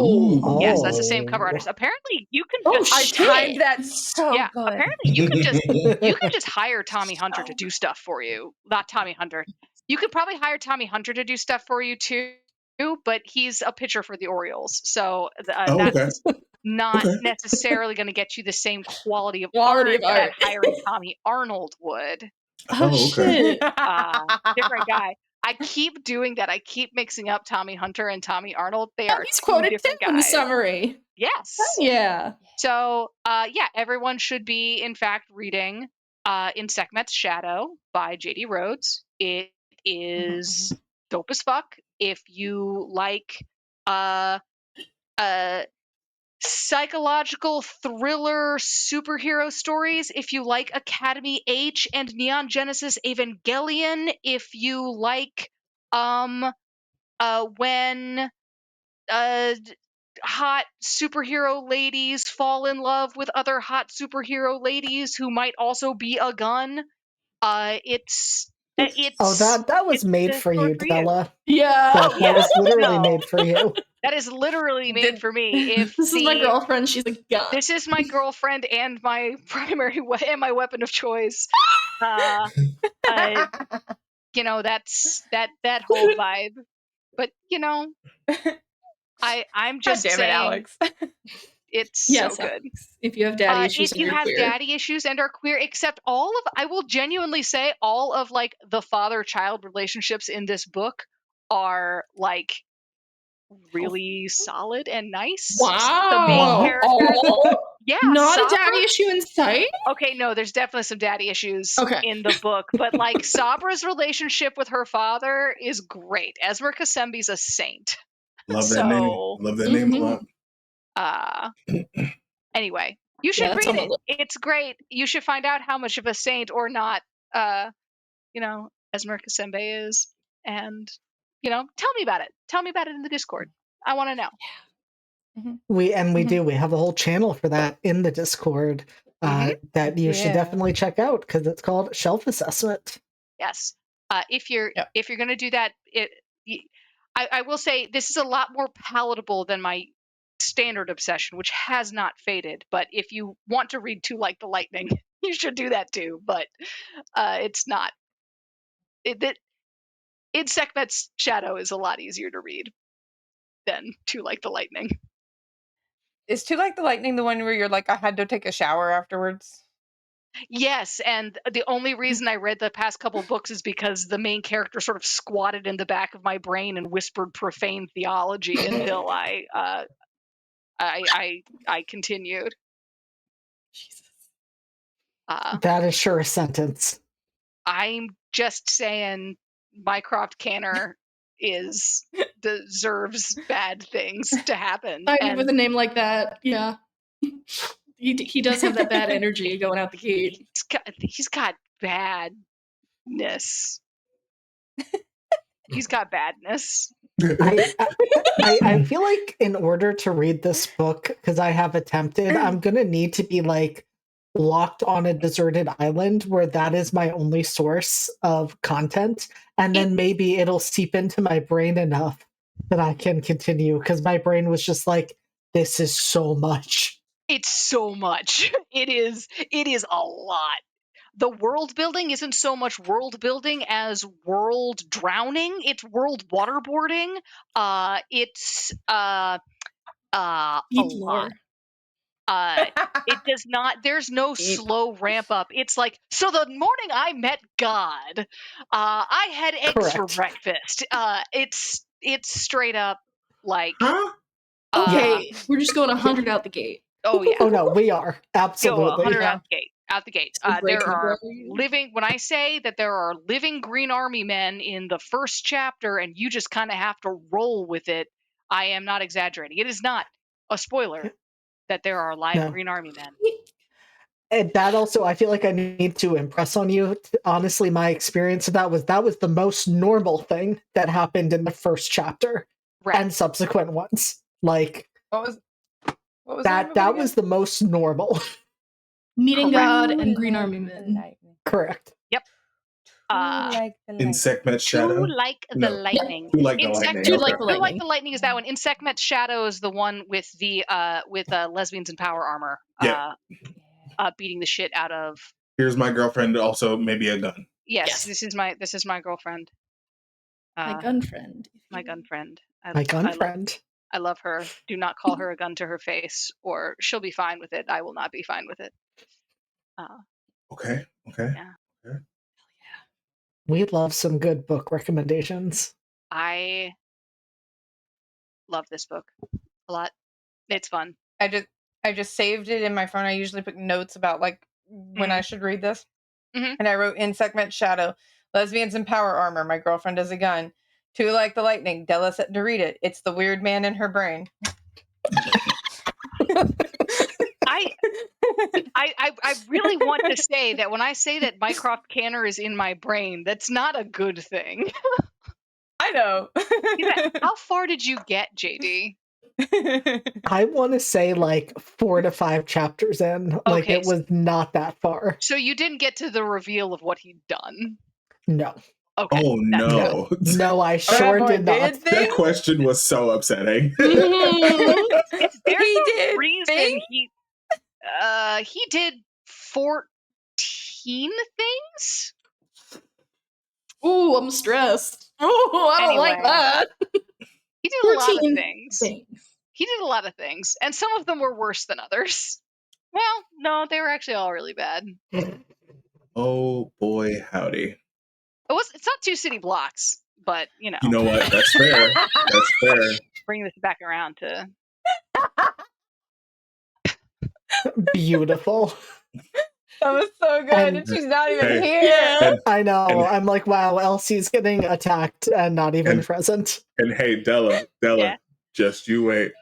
Oh. Yes, that's the same cover artist. Apparently, you can just I timed that so good. apparently you can just hire Tommy Hunter to do stuff for you. Not Tommy Hunter. You could probably hire Tommy Hunter to do stuff for you too, but he's a pitcher for the Orioles, so that's not necessarily going to get you the same quality of art that hiring Tommy Arnold would. Shit. Different guy. I keep doing that. I keep mixing up Tommy Hunter and Tommy Arnold. They are he's two quoted different too guys. in the summary. Yes. Yeah. So, everyone should be, in fact, reading In Sekhmet's Shadow by J.D. Rhodes. It is dope as fuck. If you like psychological thriller superhero stories, if you like Academy H and Neon Genesis Evangelion, if you like when hot superhero ladies fall in love with other hot superhero ladies who might also be a gun, it's that was made for you, Della. Yeah. That was literally made for you. That is literally made for me. This is my girlfriend. She's a gun. This is my girlfriend and my primary and my weapon of choice. That's that whole vibe. But I'm just God damn saying, it, Alex. It's so good. Alex, if you have daddy issues, if you have daddy issues and are queer, except I will genuinely say all of like the father-child relationships in this book are like really solid and nice. Wow. The main character, not Sabra, a daddy issue in sight. Okay, no, there's definitely some daddy issues in the book, but like Sabra's relationship with her father is great. Esmer Kasembi's a saint. Love that name. Love that name a lot. Anyway, you should read it. It's great. You should find out how much of a saint or not, Esmer Kasembe is, and tell me about it. Tell me about it in the Discord. I want to know. We do. We have a whole channel for that in the Discord that you should definitely check out because it's called Shelf Assessment. Yes. If you're going to do that, I will say this is a lot more palatable than my standard obsession, which has not faded. But if you want to read Too Like the Lightning, you should do that too. But it's not. In Sekhmet's Shadow is a lot easier to read than Too Like the Lightning. Is Too Like the Lightning the one where you're like, I had to take a shower afterwards? Yes, and the only reason I read the past couple books is because the main character sort of squatted in the back of my brain and whispered profane theology until I continued. Jesus. That is sure a sentence. I'm just saying Mycroft Canner deserves bad things to happen. With a name like that, yeah. He does have that bad energy going out the gate. He's got badness. He's got badness. I feel like in order to read this book, because I have attempted, I'm gonna need to be like locked on a deserted island where that is my only source of content, and then maybe it'll seep into my brain enough that I can continue, because my brain was just like, this is so much. It's so much. It is a lot. The world building isn't so much world building as world drowning. It's world waterboarding. It's a lot. It does not. There's no slow ramp up. It's like, so the morning I met God, I had eggs for breakfast. It's straight up like. Okay, we're just going 100 out the gate. Oh yeah. Oh no, we are absolutely 100 out the gate. Out the gate. There are living. When I say that there are living Green Army men in the first chapter, and you just kind of have to roll with it, I am not exaggerating. It is not a spoiler that there are live Green Army men. And that also, I feel like I need to impress on you. Honestly, my experience of that was the most normal thing that happened in the first chapter and subsequent ones. Like what was that? That was the most normal. Meeting God and Green Army men. Correct. Yep. Like the lightning. Insect Met Too Shadow. like the No. lightning. Too like the Insect- lightning. Too Okay. like the Too like lightning. the lightning is that one. Insect Met Shadow is the one with the lesbians in power armor. Yeah. Beating the shit out of. Here's my girlfriend. Also, maybe a gun. Yes, Yes. this is my girlfriend. My gun friend. My gun friend. My gun friend. I love her. Do not call her a gun to her face, or she'll be fine with it. I will not be fine with it. Okay. Yeah. We love some good book recommendations. I love this book a lot. It's fun. I just saved it in my phone. I usually put notes about like when I should read this. Mhm. And I wrote Insect Met Shadow, lesbians in power armor, my girlfriend has a gun. Too like the lightning, Della said to read it. It's the weird man in her brain. I really want to say that when I say that Mycroft Canner is in my brain, that's not a good thing. I know. How far did you get, JD? I want to say like 4 to 5 chapters in. Like Okay, it was not that far. So you didn't get to the reveal of what he'd done. No. Okay. Oh no. No, I sure did not. That question was so upsetting. There's He a did reason things? he did 14 things. Ooh, I'm stressed. Oh, I don't like Anyway. that. He did a lot of 14 things. He did a lot of things, and some of them were worse than others. Well, no, they were actually all really bad. Oh boy, howdy. It's not 2 city blocks, but you know. You know what? That's fair. That's fair. Bring this back around to. Beautiful. That was so good. And she's not even here. Yeah. I know. I'm like, wow, Elsie's getting attacked and not even present. And hey, Della, Yeah. just you wait.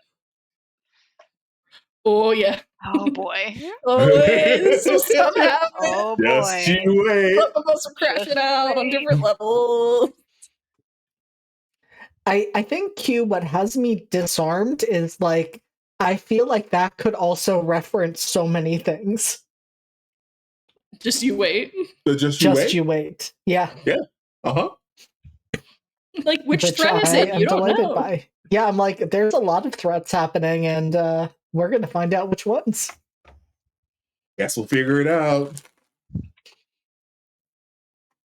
Oh, yeah. Oh boy. Oh, wait, some stuff happening. Oh boy. Just you wait. Both of us are crashing out on different levels. I think Q, what has me disarmed is like, I feel like that could also reference so many things. Just you wait. Just you wait? You wait. Yeah. Yeah. Uh-huh. Like, which Which threat is I it? am You don't delighted know. by. Yeah, I'm like, there's a lot of threats happening, and we're going to find out which ones. Guess we'll figure it out.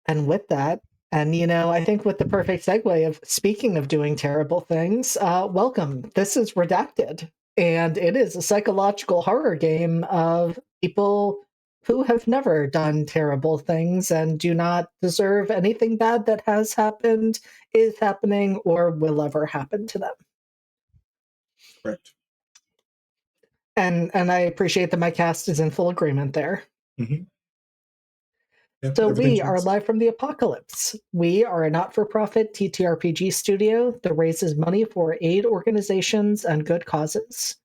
And with that, and you know, I think with the perfect segue of speaking of doing terrible things, welcome. This is Redacted, and it is a psychological horror game of people who have never done terrible things and do not deserve anything bad that has happened, is happening, or will ever happen to them. Correct. And I appreciate that my cast is in full agreement there. Mm-hmm. Yep, So we are live from the apocalypse. We are a not-for-profit TTRPG studio that raises money for aid organizations and good causes.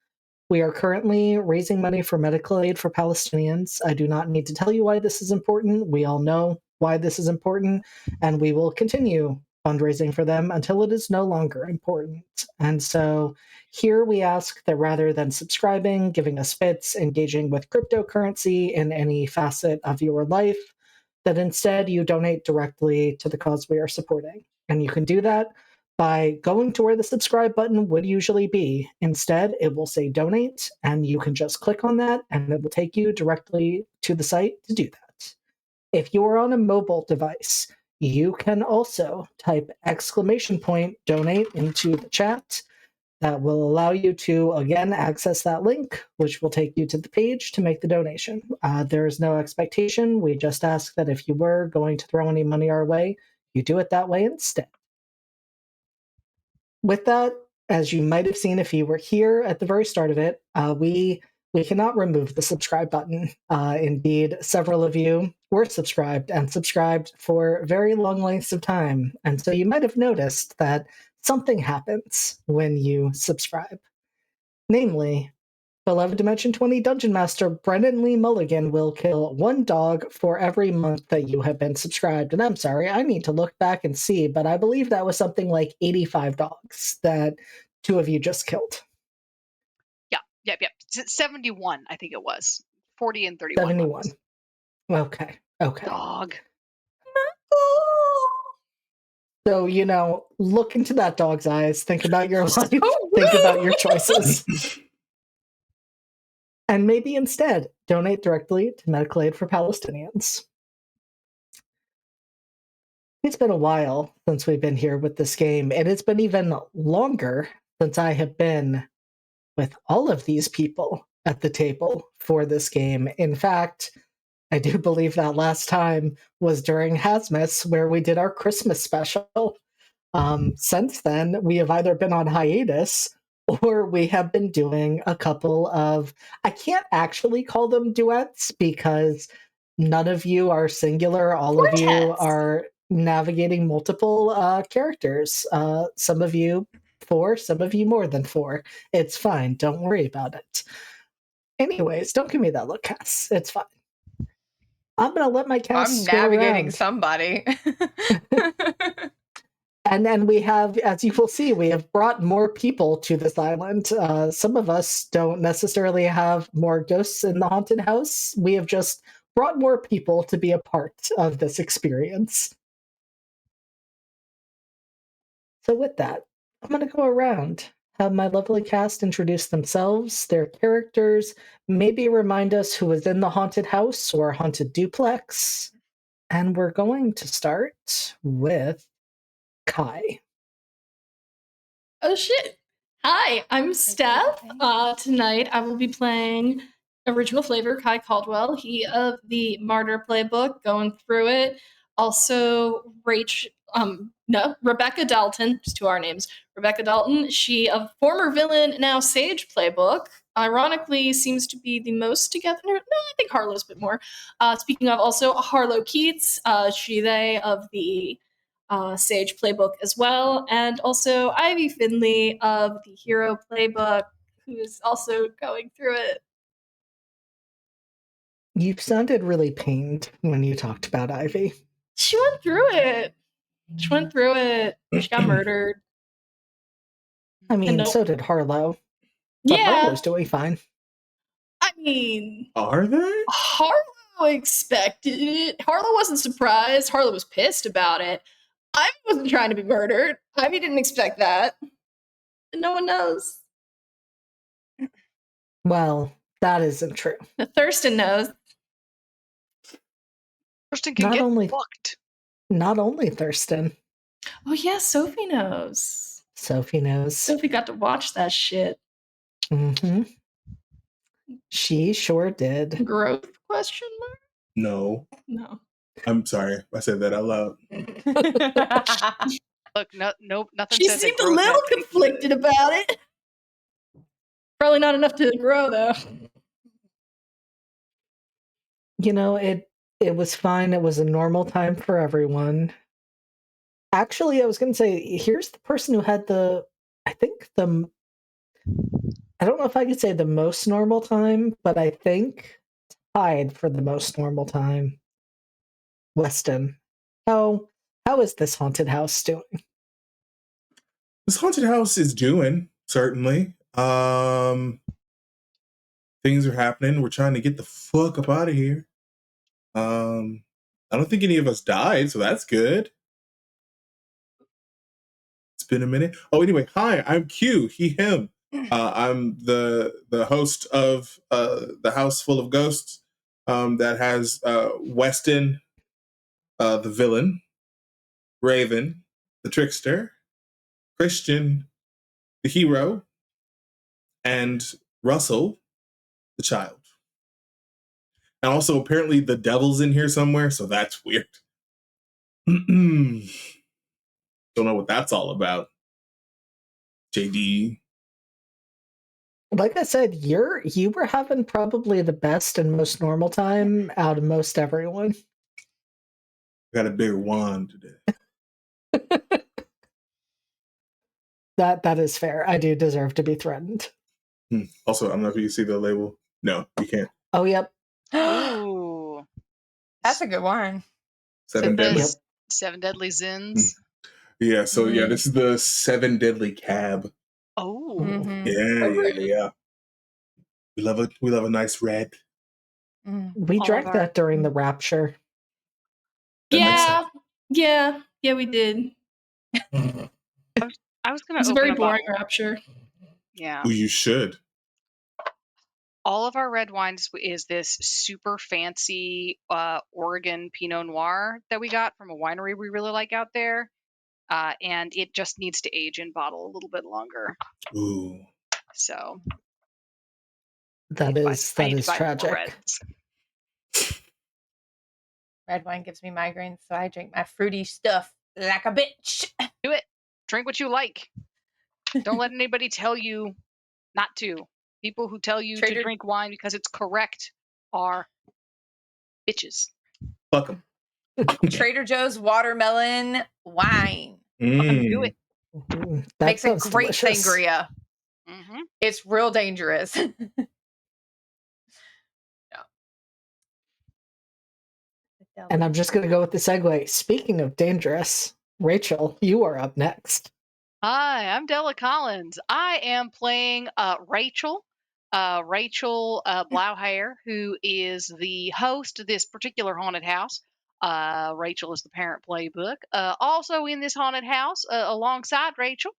We are currently raising money for medical aid for Palestinians. I do not need to tell you why this is important. We all know why this is important, and we will continue fundraising for them until it is no longer important. And so here we ask that rather than subscribing, giving us bits, engaging with cryptocurrency in any facet of your life, that instead you donate directly to the cause we are supporting. And you can do that by going to where the subscribe button would usually be. Instead, it will say donate, and you can just click on that, and it will take you directly to the site to do that. If you are on a mobile device, you can also type !donate into the chat. That will allow you to, again, access that link, which will take you to the page to make the donation. There is no expectation. We just ask that if you were going to throw any money our way, you do it that way instead. With that, as you might have seen if you were here at the very start of it, we cannot remove the subscribe button. Indeed, several of you were subscribed and subscribed for very long lengths of time. And so you might have noticed that something happens when you subscribe. Namely, beloved Dimension 20 Dungeon Master Brennan Lee Mulligan will kill 1 dog for every month that you have been subscribed. And I'm sorry, I need to look back and see, but I believe that was something like 85 dogs that 2 of you just killed. Yep. 71, I think it was. 40 and 31. 71. Okay. Dog. So, look into that dog's eyes. Think about your life. Think about your choices. And maybe instead, donate directly to medical aid for Palestinians. It's been a while since we've been here with this game, and it's been even longer since I have been with all of these people at the table for this game. In fact, I do believe that last time was during Hasmus, where we did our Christmas special. Since then, we have either been on hiatus or we have been doing a couple of, I can't actually call them duets because none of you are singular. All of you are navigating multiple characters. Some of you 4, some of you more than 4. It's fine. Don't worry about it. Anyways, don't give me that look, Cass. It's fine. I'm going to let my cast I'm navigating around. somebody. And then we have, as you will see, we have brought more people to this island. Some of us don't necessarily have more ghosts in the haunted house. We have just brought more people to be a part of this experience. So with that, I'm going to go around, have my lovely cast introduce themselves, their characters, maybe remind us who is in the haunted house or haunted duplex. And we're going to start with Kai. Oh shit. Hi, I'm Steph. Tonight I will be playing original flavor Kai Caldwell, he of the Martyr playbook, going through it. Also Rebecca Dalton, just 2 our names. Rebecca Dalton, she of former villain, now Sage playbook. Ironically, seems to be the most together. No, I think Harlow's a bit more. Speaking of, also Harlow Keats, they of the Sage playbook as well, and also Ivy Finley of the Hero playbook, who's also going through it. You sounded really pained when you talked about Ivy. She went through it. She got murdered. I mean, so did Harlow. But Yeah. Harlow's doing fine. I mean, are they? Harlow expected it. Harlow wasn't surprised. Harlow was pissed about it. Ivy wasn't trying to be murdered. Ivy didn't expect that. And no one knows. Well, that isn't true. Thurston knows. Thurston can get fucked. Not only Thurston. Oh yeah, Sophie knows. Sophie knows. Sophie got to watch that shit. Mm-hmm. She sure did. Growth question mark? No. I'm sorry. I said that out loud. Look, nothing. She seemed a little conflicted about it. Probably not enough to grow, though. It was fine. It was a normal time for everyone. Actually, I was going to say, here's the person who had I don't know if I could say the most normal time, but I think tied for the most normal time. Weston, how is this haunted house doing? This haunted house is doing, certainly. Things are happening. We're trying to get the fuck up out of here. I don't think any of us died, so that's good. It's been a minute. Oh, anyway, hi, I'm Q, he, him. I'm the host of the House Full of Ghosts that has Weston, the villain, Raven, the trickster, Christian, the hero, and Russell, the child. And also, apparently, the devil's in here somewhere, so that's weird. Don't know what that's all about. JD. Like I said, you were having probably the best and most normal time out of most everyone. I got a bigger wand today. That is fair. I do deserve to be threatened. Also, I don't know if you can see the label. No, you can't. Oh, yep. Ooh. That's a good one. Seven Deadly. Yep. 7 Deadly Sins. Yeah, so yeah, this is the 7 Deadly Cab. Oh. Mm-hmm. Yeah. We love a nice red. We drank that during the rapture. Yeah, we did. I was gonna It's a open very a boring bottle. rapture. Yeah. Ooh, you should. All of our red wines is this super fancy Oregon Pinot Noir that we got from a winery we really like out there. And it just needs to age in bottle a little bit longer. Ooh. So That I is need to buy more tragic. reds. Red wine gives me migraines, so I drink my fruity stuff like a bitch. Do it. Drink what you like. Don't let anybody tell you not to. People who tell you to drink wine because it's correct are bitches. Fuck them. Trader Joe's watermelon wine. Do it. That Makes a sounds great delicious. sangria. Mm-hmm. It's real dangerous. And I'm just going to go with the segue. Speaking of dangerous, Rachel, you are up next. Hi, I'm Della Collins. I am playing Rachel. Rachel Blauhair, who is the host of this particular haunted house. Rachel is the parent playbook. Also in this haunted house, alongside Rachel,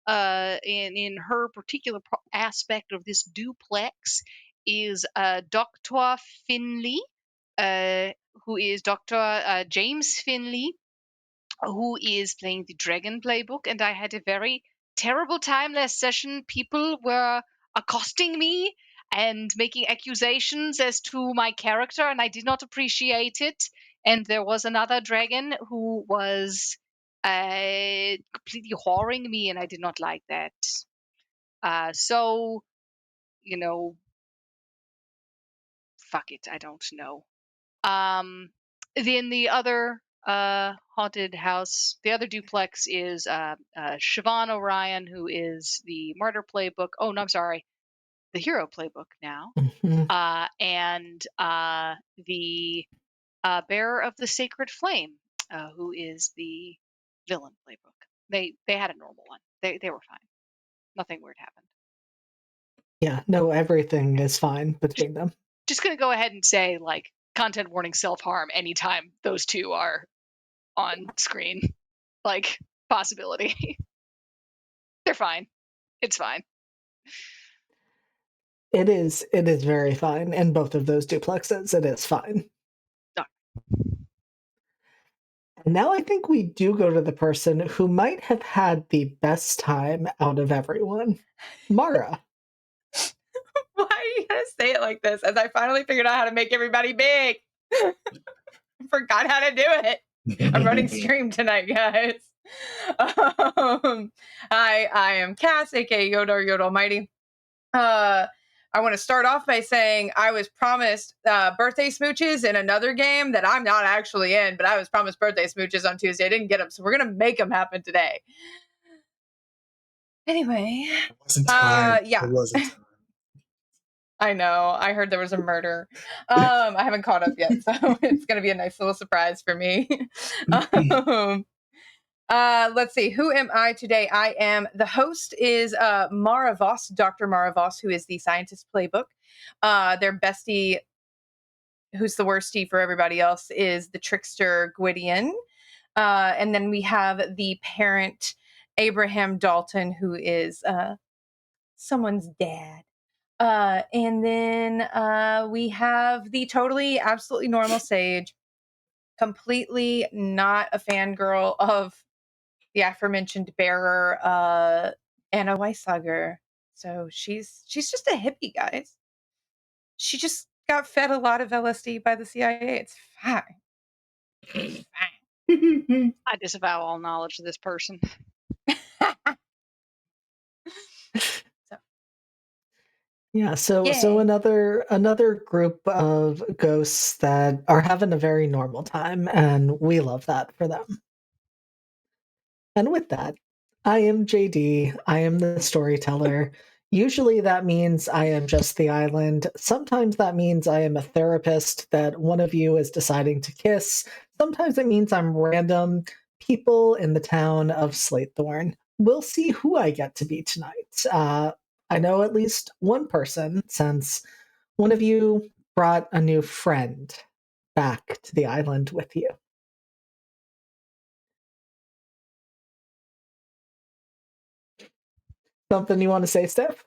in her particular aspect of this duplex, is Dr. Finley, who is Dr. James Finley, who is playing the Dragon playbook, and I had a very terrible time last session. People were accosting me and making accusations as to my character, and I did not appreciate it. And there was another dragon who was completely whoring me, and I did not like that. So, you know, fuck it, I don't know. Then the other haunted house, the other duplex is Siobhan Orion, who is the Martyr playbook. Oh no, I'm sorry, the Hero playbook now. Mhm. And the Bearer of the Sacred Flame, who is the Villain playbook. They had a normal one. They were fine. Nothing weird happened. Yeah, no, everything is fine between them. Just gonna go ahead and say, like, content warning, self-harm anytime those two are on screen. Like, possibility. They're fine. It's fine. It is very fine in both of those duplexes. It is fine. And now I think we do go to the person who might have had the best time out of everyone, Mara. Why are you gonna say it like this? As I finally figured out how to make everybody big. Forgot how to do it. I'm running stream tonight, guys. I am Cass, aka Yoda or Yoda Almighty. I want to start off by saying I was promised birthday smooches in another game that I'm not actually in, but I was promised birthday smooches on Tuesday. I didn't get them, so we're gonna make them happen today. Anyway, It wasn't time. yeah. It wasn't time. I know. I heard there was a murder. I haven't caught up yet, so it's going to be a nice little surprise for me. Let's see. Who am I today? I am the host is Mara Voss, Dr. Mara Voss, who is the scientist playbook. Their bestie, who's the worstie for everybody else, is the trickster Gwydion. And then we have the parent, Abraham Dalton, who is someone's dad. And then we have the totally, absolutely normal Sage, completely not a fangirl of the aforementioned bearer, Anna Weissager. So she's just a hippie, guys. She just got fed a lot of LSD by the CIA. It's fine. It's fine. I disavow all knowledge of this person. Yeah, so Yay. another group of ghosts that are having a very normal time, and we love that for them. And with that, I am JD. I am the storyteller. Usually that means I am just the island. Sometimes that means I am a therapist that one of you is deciding to kiss. Sometimes it means I'm random people in the town of Slatethorn. We'll see who I get to be tonight. I know at least one person, since one of you brought a new friend back to the island with you. Something you want to say, Steph?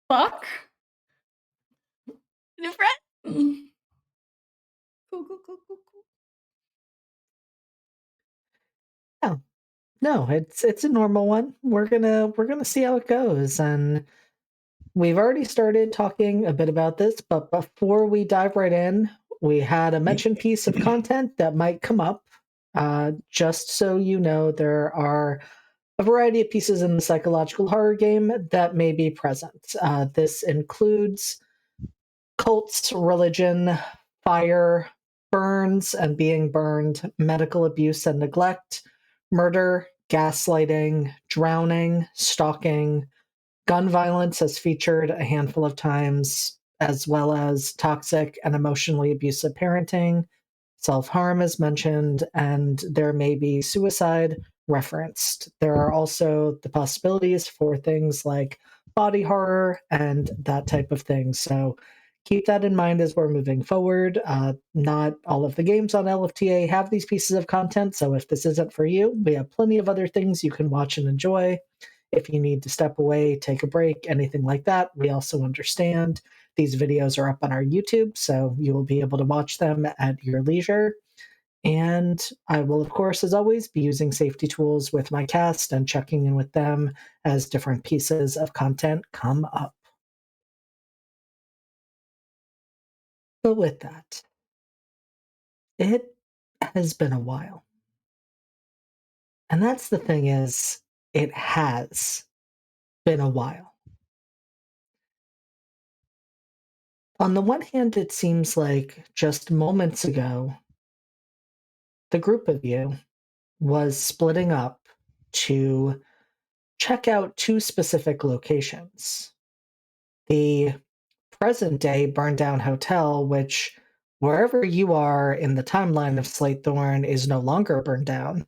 Fuck. New friend. Cool. No, it's a normal one. We're gonna see how it goes, and we've already started talking a bit about this, but before we dive right in, we had a mentioned piece of content that might come up. Just so you know, there are a variety of pieces in the psychological horror game that may be present. This includes cults, religion, fire, burns and being burned, medical abuse and neglect, murder, gaslighting, drowning, stalking, gun violence as featured a handful of times, as well as toxic and emotionally abusive parenting. Self-harm is mentioned, and there may be suicide referenced. There are also the possibilities for things like body horror and that type of thing. So keep that in mind as we're moving forward. Not all of the games on LFTA have these pieces of content, so if this isn't for you, we have plenty of other things you can watch and enjoy. If you need to step away, take a break, anything like that, we also understand. These videos are up on our YouTube, so you will be able to watch them at your leisure. And I will, of course, as always, be using safety tools with my cast and checking in with them as different pieces of content come up. But with that, it has been a while. And that's the thing is, it has been a while. On the one hand, it seems like just moments ago, the group of you was splitting up to check out two specific locations. The present day burned down hotel, which, wherever you are in the timeline of Slatethorn, is no longer burned down.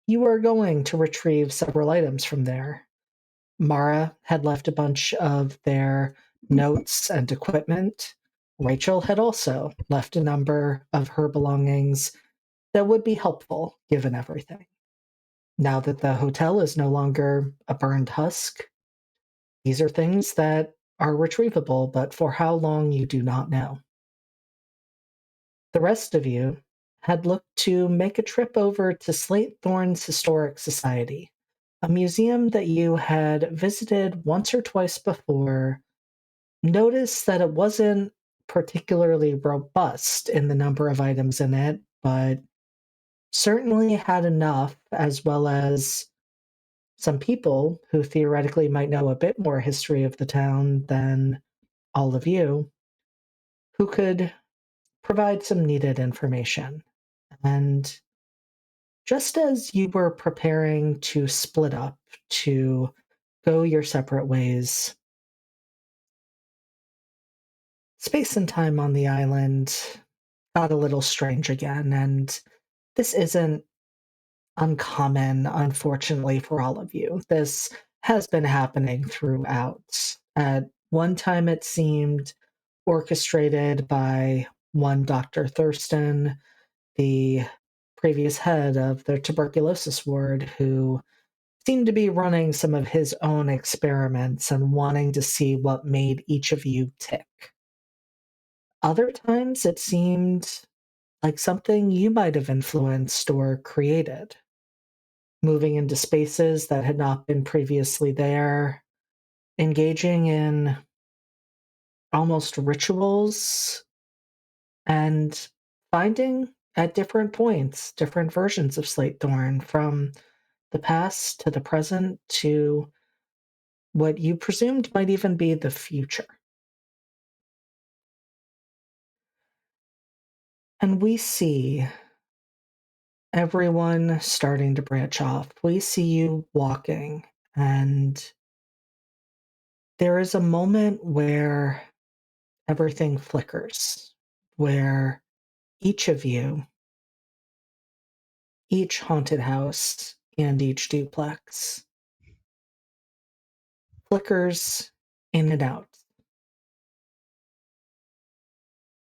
You are going to retrieve several items from there. Mara had left a bunch of their notes and equipment. Rachel had also left a number of her belongings that would be helpful given everything. Now that the hotel is no longer a burned husk, these are things that are retrievable, but for how long you do not know. The rest of you had looked to make a trip over to Slatethorn's Historic Society, a museum that you had visited once or twice before. Noticed that it wasn't particularly robust in the number of items in it, but certainly had enough, as well as some people who theoretically might know a bit more history of the town than all of you, who could provide some needed information. And just as you were preparing to split up, to go your separate ways, space and time on the island got a little strange again, and this isn't uncommon, unfortunately, for all of you. This has been happening throughout. At one time, it seemed orchestrated by one Dr. Thurston, the previous head of the tuberculosis ward, who seemed to be running some of his own experiments and wanting to see what made each of you tick. Other times, it seemed like something you might have influenced or created, moving into spaces that had not been previously there, engaging in almost rituals, and finding at different points different versions of Slatethorn, from the past to the present to what you presumed might even be the future. And we see everyone starting to branch off. We see you walking, and there is a moment where everything flickers, where each of you, each haunted house, and each duplex flickers in and out,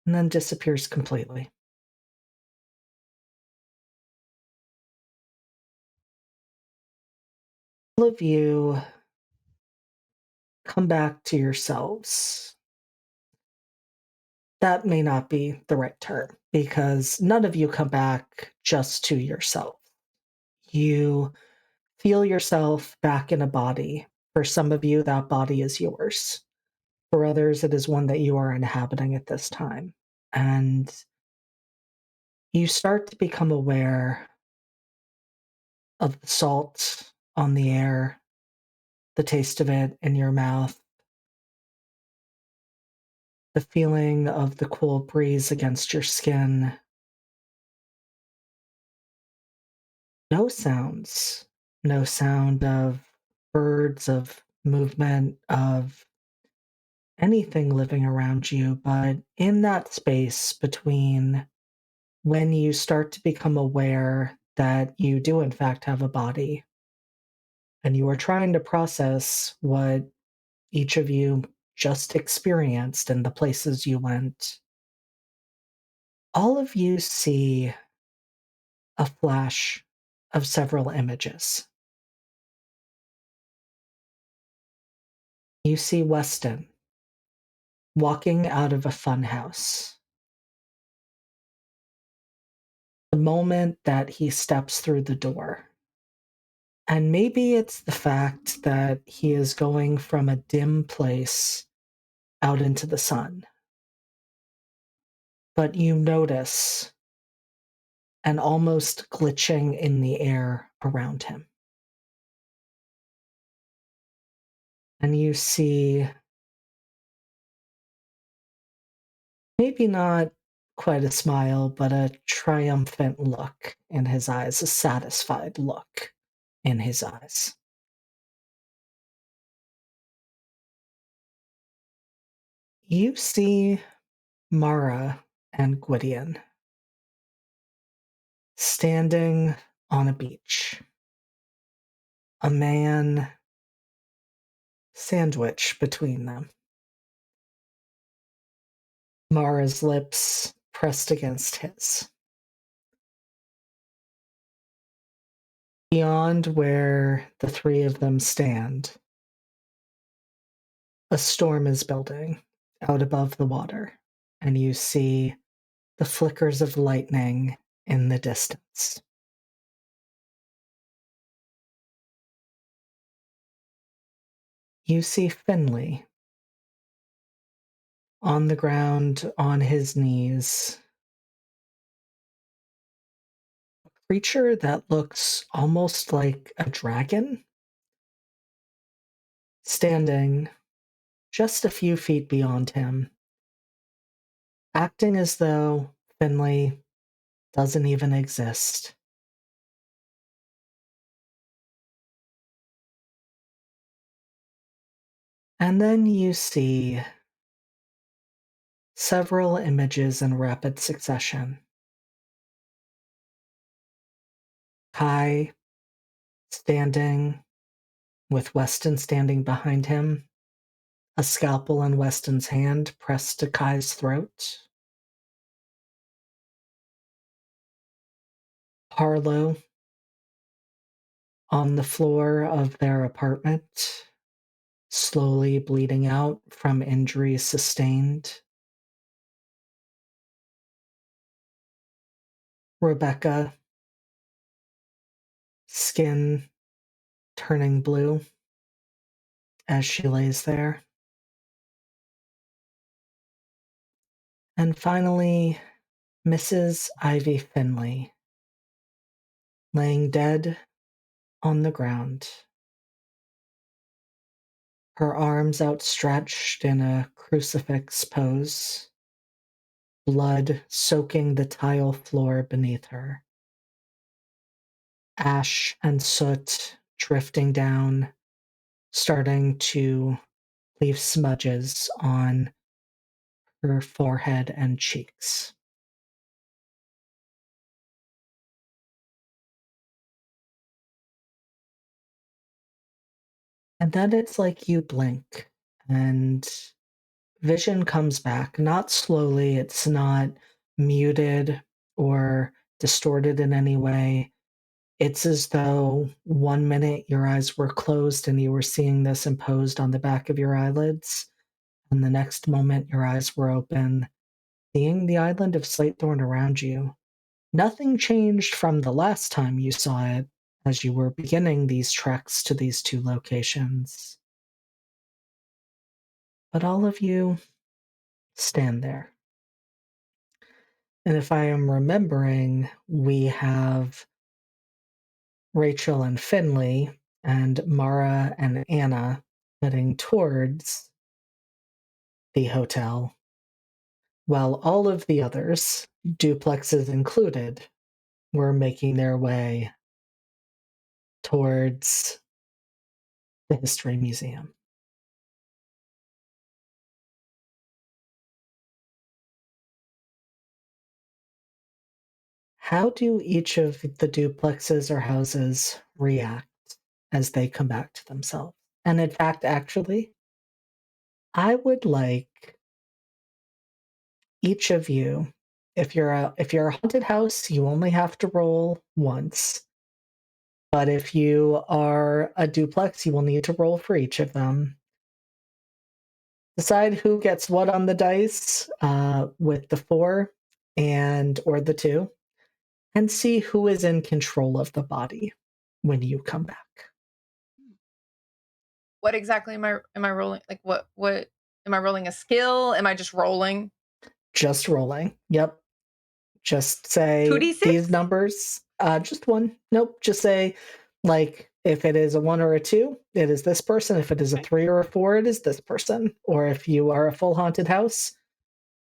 and then disappears completely. all of you come back to yourselves. That may not be the right term because none of you come back just to yourself. You feel yourself back in a body. For some of you, that body is yours. For others, it is one that you are inhabiting at this time. And you start to become aware of the salt on the air, the taste of it in your mouth, the feeling of the cool breeze against your skin. No sounds, no sound of birds, of movement, of anything living around you, but in that space between when you start to become aware that you do in fact have a body and you are trying to process what each of you just experienced and the places you went, all of you see a flash of several images. You see Weston walking out of a funhouse. The moment that he steps through the door. And maybe it's the fact that he is going from a dim place out into the sun. But you notice an almost glitching in the air around him. And you see maybe not quite a smile, but a triumphant look in his eyes, a satisfied look in his eyes. You see Mara and Gwydion standing on a beach. A man sandwiched between them. Mara's lips pressed against his. Beyond where the three of them stand, a storm is building out above the water, and you see the flickers of lightning in the distance. You see Finley on the ground on his knees. A creature that looks almost like a dragon, standing just a few feet beyond him, acting as though Finley doesn't even exist. And then you see several images in rapid succession. Kai standing, with Weston standing behind him, a scalpel in Weston's hand pressed to Kai's throat. Harlow on the floor of their apartment, slowly bleeding out from injuries sustained. Rebecca, skin turning blue as she lays there. And finally, Mrs. Ivy Finley, laying dead on the ground, her arms outstretched in a crucifix pose, blood soaking the tile floor beneath her. Ash and soot drifting down, starting to leave smudges on her forehead and cheeks. And then it's like you blink and vision comes back, not slowly, it's not muted or distorted in any way. It's as though 1 minute your eyes were closed and you were seeing this imposed on the back of your eyelids, and the next moment your eyes were open, seeing the island of Slatethorn around you. Nothing changed from the last time you saw it as you were beginning these treks to these two locations. But all of you stand there. And if I am remembering, we have Rachel and Finley and Mara and Anna heading towards the hotel, while all of the others, duplexes included, were making their way towards the History Museum. How do each of the duplexes or houses react as they come back to themselves? And in fact, actually, I would like each of you, if you're a haunted house, you only have to roll once. But if you are a duplex, you will need to roll for each of them. Decide who gets what on the dice with the 4 or the 2, and see who is in control of the body when you come back. What exactly am I rolling? Like what am I rolling a skill? Am I just rolling? Just rolling. Yep. Just say 2d6? these numbers. Just one. Nope. Just say, like, if it is a 1 or a 2, it is this person. If it is a 3 or a 4, it is this person. Or if you are a full haunted house,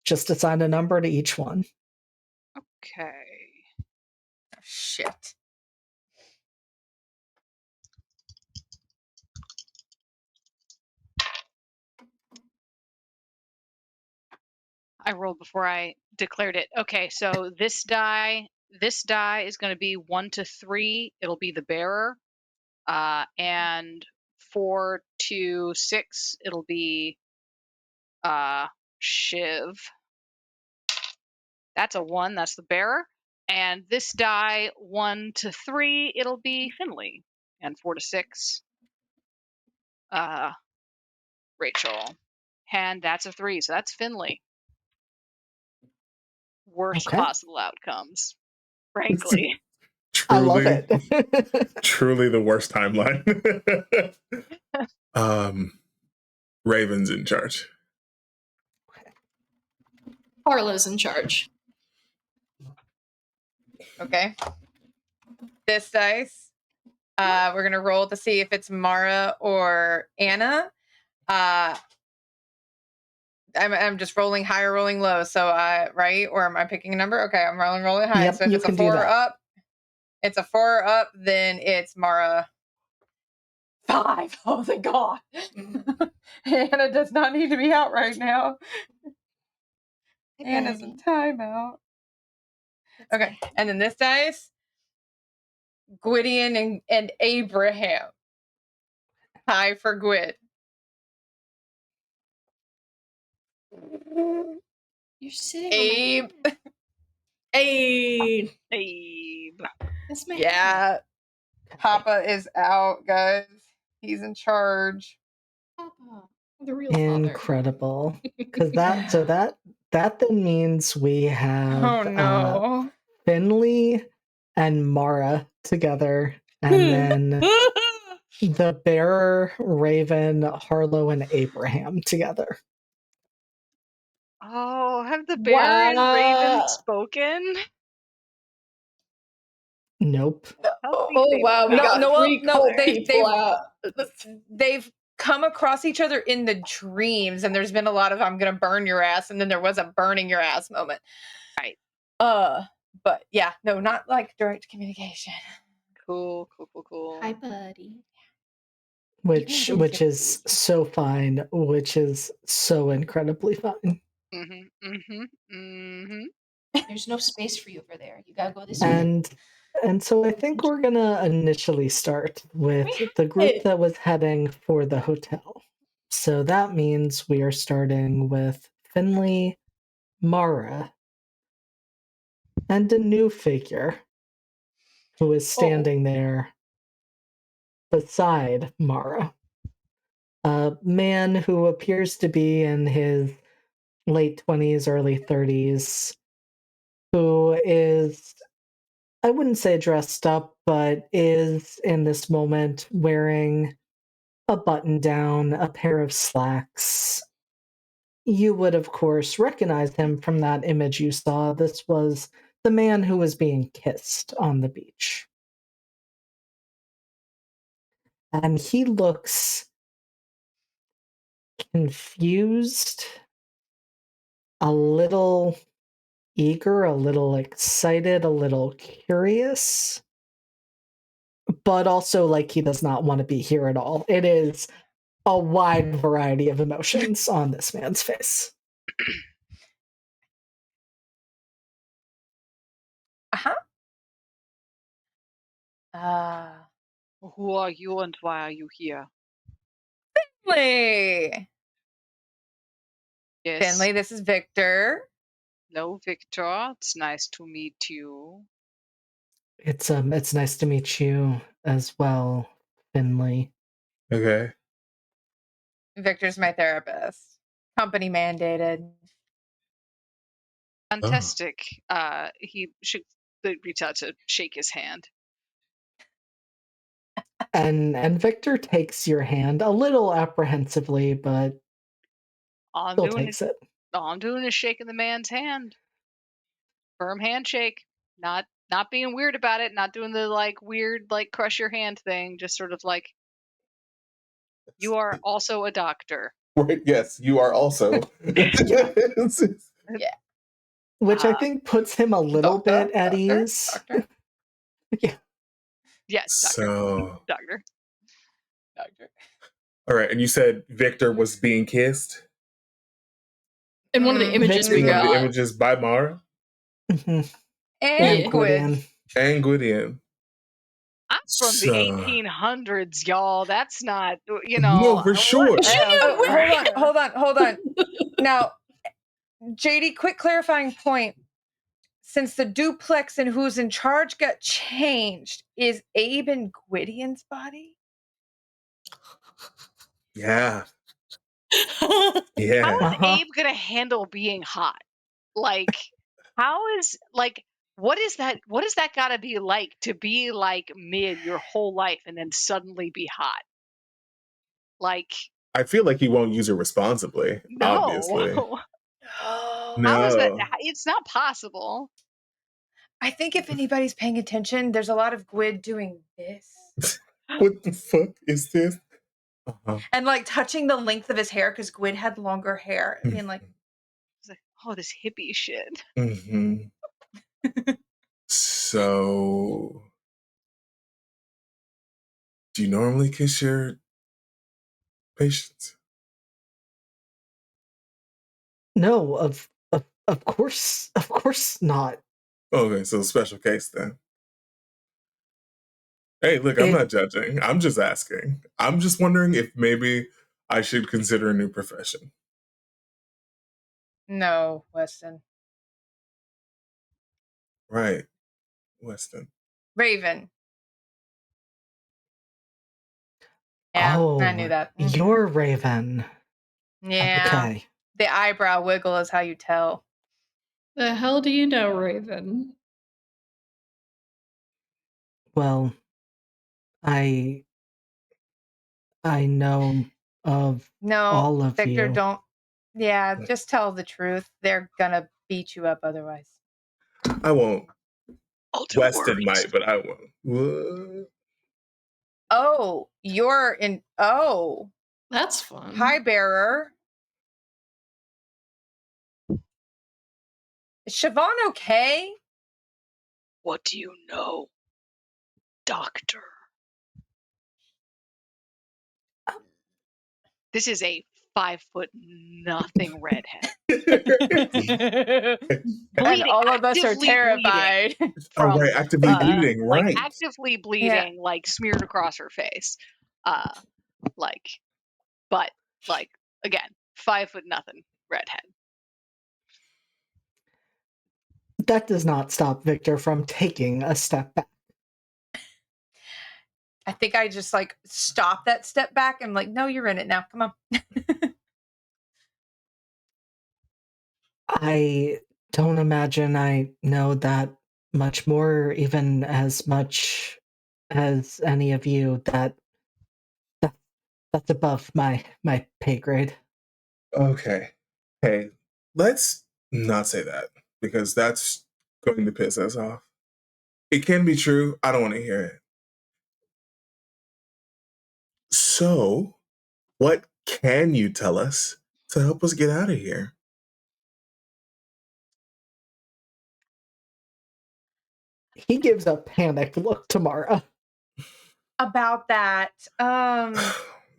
just assign a number to each one. Okay. Oh, shit. I rolled before I declared it. Okay, so this die is going to be 1 to 3. It'll be the bearer. And 4 to 6, it'll be Shiv. That's a 1. That's the bearer. And this die 1 to 3, it'll be Finley. And 4 to 6, Rachel. And that's a 3, so that's Finley. Worst Okay. possible outcomes, frankly. I love Truly, it. truly the worst timeline. Raven's in charge. Harlow's in charge. Okay. This dice. We're gonna roll to see if it's Mara or Anna. I'm just rolling high or rolling low. So right? Or am I picking a number? Okay, I'm rolling high. Yep, so if you it's can a do 4 that. up, it's a 4 up, then it's Mara. 5. Oh thank God. Anna does not need to be out right now. Anna's in timeout. Okay, and then this dice, Gwydion and Abraham. High for Gwyd. You're sitting Abe. on my... Abe. Abe. That's my Yeah. Papa is out, guys. He's in charge. Papa. The real father. Incredible. Because that then means we have Oh no. Finley and Mara together, and then the bearer, Raven, Harlow, and Abraham together. Oh, have the bear and Raven spoken? Nope. Oh wow, we got three cult people out. They've come across each other in the dreams, and there's been a lot of "I'm gonna burn your ass," and then there was a burning your ass moment. Right. But yeah, no, not like direct communication. Cool. Hi, buddy. Which is so fine, which is so incredibly fine. There's no space for you over there. You gotta go this way. And so I think we're gonna initially start with the group that was heading for the hotel. So that means we are starting with Finley, Mara, and a new figure. who is standing there beside Mara. A man who appears to be in his late 20s, early 30s, who is, I wouldn't say dressed up, but is in this moment wearing a button down, a pair of slacks. You would, of course, recognize him from that image you saw. This was the man who was being kissed on the beach. And he looks confused, a little eager, a little excited, a little curious, but also like he does not want to be here at all. It is a wide variety of emotions on this man's face. Uh-huh. Who are you and why are you here? Finley. Yes. Finley, this is Victor. Hello, Victor. It's nice to meet you. It's nice to meet you as well, Finley. Okay. Victor's my therapist. Company mandated. Fantastic. He should reach out to shake his hand. And Victor takes your hand a little apprehensively, but All still takes it. All I'm doing is shaking the man's hand. Firm handshake. Not being weird about it. Not doing the like weird like crush your hand thing. Just sort of like, you are also a doctor. Right, yes, you are also. Yeah. Which I think puts him a little Doctor, bit at doctor, ease. Doctor. Yeah. Yes, doctor. So, Doctor. all right, and you said Victor was being kissed In one of the images Victor- we in one of the got. images by Mara Mhm. And Yeah. Gwyn. and Gwydion. I'm from the 1800s, y'all. That's not, No, for sure. whatever. Hold on. Now, JD, quick clarifying point. Since the duplex and who's in charge got changed, is Abe in Gwydion's body? Yeah, How yeah. is Abe gonna handle being hot? Like, what is that gotta be like to be like mid your whole life and then suddenly be hot? Like, I feel like he won't use it responsibly. no. Obviously, How is that? no. It's not possible. I think if anybody's paying attention, there's a lot of Gwyd doing this. What the fuck is this? Uh-huh. And like touching the length of his hair because Gwyd had longer hair. I mean, like, It's like, oh, this hippie shit. Mm-hmm. So, do you normally kiss your patients? No, of course not. Okay, so special case then. Hey, look, I'm not judging. I'm just asking. I'm just wondering if maybe I should consider a new profession. no, Weston. Right, Weston. Raven. Yeah, I knew that. Mhm. You're Raven. Yeah. Okay. The eyebrow wiggle is how you tell. The hell do you know, Raven? Well, I know of No, all of Victor, you. don't. Yeah, just tell the truth. They're gonna beat you up otherwise. I won't. Ultimate Weston worries. might, but I won't. What? Oh, you're in. Oh, That's fun. hi, bearer. Is Siobhan okay? What do you know, doctor? This is a 5'0" redhead. And all of us are actively terrified. Oh, right, actively bleeding, like right. actively bleeding, like smeared across her face. But again, 5'0" redhead. That does not stop Victor from taking a step back. I think I just like stop that step back and like, no, you're in it now. Come on. I don't imagine I know that much more, even as much as any of you. That that's above my pay grade. Okay. Hey, let's not say that because that's going to piss us off. It can be true. I don't want to hear it. So, what can you tell us to help us get out of here? He gives a panicked look to Mara. About that, I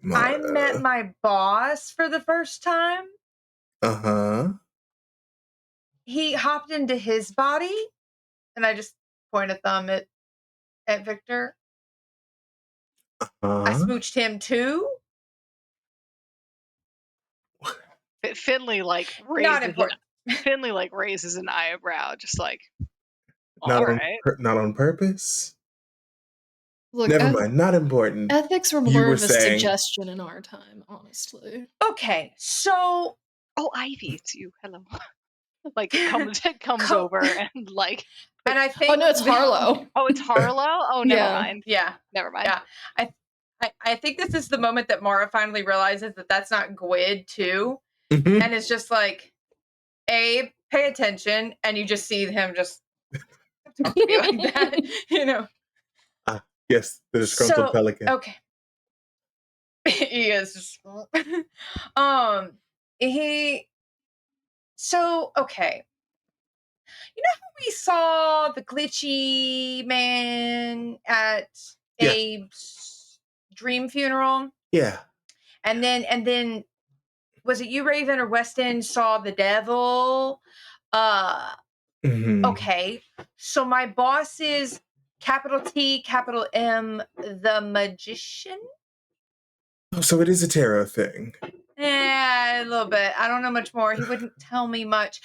met my boss for the first time. Uh-huh. He hopped into his body, and I just point a thumb at Victor. I smooched him too. Finley like Not raises important. Finley like raises an eyebrow, just like, Not all on right. not on purpose. Look, Never mind, not important. ethics were You more were of a saying- suggestion in our time, honestly. Okay, so Oh, Ivy, it's you. Hello. Like it comes over and like. and I think Oh no, it's Harlow. Oh, it's Harlow. Oh, never Yeah. mind. Yeah, Never mind. yeah. I think this is the moment that Mara finally realizes that that's not Gwyd too, Mhm. and it's just like, Abe, pay attention, and you just see him just talk to me like that, you know. Yes, the disgruntled pelican. Okay. He is just okay. You know how we saw the glitchy man at Yeah. Abe's dream funeral? Yeah. And then was it you, Raven, or Weston saw the devil? Mhm. Okay. So my boss is capital T, capital M, the magician? Oh, so it is a tarot thing. Yeah, a little bit. I don't know much more. He wouldn't tell me much.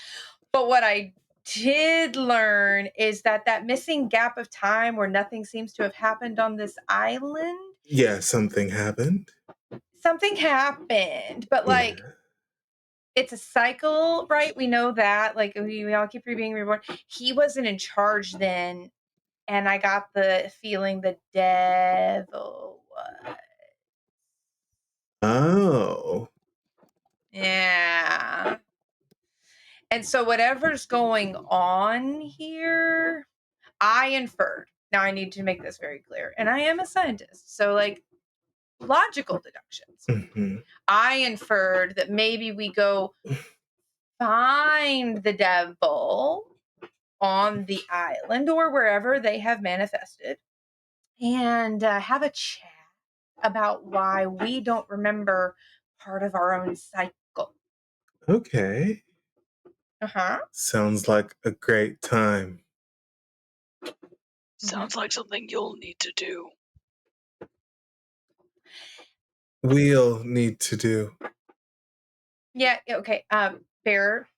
But what I did learn is that missing gap of time where nothing seems to have happened on this island. Yeah, something happened. Something happened, but like it's a cycle, right? We know that. Like we all keep being reborn. He wasn't in charge then, and I got the feeling the devil was. Oh. Yeah. And so whatever's going on here, I inferred. Now I need to make this very clear. And I am a scientist. So like logical deductions. Mhm. I inferred that maybe we go find the devil on the island or wherever they have manifested and have a chat about why we don't remember part of our own cycle. Okay. Uh-huh. Sounds like a great time. Sounds like something you'll need to do. We'll need to do. Yeah, okay. Bearer.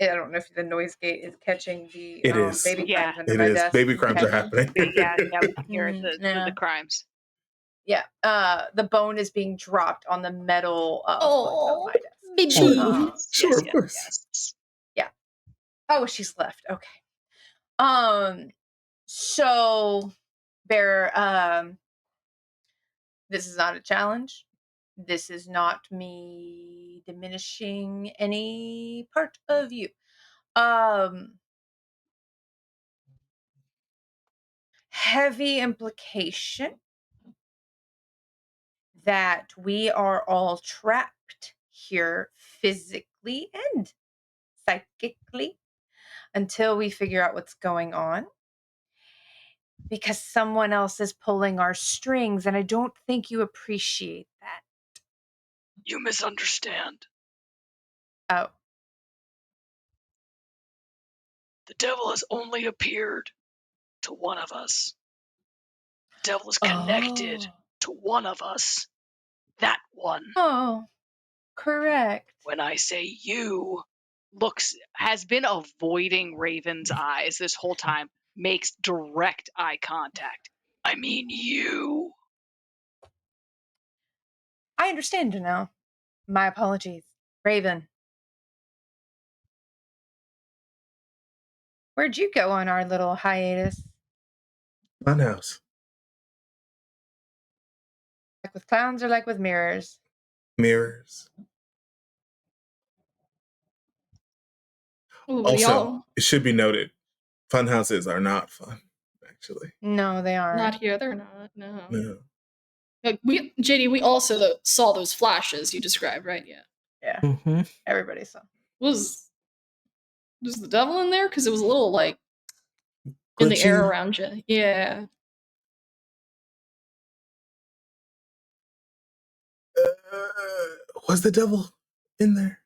I don't know if the noise gate is catching the It is. baby Yeah. crimes under It my is. desk. Baby crimes Okay. are happening. Yeah, we can hear Yeah. the crimes. Yeah, the bone is being dropped on the metal foot of my desk. baby. Sure, of course. Yes. Yeah. Oh, she's left. Okay. So, Bear, this is not a challenge. This is not me diminishing any part of you. Heavy implication that we are all trapped here physically and psychically until we figure out what's going on because someone else is pulling our strings, and I don't think you appreciate that. You misunderstand. Oh. The devil has only appeared to one of us. The devil is connected to one of us. That one. Oh, correct. When I say you, has been avoiding Raven's eyes this whole time. makes direct eye contact. I mean you. I understand you now. My apologies. Raven. Where'd you go on our little hiatus? Funhouse. Like with clowns or like with mirrors? Mirrors. Ooh, Also, y'all, it should be noted, funhouses are not fun, actually. No, they aren't. not here. They're not. No. No. Like, JD, we also saw those flashes you described, right? Yeah. Yeah, Mm-hmm. everybody saw. Was the devil in there? Because it was a little like in the air Glitchy. around you. Yeah. Was the devil in there?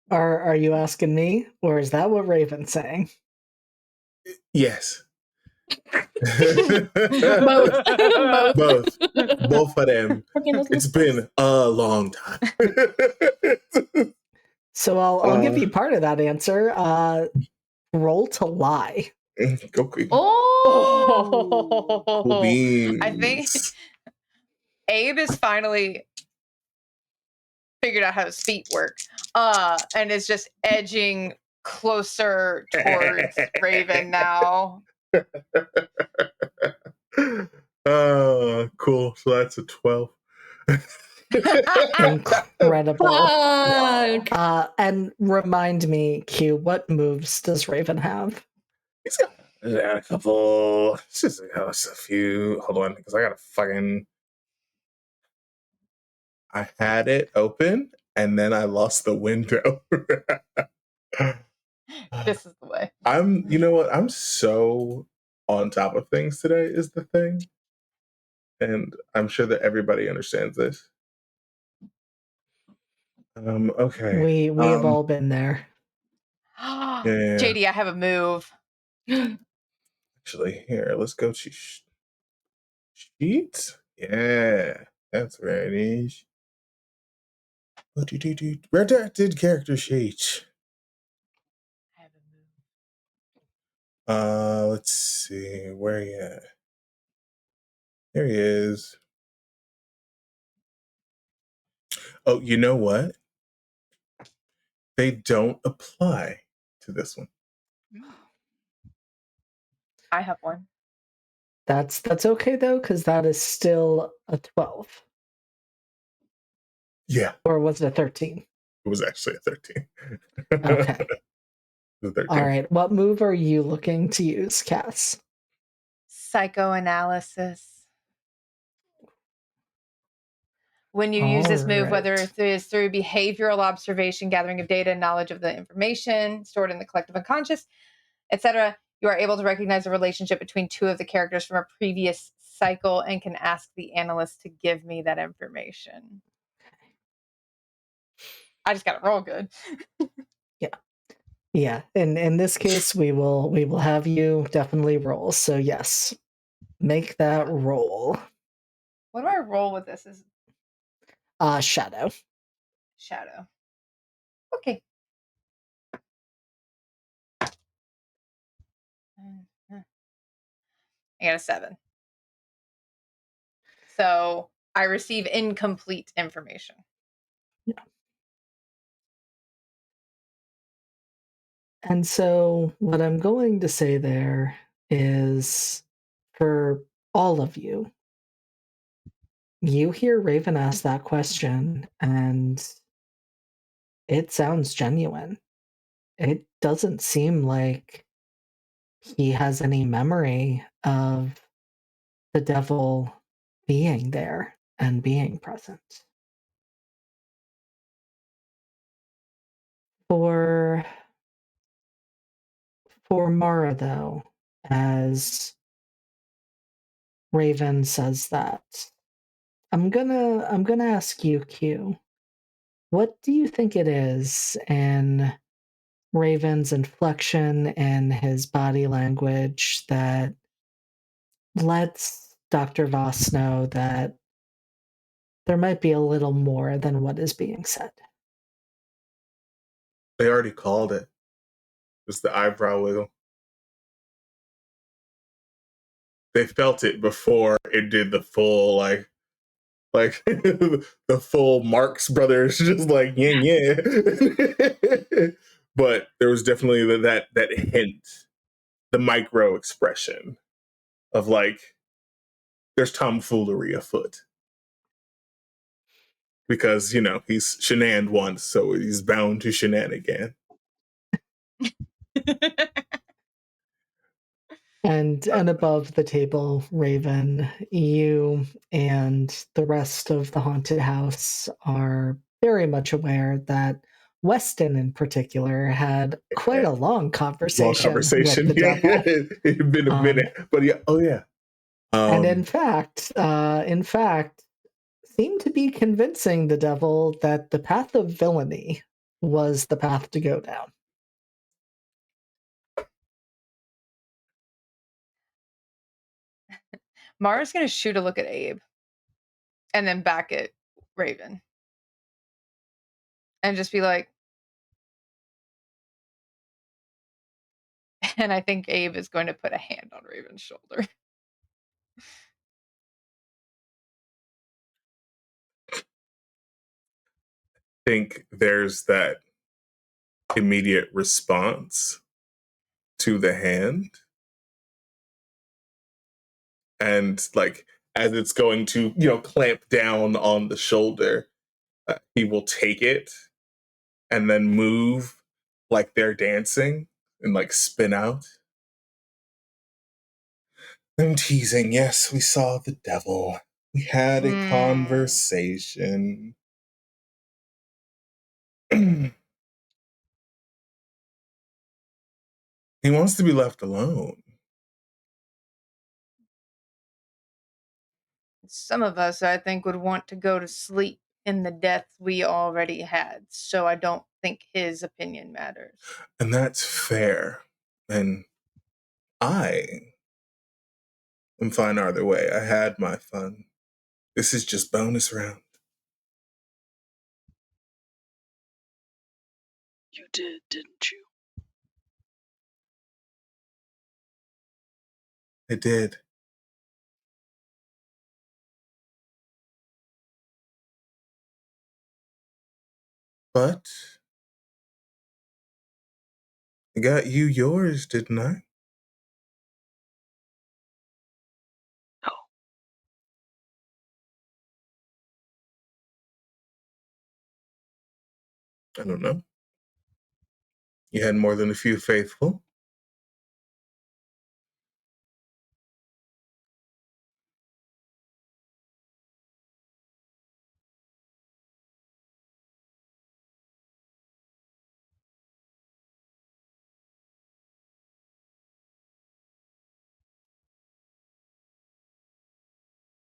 Are you asking me, or is that what Raven's saying? Yes. Both. Both. Both of them. Okay, let's It's been a long time. So I'll give you part of that answer. Roll to lie. Go quick. Oh. Cool beans. I think Abe is finally figured out how his feet work, and is just edging closer towards Raven now. Cool. So that's a 12. Incredible. Fuck. And remind me, Q, what moves does Raven have? He's got a couple. It's just a few. Hold on, because I got a fucking. I had it open and then I lost the window. This is the way. You know what? I'm so on top of things today, is the thing. And I'm sure that everybody understands this. Okay. We have all been there. Yeah. JD, I have a move. Actually, here, let's go to sheets. Yeah, that's where it is. Redacted character sheet. I have a move. Let's see, where he at? There he is. Oh, you know what? They don't apply to this one. I have one. That's okay though, because that is still a 12. Yeah, Or was it a 13? it was actually a 13. Okay. It was a 13. All right. What move are you looking to use, Cass? Psychoanalysis. When you use this move, whether it is through behavioral observation, gathering of data, knowledge of the information stored in the collective unconscious, etc., you are able to recognize a relationship between two of the characters from a previous cycle and can ask the analyst to give me that information. I just got to roll good. Yeah. In this case, we will have you definitely roll. So yes, make that roll. What do I roll with this? Is Shadow. shadow. Okay. I got a 7. So I receive incomplete information. Yeah. And so what I'm going to say there is, for all of you, you hear Raven ask that question and it sounds genuine. It doesn't seem like he has any memory of the devil being there and being present. For Mara, though, as Raven says that, I'm gonna ask you, Q. What do you think it is in Raven's inflection and his body language that lets Dr. Voss know that there might be a little more than what is being said? They already called it. Just the eyebrow wiggle. They felt it before it did the full like the full Marx Brothers, just like yeah. But there was definitely that hint, the micro expression of like there's tomfoolery afoot. Because, he's shenaned once, so he's bound to shenan again. And above the table, Raven, you and the rest of the haunted house are very much aware that Weston in particular had quite a long conversation with the devil. It had been a minute. But yeah, oh yeah. And in fact, seemed to be convincing the devil that the path of villainy was the path to go down. Mara's going to shoot a look at Abe and then back at Raven. And just be like, and I think Abe is going to put a hand on Raven's shoulder. I think there's that immediate response to the hand. And like, as it's going to, clamp down on the shoulder, he will take it and then move like they're dancing and like spin out. I'm teasing. Yes, we saw the devil. We had a conversation. He wants to be left alone. Some of us, I think, would want to go to sleep in the death we already had. So I don't think his opinion matters. And that's fair. And I am fine either way. I had my fun. This is just bonus round. You did, didn't you? I did. But I got you yours, didn't I? No. I don't know. You had more than a few faithful.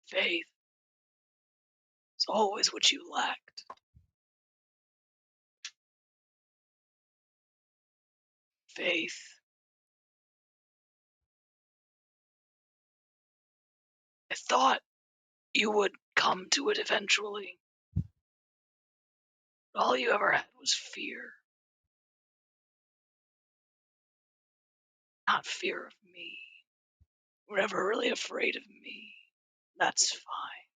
Faith is always what you lacked. Faith. I thought you would come to it eventually. But all you ever had was fear. Not fear of me. You were never really afraid of me. That's fine.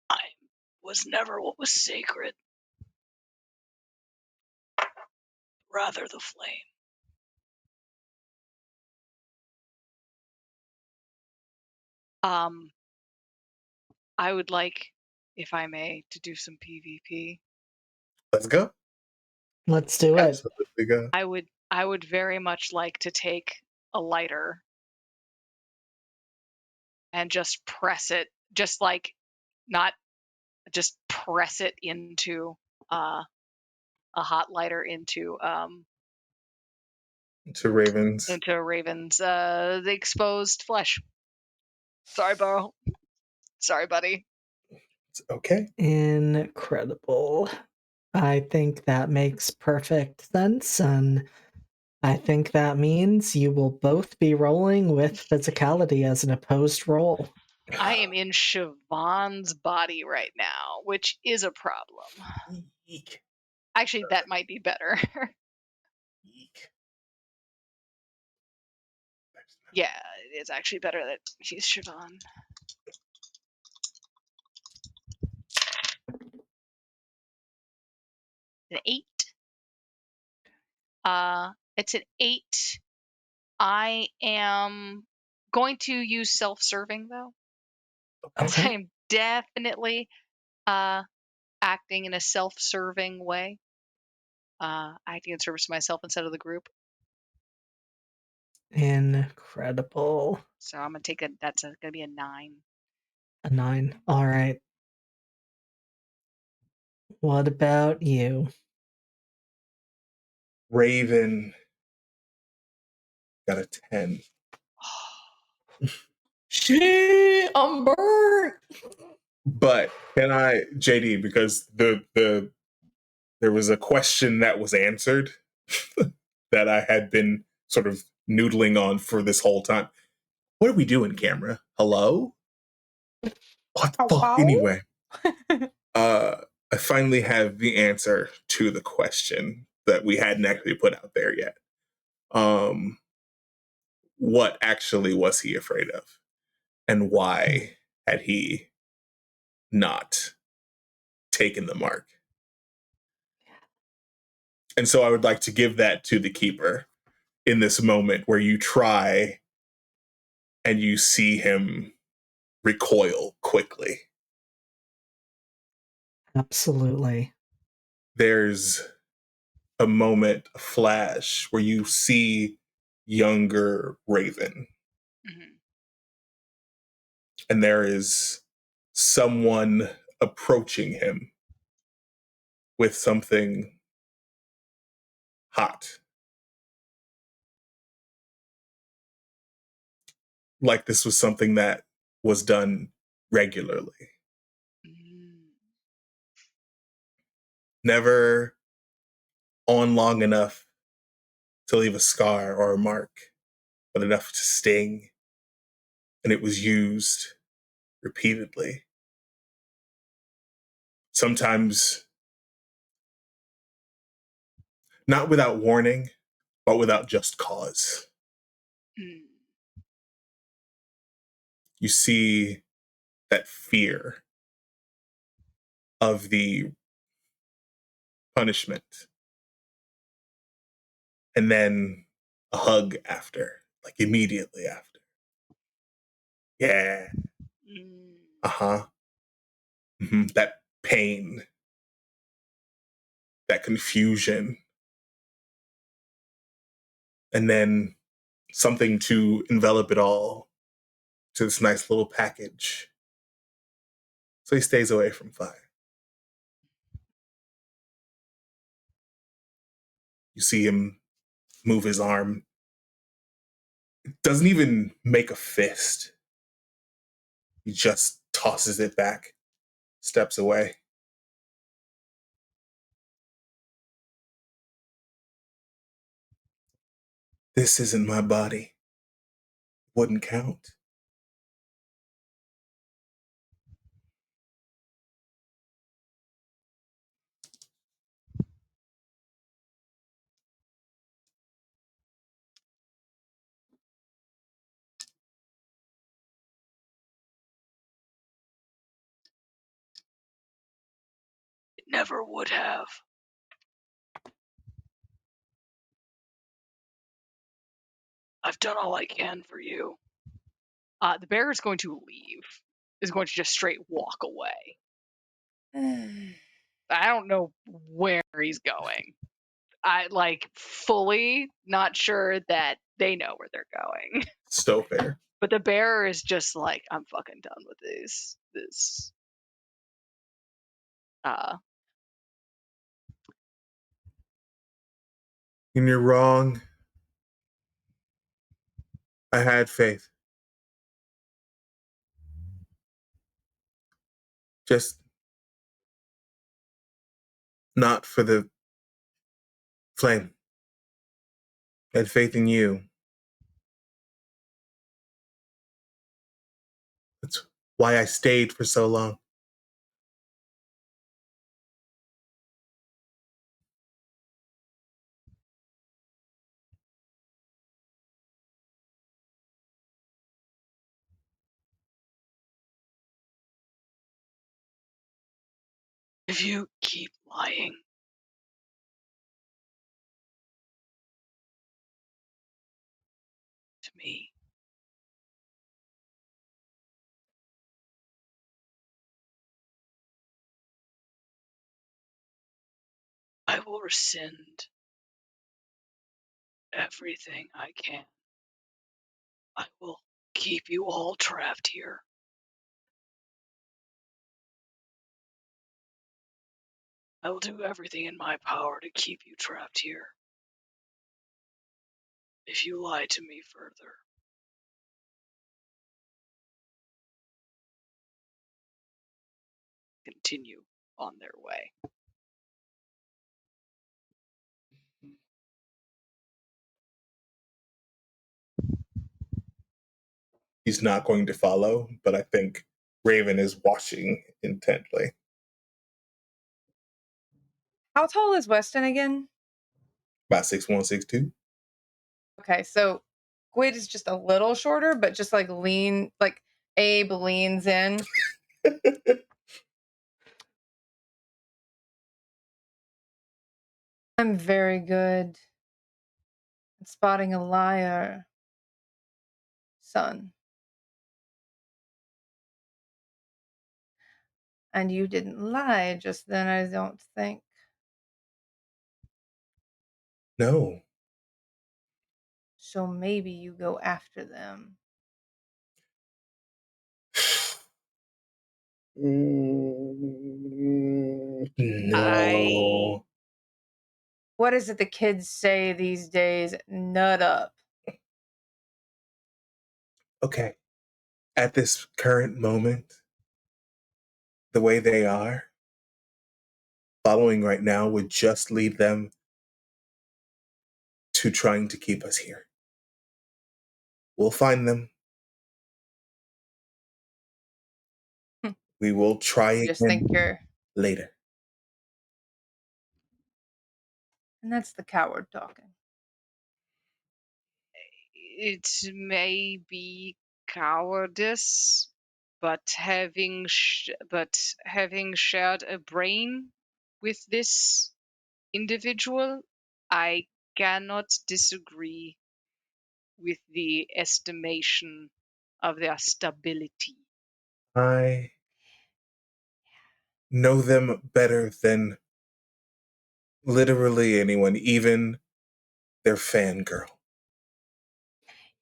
I was never what was sacred. Rather the flame. I would like, if I may, to do some PvP. Let's go. Let's do it. Absolutely go. I would very much like to take a lighter and just press it, just like not just press it into a hot lighter into Raven's the exposed flesh. Sorry, bro. Sorry, buddy. It's okay. Incredible. I think that makes perfect sense, and I think that means you will both be rolling with physicality as an opposed roll. I am in Siobhan's body right now, which is a problem. Eek. Actually, that might be better. Eek. Yeah, it is actually better that she's Siobhan. An 8. It's an 8. I am going to use self-serving though. I Okay. am definitely acting in a self-serving way. Acting in service to myself instead of the group. Incredible. So I'm gonna take that's gonna be a 9. A 9. All right. What about you? Raven got a 10. Shit, I'm burnt. But can I, JD, because there was a question that was answered that I had been sort of noodling on for this whole time. What are we doing, camera? Hello? What the fuck? Anyway, I finally have the answer to the question that we hadn't actually put out there yet. What actually was he afraid of? And why had he not taken the mark? And so I would like to give that to the keeper in this moment where you try and you see him recoil quickly. Absolutely. There's a moment, a flash, where you see younger Raven. Mm-hmm. And there is someone approaching him with something hot. Like this was something that was done regularly. Mm. Never on long enough to leave a scar or a mark, but enough to sting. And it was used repeatedly. Sometimes not without warning, but without just cause. Mm. You see that fear of the punishment. And then a hug after, like immediately after. Yeah. Mm. Uh-huh. Mm-hmm. That pain, that confusion. And then something to envelop it all to this nice little package. So he stays away from fire. You see him move his arm. Doesn't even make a fist. He just tosses it back, steps away. This isn't my body. Wouldn't count. It never would have. I've done all I can for you. The bear is going to leave. Is going to just straight walk away. I don't know where he's going. I like fully not sure that they know where they're going. So fair. But the bear is just like, I'm fucking done with this. And you're wrong. I had faith. Just not for the flame. I had faith in you. That's why I stayed for so long. If you keep lying to me, I will rescind everything I can. I will keep you all trapped here. I will do everything in my power to keep you trapped here. If you lie to me further, continue on their way. He's not going to follow, but I think Raven is watching intently. How tall is Weston again? About 6'1", 6'2". Okay, so Gwyd is just a little shorter, but just like Abe leans in. I'm very good at spotting a liar, son. And you didn't lie just then, I don't think. No. So maybe you go after them. No. What is it the kids say these days? Nut up. Okay. At this current moment, the way they are, following right now would just lead them to trying to keep us here. We'll find them. We will try Just again think you're... later. And that's the coward talking. It may be cowardice, but having shared a brain with this individual, I cannot disagree with the estimation of their stability. I know them better than literally anyone, even their fangirl.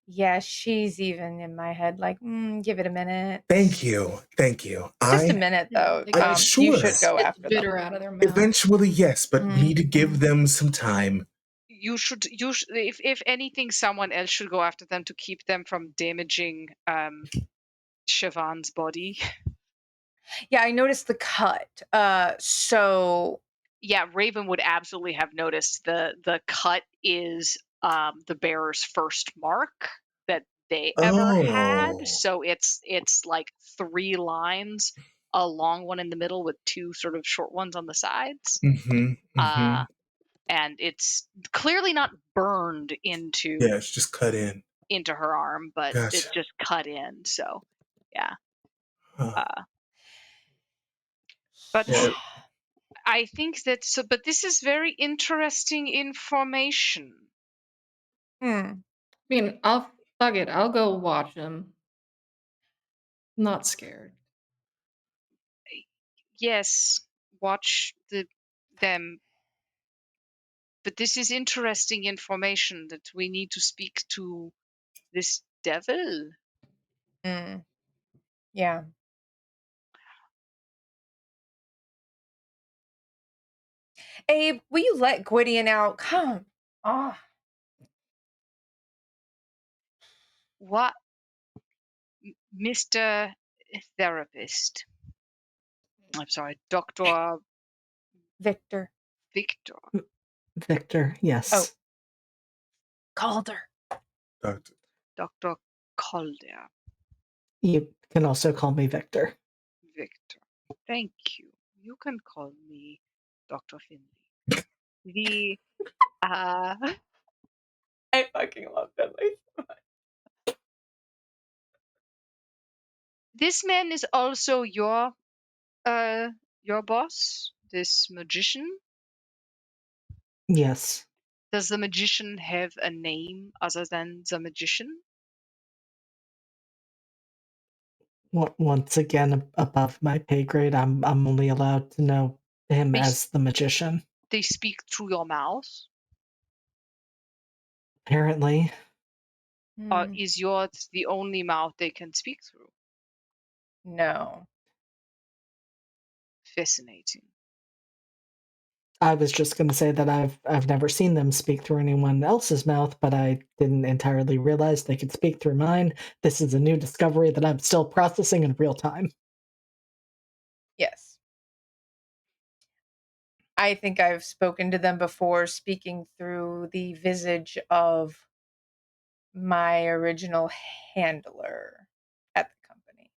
Yeah, she's even in my head like, give it a minute. Thank you. Thank you. Just a minute, though. They gotta You sure. should go spit after the them. bitter out of their mouth. Eventually, yes, but Mhm. need to give them some time. You should if anything, someone else should go after them to keep them from damaging Siobhan's body. Yeah, I noticed the cut. So Yeah, Raven would absolutely have noticed the cut is the bearer's first mark that they ever had. Oh. So it's like 3 lines, a long one in the middle with 2 sort of short ones on the sides. And it's clearly not burned into Yeah, it's just cut in. into her arm, but Gotcha. it's just cut in. So yeah. Huh. But Yeah. I think that but this is very interesting information. hmm. I mean, I'll fuck it. I'll go watch him. I'm not scared. Yes, watch them. But this is interesting information that we need to speak to this devil. Yeah. Abe, will you let Gwydion out? Come on. What, Mr. Therapist? I'm sorry, Dr. Victor. Victor. Victor, yes. Oh. Calder. Doctor. Dr. Calder. You can also call me Victor. Victor. Thank you. You can call me Dr. Finley. The I fucking love Finley so much. this man is also your boss? This magician? Yes. Does the magician have a name other than the magician? Once again, above my pay grade, I'm only allowed to know him They, as the magician. they speak through your mouth? Apparently, Or Hmm, is yours the only mouth they can speak through? no. Fascinating. I was just going to say that I've never seen them speak through anyone else's mouth, but I didn't entirely realize they could speak through mine. This is a new discovery that I'm still processing in real time. Yes. I think I've spoken to them before, speaking through the visage of my original handler at the company.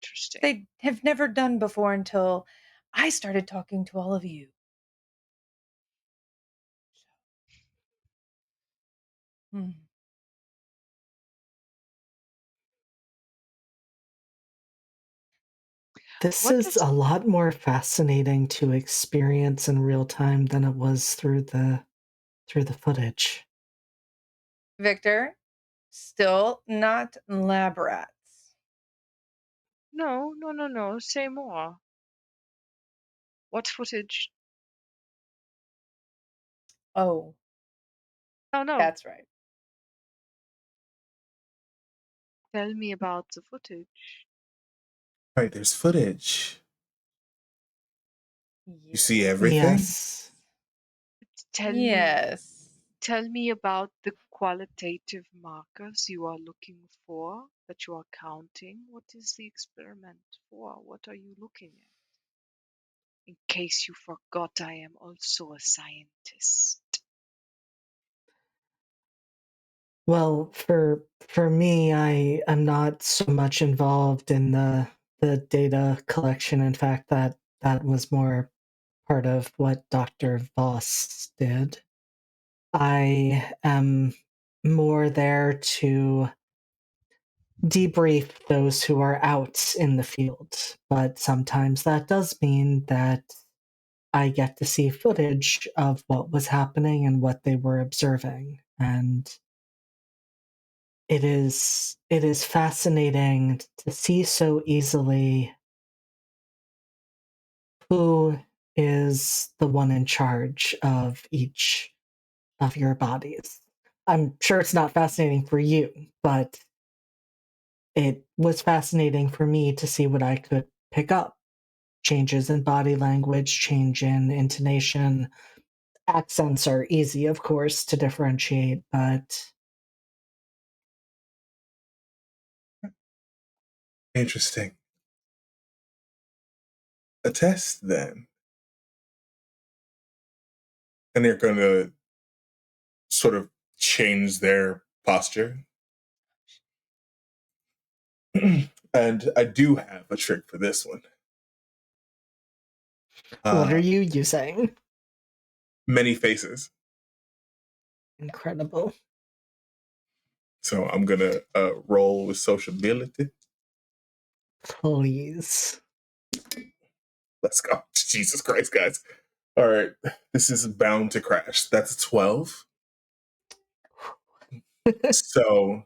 Interesting. They have never done before until I started talking to all of you. Hmm. This What is does a lot more fascinating to experience in real time than it was through the footage. Victor, still not lab rats. No. Say more. What footage? Oh, No. that's right. Tell me about the footage. Right, there's footage. You see Yes. everything? Yes. Tell me Yes. Tell me about the qualitative markers you are looking for, that you are counting. What is the experiment for? What are you looking at? In case you forgot, I am also a scientist. Well, for me, I am not so much involved in the data collection. In fact, that was more part of what Dr. Voss did. I am more there to debrief those who are out in the field, but sometimes that does mean that I get to see footage of what was happening and what they were observing, and it is fascinating to see so easily who is the one in charge of each of your bodies. I'm sure it's not fascinating for you, but it was fascinating for me to see what I could pick up. Changes in body language, change in intonation. Accents are easy, of course, to differentiate, but Interesting. A test then. And they're going to sort of change their posture. And I do have a trick for this one. what are Uh, you using? many faces. Incredible. So I'm going to roll with sociability. Please. Let's go. Jesus Christ, guys. All right. This is bound to crash. That's a 12. So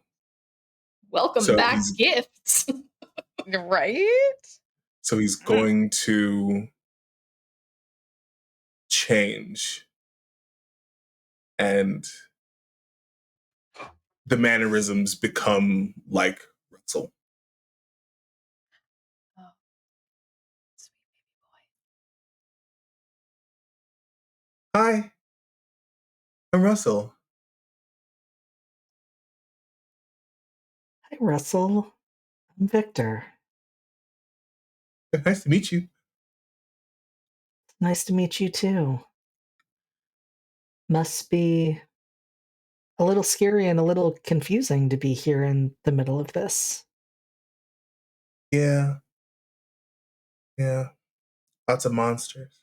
Welcome so back, he's gifts. Right? so he's going to change, and the mannerisms become like Russell. Oh, sweet Hi, I'm Russell. Hi, Russell. I'm Victor. Nice to meet you. Nice to meet you too. Must be a little scary and a little confusing to be here in the middle of this. Yeah, yeah. Lots of monsters.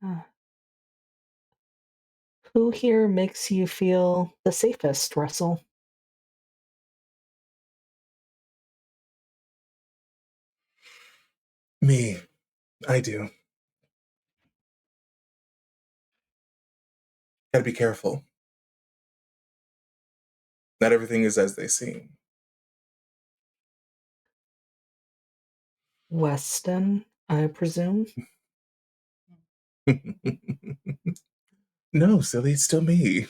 Uh, who here makes you feel the safest, Russell? Me. I do. Gotta be careful. Not everything is as they seem. Weston, I presume? No, silly, it's still me.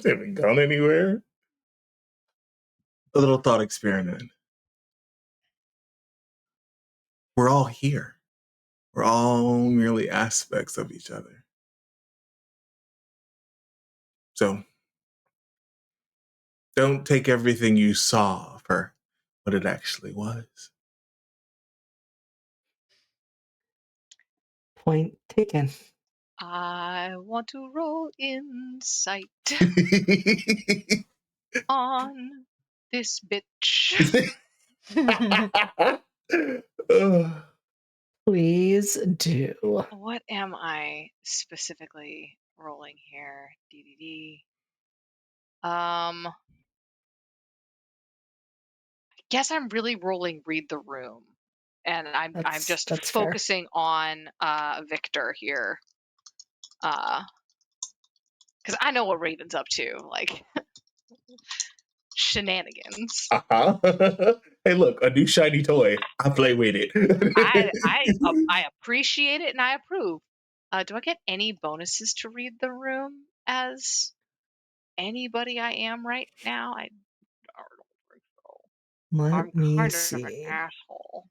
Haven't gone anywhere. A little thought experiment. We're all here. We're all merely aspects of each other. So don't take everything you saw for what it actually was. Point taken. I want to roll insight on this bitch. Ugh. Please do. What am I specifically rolling here? DDD. I guess I'm really rolling read the room, and I'm just That's fair. focusing on Victor here, because I know what Raven's up to, like shenanigans. Hey, look, a new shiny toy. I play with it. I appreciate it and I approve. Do I get any bonuses to read the room as anybody I am right now? I don't think so. I'm Let me kind of an see. asshole.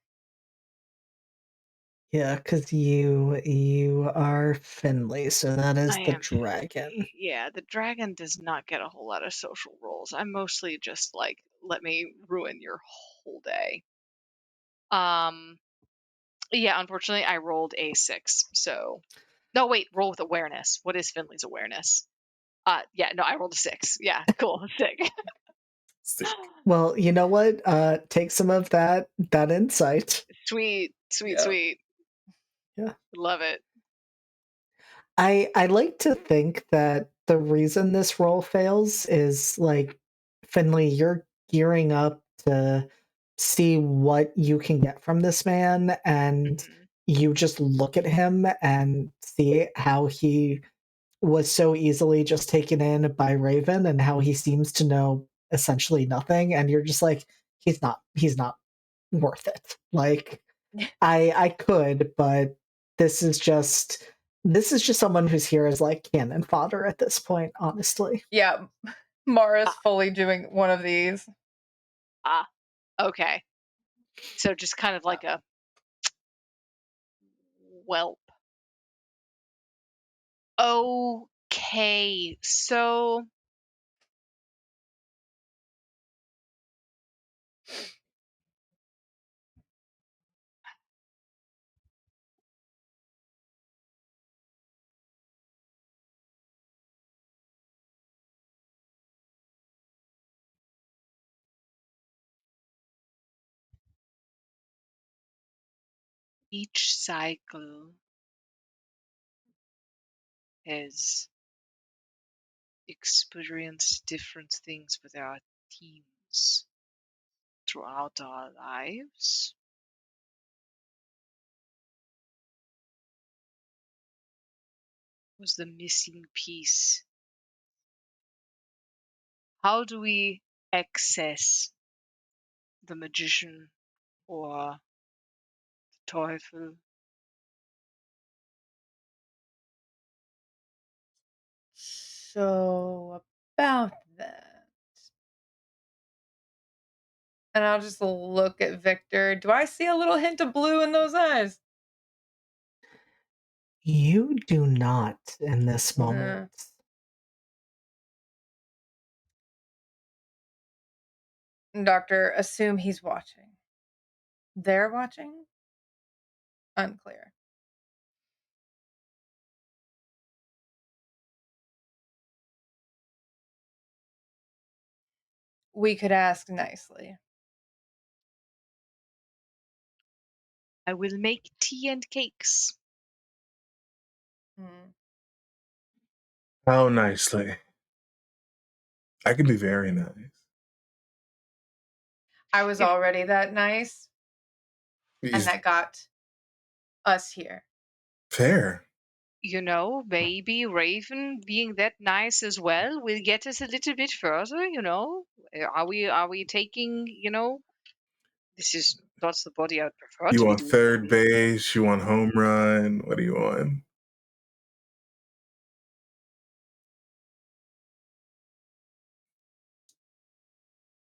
Yeah, because you are Finley, so that is I the am dragon. Finley. Yeah, the dragon does not get a whole lot of social roles. I'm mostly just like, let me ruin your whole day. Yeah, unfortunately, I rolled a 6. So, no, wait, roll with awareness. What is Finley's awareness? Yeah, no, I rolled a 6. Yeah, cool, sick. Sick. Well, you know what? Take some of that insight. Sweet. Yeah. Love it. I like to think that the reason this roll fails is like, Finley, you're gearing up to see what you can get from this man, and Mhm. you just look at him and see how he was so easily just taken in by Raven and how he seems to know essentially nothing, and you're just like, he's not worth it. Like, I could, but this is just someone who's here as like cannon fodder at this point, honestly. Yeah, Mara's Ah. fully doing one of these. Okay. So just kind of like a whelp. Okay, so each cycle has experienced different things with our teams throughout our lives. Was the missing piece. How do we access the magician or the Teufel? So about that. And I'll just look at Victor. Do I see a little hint of blue in those eyes? You do not in this moment. Doctor, assume he's watching. They're watching? Unclear. We could ask nicely. I will make tea and cakes. How nicely. I can be very nice. I was already that nice. and that got us here. Fair. Maybe Raven being that nice as well will get us a little bit further, Are we taking, that's the body I'd prefer You to be want doing. third base? You want home run? What do you want?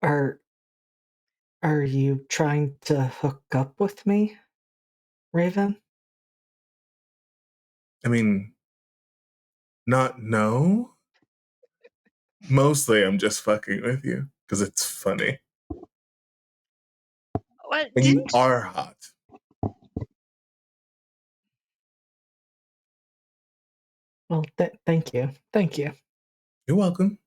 Are you trying to hook up with me, Raven? I mean, no. Mostly I'm just fucking with you because it's funny. Well, And you are hot. Well, thank you. Thank you. You're welcome.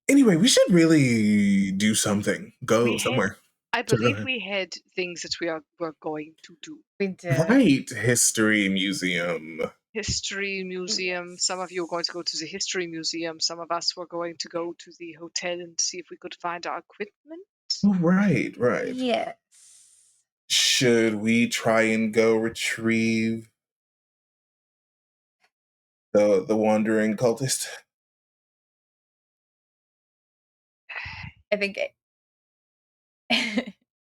Anyway, we should really do something. Go somewhere. I believe we had things that we're going to do. We did. Right. History museum. History museum. Some of you are going to go to the history museum. Some of us were going to go to the hotel and see if we could find our equipment. Right. Yes. Should we try and go retrieve the wandering cultist? I think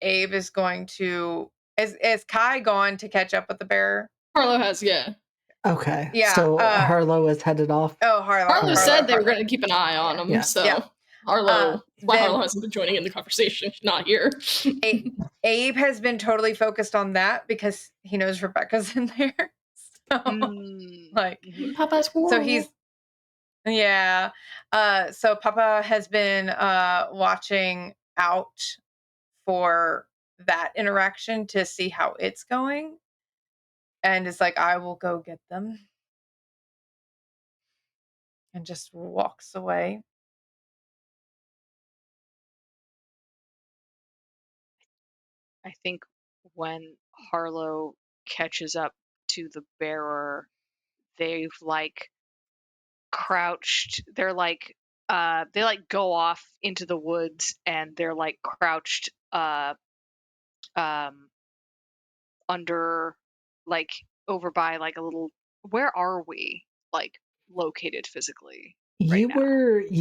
Abe is going to. Is Kai gone to catch up with the bearer? Harlow has, yeah. Okay. Yeah, So Harlow is headed off. Oh, Harlow said they were going to keep an eye on him, Yeah. so Yeah. Harlow. Why then- Harlow hasn't been joining in the conversation? She's not here. Abe has been totally focused on that because he knows Rebecca's in there. So, Papa's cool. so he's so Papa has been watching out for that interaction to see how it's going, and it's like, I will go get them, and just walks away. I think when Harlow catches up to the bearer, they've crouched. They're they go off into the woods and they're crouched under over by a little. Where are we located physically? You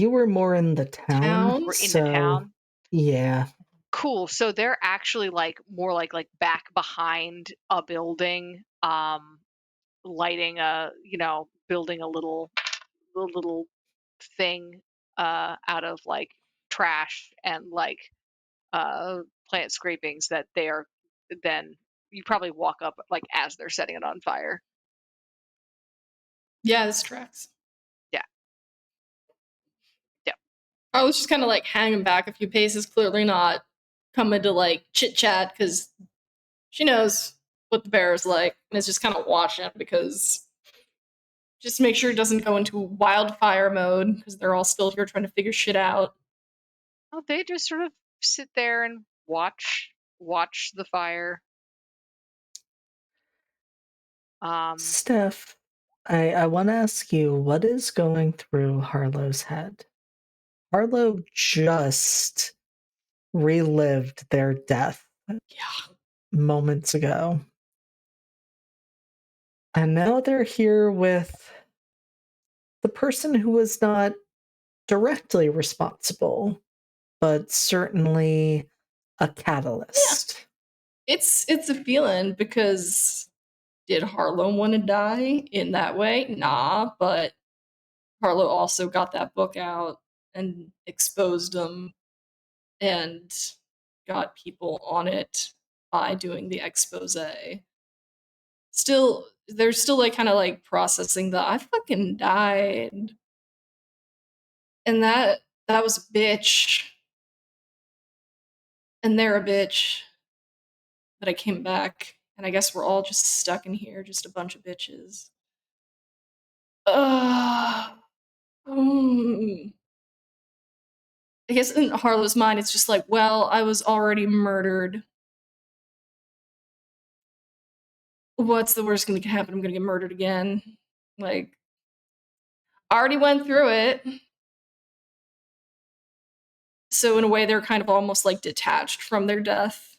were more in the town. We're in the town. Yeah. Cool. So they're actually more like back behind a building, lighting building a little thing out of trash and plant scrapings that they are then you probably walk up as they're setting it on fire. Yeah, this tracks. Yeah. I was just kind of hanging back a few paces, clearly not coming to chit chat because she knows what the bear's like and is just kind of watching because just to make sure it doesn't go into wildfire mode because they're all still here trying to figure shit out. Oh, they just sort of sit there and watch the fire. Steph, I want to ask you, what is going through Harlow's head? Harlow just relived their death moments ago. And now they're here with the person who was not directly responsible, but certainly a catalyst. Yeah. It's a feeling because did Harlow want to die in that way? Nah, but Harlow also got that book out and exposed them and got people on it by doing the expose. Still, they're still kind of processing the I fucking died. And that was a bitch. And they're a bitch. But I came back, and I guess we're all just stuck in here, just a bunch of bitches. I guess in Harlow's mind, it's just well, I was already murdered. What's the worst thing that can happen? I'm gonna get murdered again. I already went through it. So in a way, they're kind of almost detached from their death.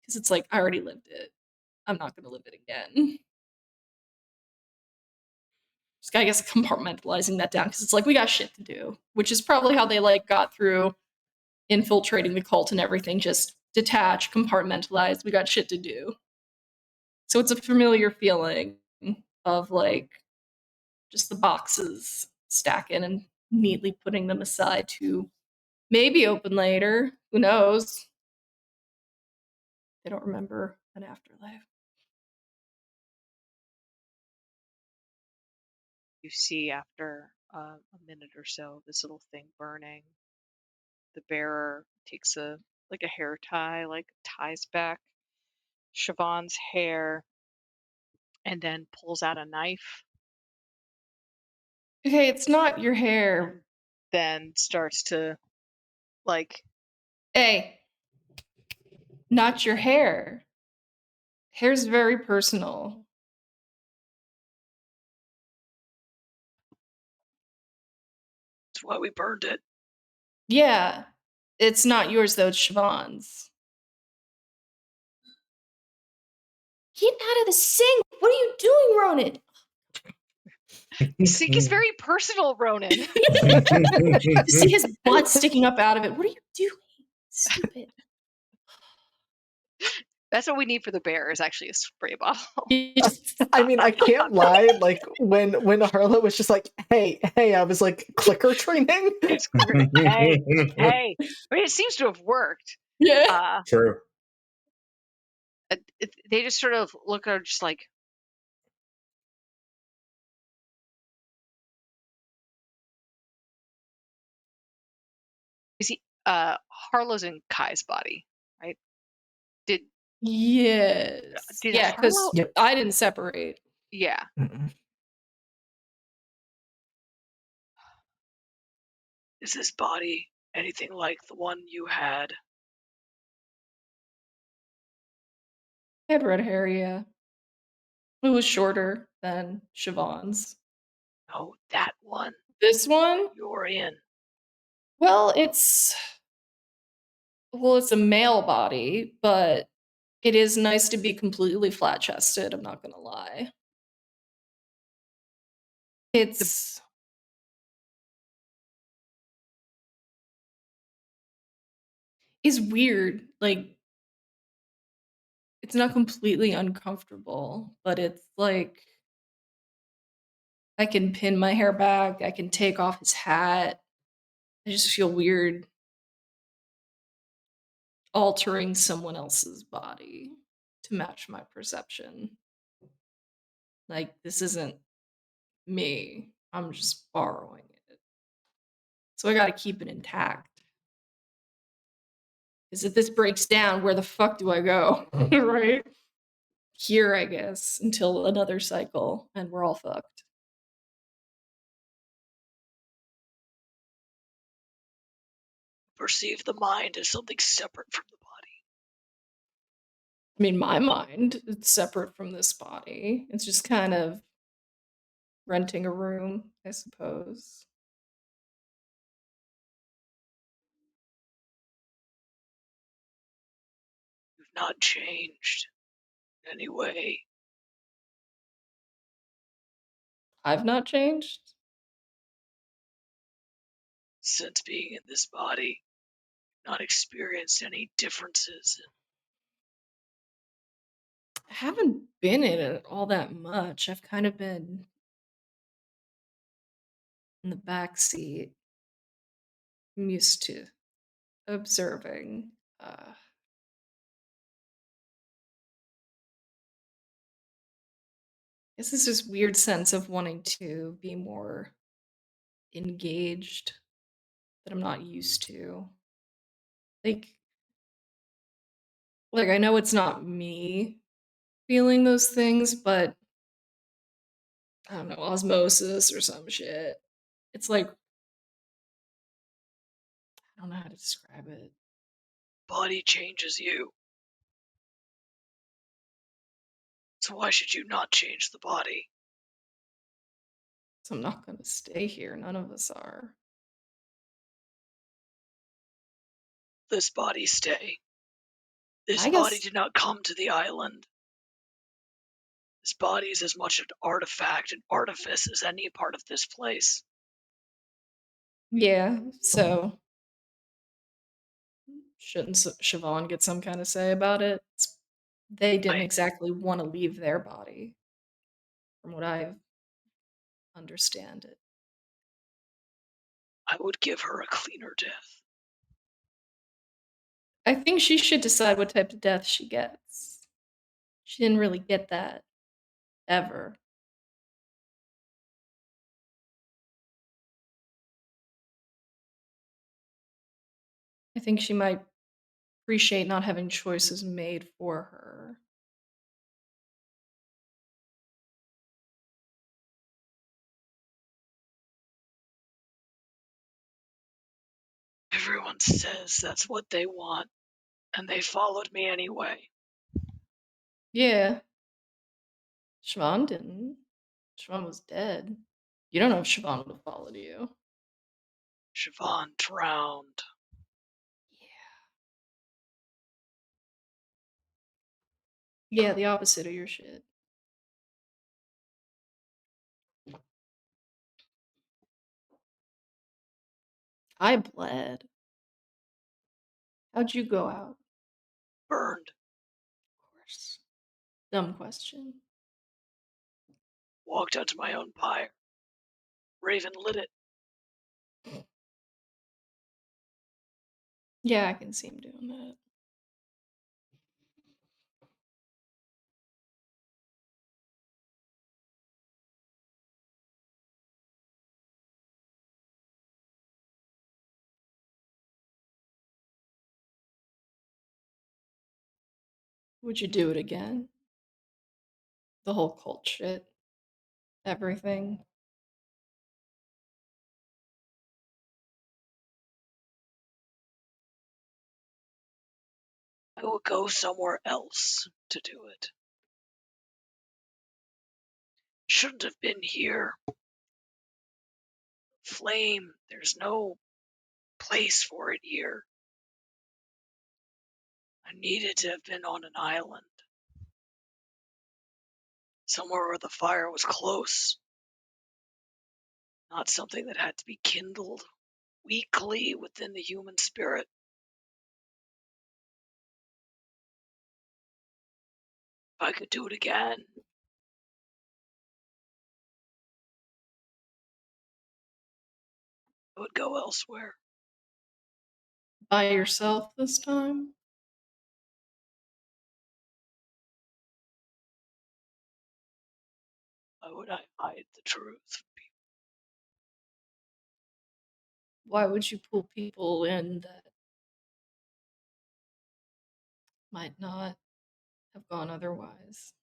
because it's like I already lived it. I'm not gonna live it again. Just I guess compartmentalizing that down because it's like we got shit to do, which is probably how they like got through infiltrating the cult and everything. Just detach, compartmentalize. We got shit to do. So it's a familiar feeling of like just the boxes stacking and neatly putting them aside to maybe open later. Who knows? They don't remember an afterlife. You see after a minute or so this little thing burning. The bearer takes a hair tie, like ties back Siobhan's hair, and then pulls out a knife. Okay, it's not your hair. Then starts to like Hey, not your hair. Hair's very personal. that's why we burned it. Yeah, it's not yours though, it's Siobhan's. Get out of the sink! What are you doing, Ronan? The sink is very personal, Ronan. You see his butt sticking up out of it. What are you doing? Stupid. That's what we need for the bear is actually a spray bottle. You just I mean, I can't lie. Like when Harlow was just like, "Hey, hey," I was like, "Clicker training." It's great. Hey. I mean, it seems to have worked. yeah. True. They just sort of look at her just like, you see, Harlow's in Kai's body, right? Did Yes. did Yeah, because Harlow? Yep. I didn't separate. Yeah. Mm-mm. Is this body anything like the one you had? I had red hair, yeah. It was shorter than Siobhan's. No, that one This one? you're in. Well, it's a male body, but it is nice to be completely flat chested, I'm not gonna lie. It's weird. Like it's not completely uncomfortable, but it's like I can pin my hair back, I can take off his hat. I just feel weird altering someone else's body to match my perception. Like this isn't me. I'm just borrowing it. So I got to keep it intact. Because if this breaks down, where the fuck do I go? Right? Here, I guess, until another cycle, and we're all fucked. Perceive the mind as something separate from the body. I mean, my mind, it's separate from this body. It's just kind of renting a room, I suppose. You've not changed in any way. I've not changed. Since being in this body, not experienced any differences. I haven't been in it all that much. I've kind of been in the back seat. I'm used to observing. Guess it's this weird sense of wanting to be more engaged that I'm not used to. Like, I know it's not me feeling those things, but I don't know, osmosis or some shit. It's like I don't know how to describe it. Body changes you. So why should you not change the body? So I'm not gonna stay here. None of us are. This body stay. This I body guess- did not come to the island. This body is as much an artifact and artifice as any part of this place. Yeah, so shouldn't Siobhan get some kind of say about it? They didn't exactly want to leave their body, from what I understand it. I would give her a cleaner death. I think she should decide what type of death she gets. She didn't really get that ever. I think she might appreciate not having choices made for her. Everyone says that's what they want, and they followed me anyway. Yeah. Siobhan didn't. Siobhan was dead. You don't know if Siobhan would have followed you. Siobhan drowned. Yeah, the opposite of your shit. I bled. How'd you go out? Burned. Of course. Dumb question. Walked out to my own pyre. Raven lit it. Yeah, I can see him doing that. Would you do it again? The whole cult shit. Everything. I will go somewhere else to do it. Shouldn't have been here. Flame, there's no place for it here. I needed to have been on an island. Somewhere where the fire was close. Not something that had to be kindled weakly within the human spirit. If I could do it again, I would go elsewhere. By yourself this time? Why would I hide the truth from people? Why would you pull people in that might not have gone otherwise?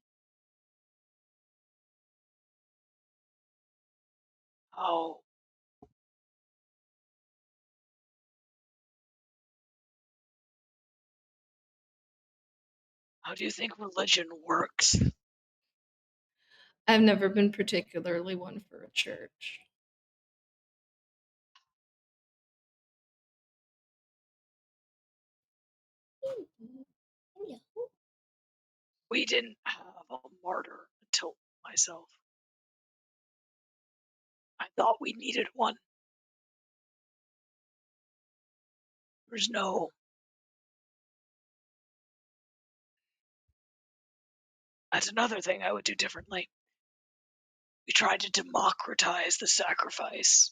How do you think religion works? I've never been particularly one for a church. We didn't have a martyr until myself. I thought we needed one. There's no. That's another thing I would do differently. We tried to democratize the sacrifice.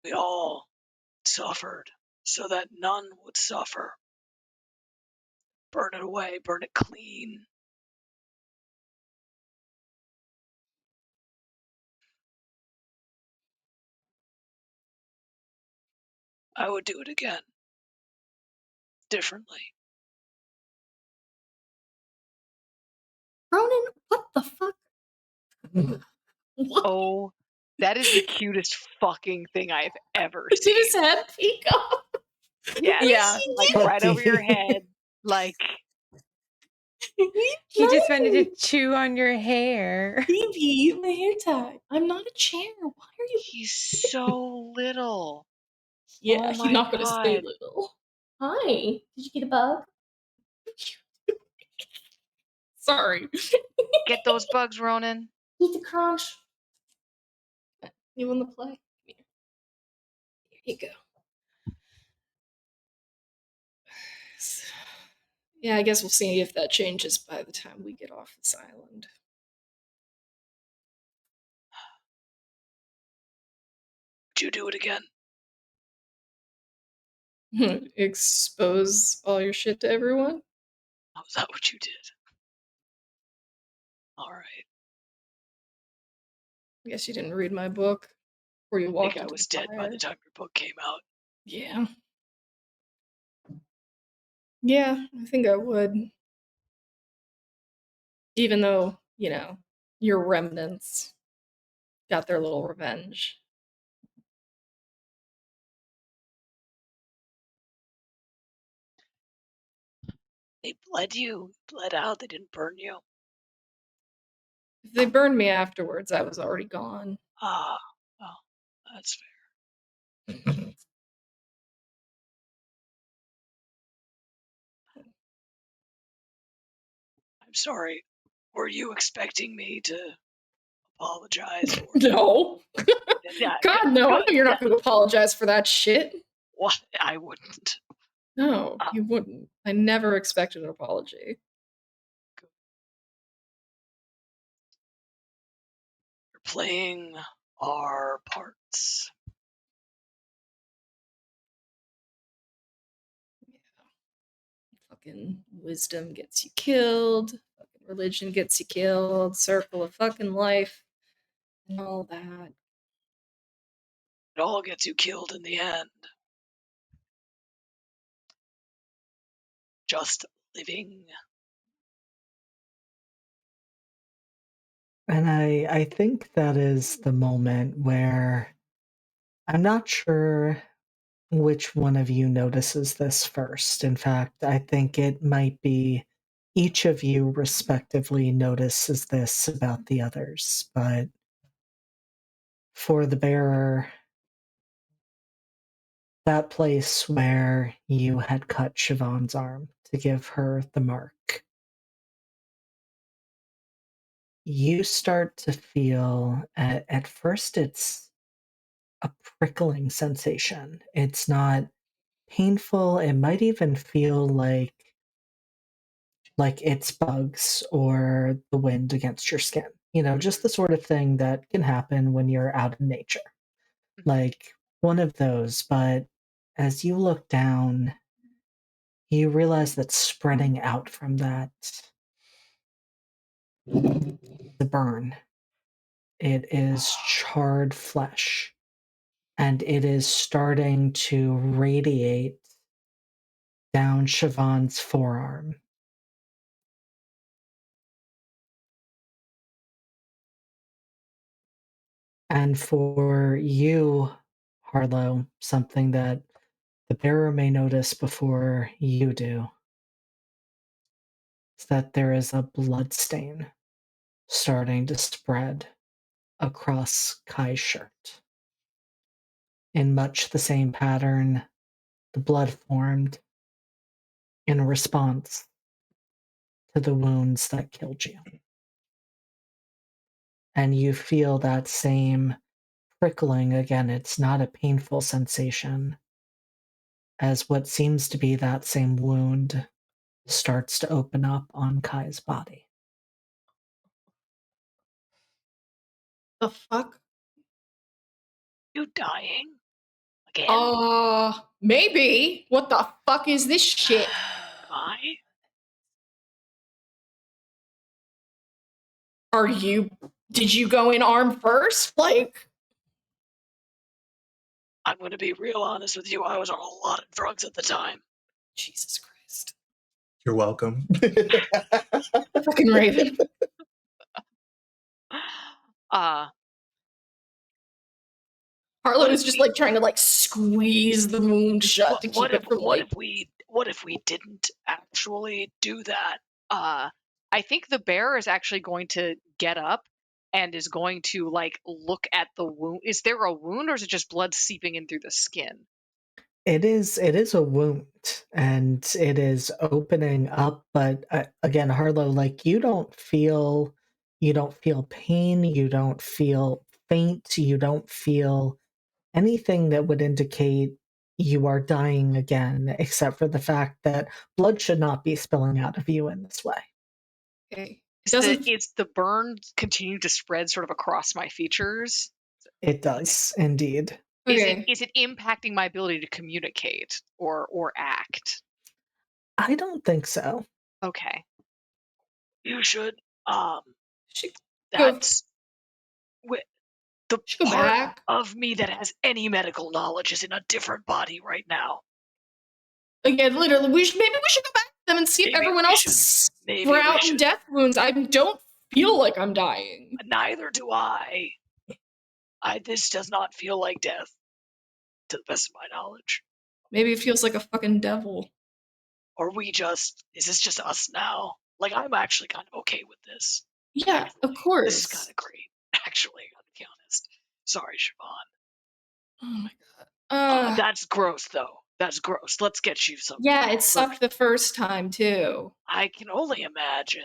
We all suffered so that none would suffer. Burn it away, burn it clean. I would do it again. Differently. Ronan, what the fuck? What? Oh, that is the cutest fucking thing I've ever Did seen. his head peek up? Yes. Yeah. Like What right do over your you- head. Like, He just wanted to chew on your hair. Baby, my hair tie. I'm not a chair. Why are you? he's so little. Yeah, Oh he's my not gonna stay God. little. Hi. Did you get a bug? Sorry. Get those bugs, Ronan. Eat the crunch. You want to play? Here you go. Yeah, I guess we'll see if that changes by the time we get off this island. Would you do it again? Expose all your shit to everyone? Oh, is that what you did? All right. I guess you didn't read my book, or you I walked think I into was the dead by fire. the time your book came out. Yeah. Yeah, I think I would. Even though, your remnants got their little revenge. They bled out. They didn't burn you. If they burned me afterwards, I was already gone. Ah, oh, that's fair. I'm sorry. Were you expecting me to apologize for? No. Yeah, God, no. I know good. you're not going to apologize for that shit. What? I wouldn't. No, you wouldn't. I never expected an apology. You're playing our parts. Fucking wisdom gets you killed. Fucking religion gets you killed. Circle of fucking life. And all that. It all gets you killed in the end. Just living. And I think that is the moment where I'm not sure which one of you notices this first. In fact, I think it might be each of you respectively notices this about the others. But for the bearer, that place where you had cut Siobhan's arm to give her the mark, you start to feel, at first, it's a prickling sensation. It's not painful. It might even feel like it's bugs or the wind against your skin. Just the sort of thing that can happen when you're out in nature. Like one of those, but as you look down, you realize that spreading out from that, the burn, it is charred flesh, and it is starting to radiate down Siobhan's forearm. And for you, Harlow, something that the bearer may notice before you do is that there is a blood stain starting to spread across Kai's shirt. In much the same pattern, the blood formed in response to the wounds that killed you. And you feel that same prickling again. It's not a painful sensation, as what seems to be that same wound starts to open up on Kai's body. The fuck? You dying? Again? Maybe. What the fuck is this shit? Kai? Did you go in arm first? Like, I'm going to be real honest with you. I was on a lot of drugs at the time. Jesus Christ. You're welcome. Fucking Raven. Harlow is just like trying to like squeeze the wound shut to keep it from what if we didn't actually do that? I think the bear is actually going to get up and is going to like look at the wound. Is there a wound or is it just blood seeping in through the skin? It is a wound, and it is opening up, but, again, Harlow, like, you don't feel pain, you don't feel faint, you don't feel anything that would indicate you are dying again, except for the fact that blood should not be spilling out of you in this way. Okay. Is the burn continue to spread sort of across my features? It does, indeed. Okay. Is it impacting my ability to communicate or act? I don't think so. Okay. You should Should go, that's the should go part back. of me that has any medical knowledge is in a different body right now. Again, literally, maybe we should go back to them and see if Maybe everyone we else should. is Maybe we out in should. death wounds. I don't feel like I'm dying. Neither do I. This does not feel like death, to the best of my knowledge. Maybe it feels like a fucking devil. Or is this just us now? Like, I'm actually kind of okay with this. Yeah, Actually, of course. This is kind of great, actually, I'll be honest. Sorry, Siobhan. Oh my god. That's gross, though. That's gross. Let's get you some. Yeah, it sucked the first time too. I can only imagine.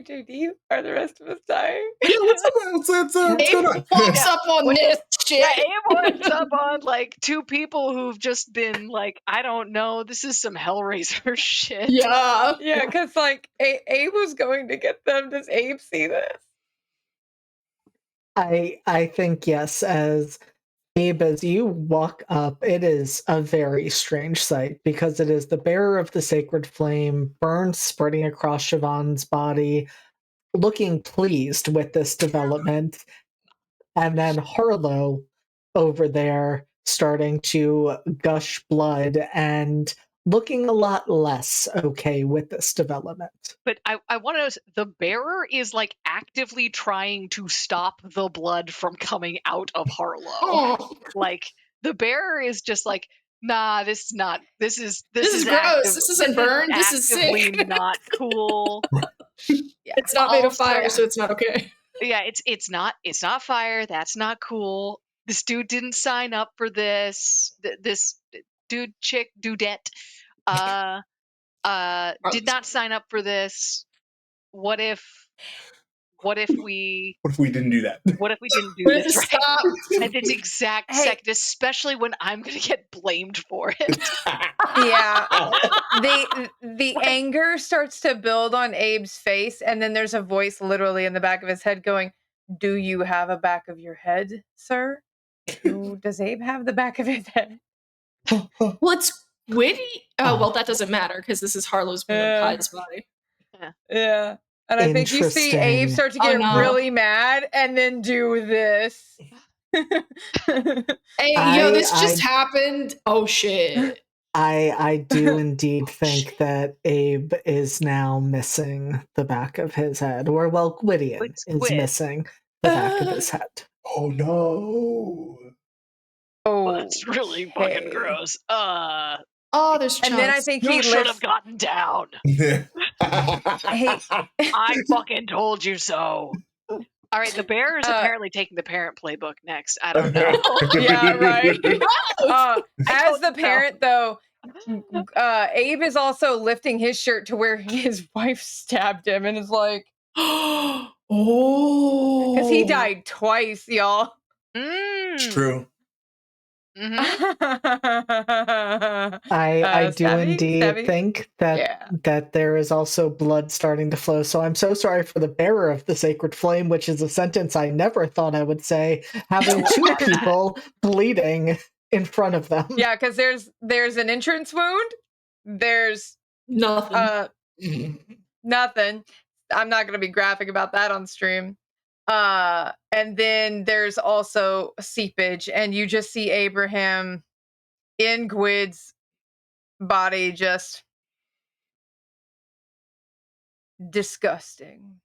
JD, are the rest of us dying? Yeah, what's going Abe on? walks up on this shit. Yeah, Abe walks up on like two people who've just been like, I don't know, this is some Hellraiser shit. Yeah. Yeah, because like Abe was going to get them. Does Abe see this? I think yes, as Abe, as you walk up, it is a very strange sight because it is the bearer of the sacred flame, burns spreading across Siobhan's body, looking pleased with this development, and then Harlow over there starting to gush blood and looking a lot less okay with this development. But I want to know, the bearer is like actively trying to stop the blood from coming out of Harlow. Oh, Like, the bearer is just like, nah, this is gross. active, This isn't burned. This is actively sick. not cool. Yeah. It's not made of Also- fire, so it's not okay. Yeah, it's not fire. That's not cool. This dude didn't sign up for this. This dude, chick, dudette, did not sign up for this. What if we What if we didn't do that? What if we didn't do Where does this it right stop? at this exact Hey. second, especially when I'm gonna get blamed for it? Yeah. The anger starts to build on Abe's face, and then there's a voice literally in the back of his head going, "Do you have a back of your head, sir? Does Abe have the back of his head?" Well, it's witty. Oh, well, that doesn't matter because this is Harlow's Kai's body. Yeah. And I think you see Abe Interesting. start to get Oh, no. really mad and then do this. Hey, this just happened. Oh shit. I do indeed think that Abe is now missing the back of his head, or well, Gwydion is Squid. missing the back of his head. Oh no! Oh, That's really fucking gross. Oh, there's chunks. And then I think You he should lifts. have gotten down. Hey. I fucking told you so. All right, the bear is apparently taking the parent playbook next. I don't know. Yeah, right. As the know. parent, though, Abe is also lifting his shirt to where his wife stabbed him and is like, oh. because he died twice, y'all. It's true. Mhm. I do indeed stabby? think that Yeah. that there is also blood starting to flow. So I'm so sorry for the bearer of the sacred flame, which is a sentence I never thought I would say, having two people bleeding in front of them. Yeah, because there's an entrance wound. There's Nothing. nothing. I'm not going to be graphic about that on stream. And then there's also seepage, and you just see Abraham in Gwyd's body, just disgusting.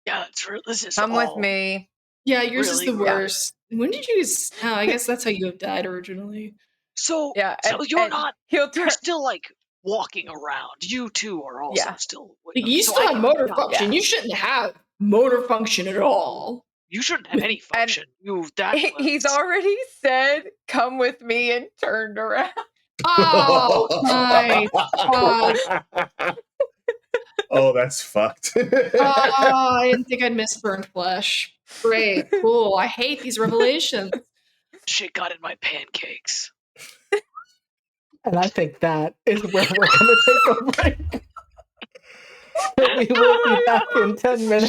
Yeah, it's true. This is Come with me. Yeah, yours really is the rough. worst. When did you? Oh, I guess that's how you have died originally. So, Yeah, so and- you're and not. He'll turn. You're still like walking around. You two are also Yeah. still. Like, you so still I have can motor stop. function. You shouldn't have motor function at all. You shouldn't have any And function. he's already said, "Come with me," and turned around. Oh my god. Oh, that's fucked. Oh, I didn't think I'd miss burned flesh. Great, cool. I hate these revelations. Shit got in my pancakes. And I think that is where we're going to take a break. We will be back in 10 minutes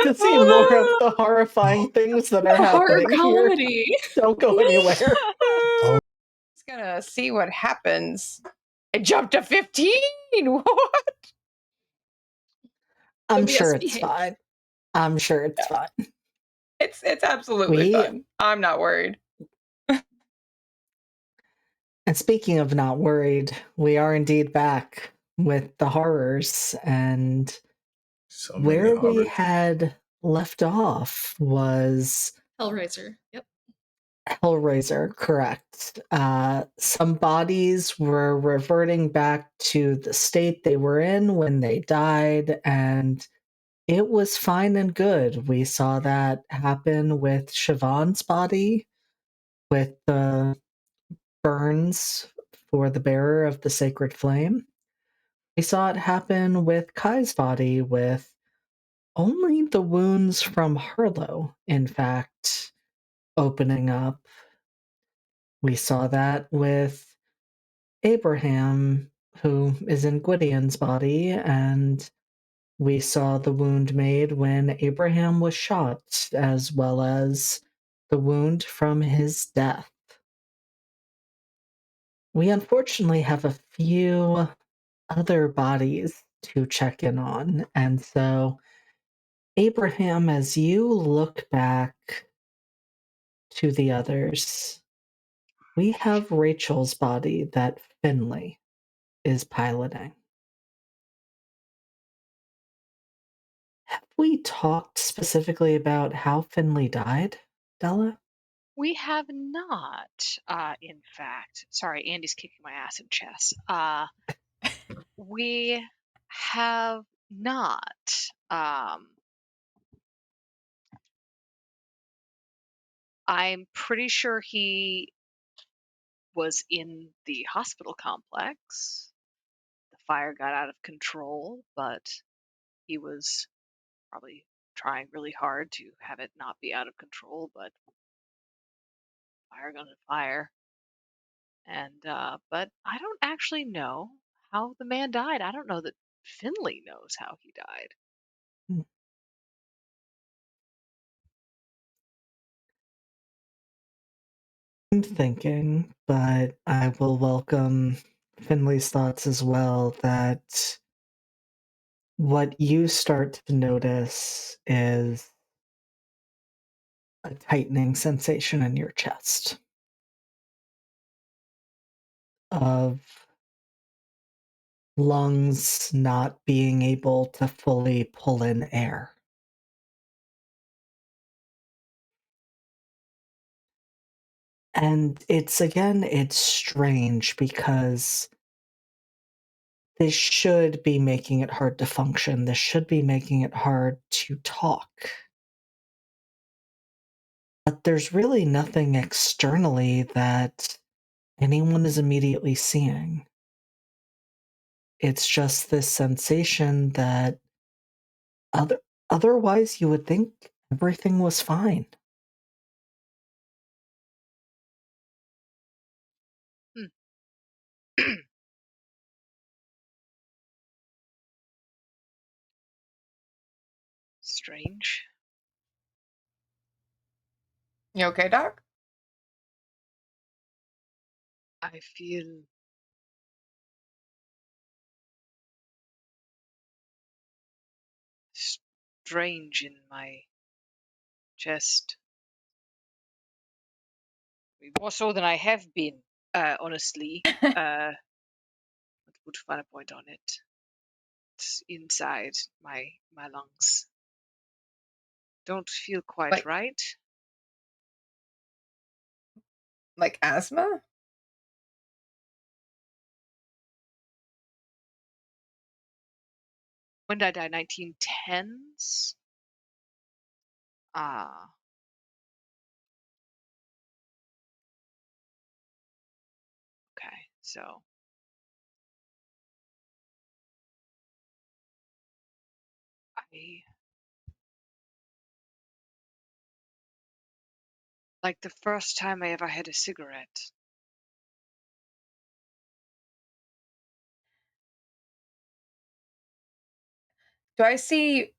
to see more of the horrifying things that are Horror happening here. comedy. Don't go anywhere. Just gonna see what happens. It jumped to 15. What? I'm Yes, sure it's behave. fine. I'm sure it's fine. It's absolutely fun. I'm not worried. And speaking of not worried, we are indeed back with the horrors, and So many where we horrors. had left off was Hellraiser. Yep. Hellraiser, correct. Some bodies were reverting back to the state they were in when they died, and it was fine and good. We saw that happen with Siobhan's body, with the burns for the bearer of the sacred flame. We saw it happen with Kai's body, with only the wounds from Harlow, in fact, opening up. We saw that with Abraham, who is in Gwydion's body, and we saw the wound made when Abraham was shot, as well as the wound from his death. We unfortunately have a few other bodies to check in on, and so, Abraham, as you look back to the others, we have Rachel's body that Finley is piloting. Have we talked specifically about how Finley died, Della? We have not, in fact. Sorry, Andy's kicking my ass in chess. We have not. I'm pretty sure he was in the hospital complex. The fire got out of control, but he was probably trying really hard to have it not be out of control, but fire gonna fire. And but I don't actually know how the man died. I don't know that Finley knows how he died. Hmm. I'm thinking, but I will welcome Finley's thoughts as well, that what you start to notice is a tightening sensation in your chest of lungs not being able to fully pull in air. And it's strange because this should be making it hard to function. This should be making it hard to talk. But there's really nothing externally that anyone is immediately seeing. It's just this sensation that otherwise you would think everything was fine. Strange. You okay, Doc? I feel strange in my chest. More so than I have been, honestly. Let's put a finer point on it. It's inside my lungs. Don't feel quite Like right. like asthma? When did I die? 1910s? Ah. Okay, so I like the first time I ever had a cigarette. Do I see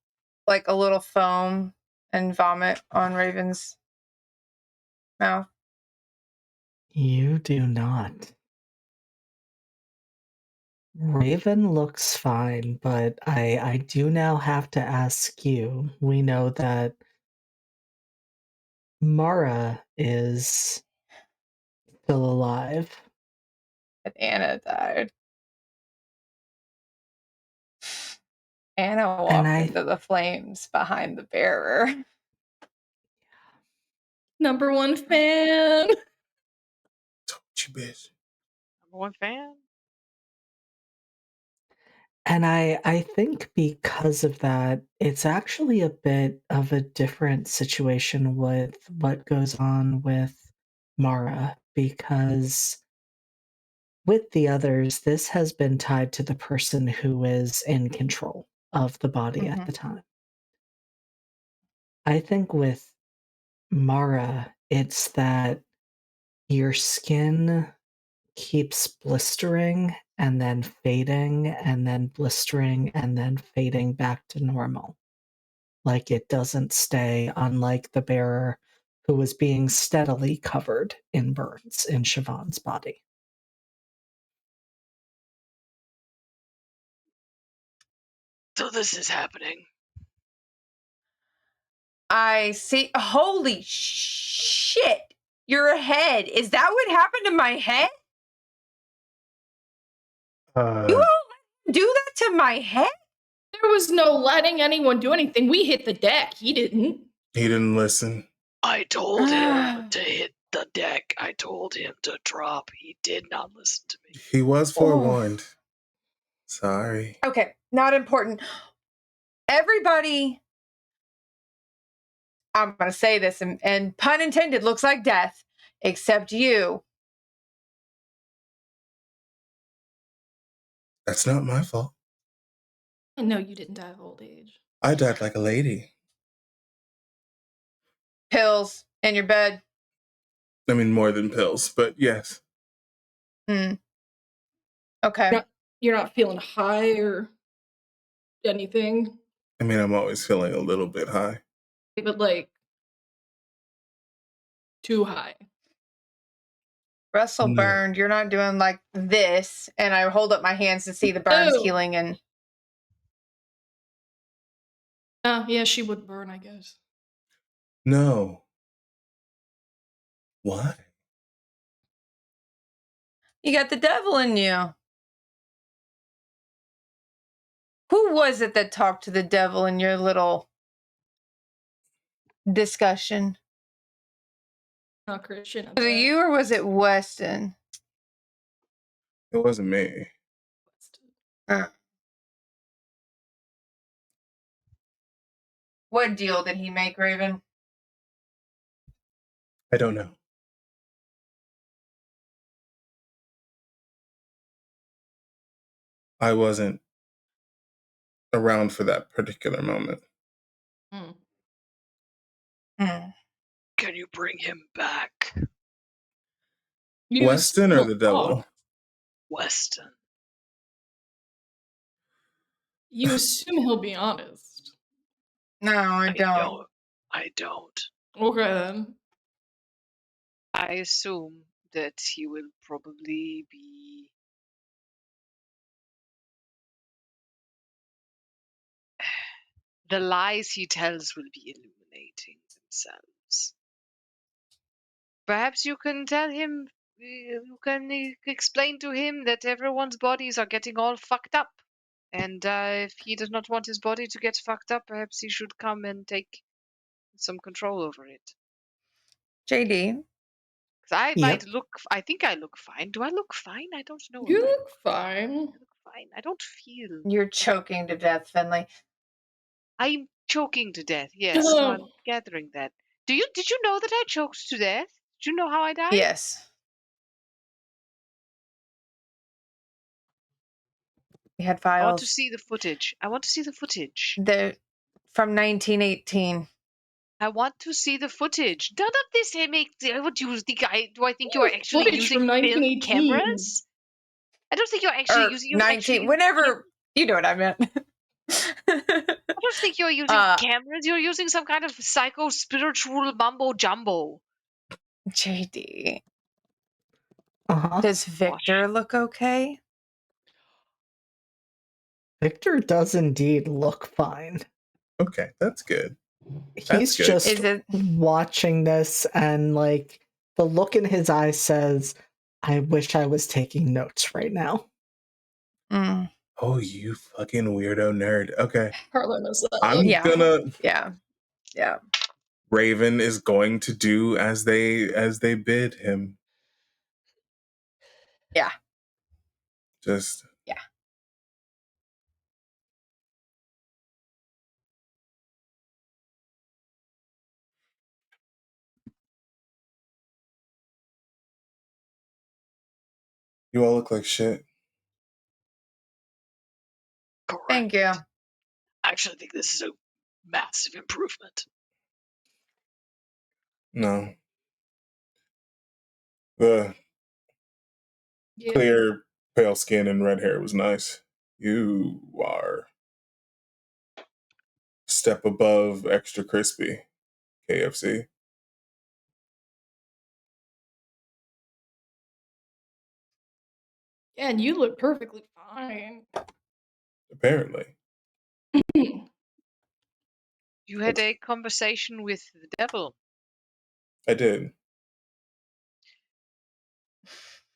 like a little foam and vomit on Raven's mouth? You do not. Raven looks fine, but I do now have to ask you. We know that Mara is still alive. And Anna died. Anna And walked into the flames behind the bearer. Number one fan. Told you, bitch. Number one fan. And I think because of that, it's actually a bit of a different situation with what goes on with Mara, because with the others, this has been tied to the person who is in control of the body at the time. I think with Mara, it's that your skin keeps blistering and then fading and then blistering and then fading back to normal. Like it doesn't stay, unlike the bearer who was being steadily covered in burns in Siobhan's body. So this is happening. I see. Holy shit! Your head. Is that what happened to my head? You all do that to my head? There was no letting anyone do anything. We hit the deck. He didn't. He didn't listen. I told him to hit the deck. I told him to drop. He did not listen to me. He was forewarned. Sorry. Okay, not important. Everybody, I'm going to say this, and pun intended, looks like death, except you. That's not my fault. I know you didn't die of old age. I died like a lady. Pills in your bed. I mean, more than pills, but yes. Okay. You're not feeling high or anything, I mean, I'm always feeling a little bit high. but like too high. Russell No. burned. You're not doing like this. And I hold up my hands to see the burns Oh. healing. And Yeah, she would burn, I guess. No. Why? you got the devil in you. Who was it that talked to the devil in your little discussion? Not Christian. Was it you or was it Weston? It wasn't me. What deal did he make, Raven? I don't know. I wasn't around for that particular moment. Can you bring him back? Weston or the devil? Weston. You assume he'll be honest. No, I don't. I don't. Okay then. I assume that he will probably be the lies he tells will be illuminating themselves. Perhaps you can tell him, you can explain to him that everyone's bodies are getting all fucked up. And if he does not want his body to get fucked up, perhaps he should come and take some control over it. JD. I think I look fine. Do I look fine? I don't know. You look fine. I look fine. I don't feel. You're choking to death, Finley. I'm choking to death. Yes, no, I'm gathering that. Did you know that I choked to death? Did you know how I died? Yes. We had I want to files. see the footage. I want to see the footage. They're from 1918. I want to see the footage. None of this what do you think do I think you are actually Footage using from film 1918. cameras? I don't think you're actually Or using 19, whenever, you know what I meant. I don't think you're using cameras. You're using some kind of psycho spiritual mumbo jumbo. JD. Uh-huh. Does Victor look okay? Victor does indeed look fine. Okay, that's good. He's good. just Is it watching this, and like the look in his eyes says, I wish I was taking notes right now. Oh, you fucking weirdo nerd. Okay. Harlow knows that. I'm Yeah. gonna Yeah. Raven is going to do as they bid him. Yeah. Just Yeah. you all look like shit. Correct. Thank you. I actually think this is a massive improvement. No. The Yeah. clear, pale skin and red hair was nice. You are a step above extra crispy, KFC. Yeah, and you look perfectly fine. Apparently. You had a conversation with the devil. I did.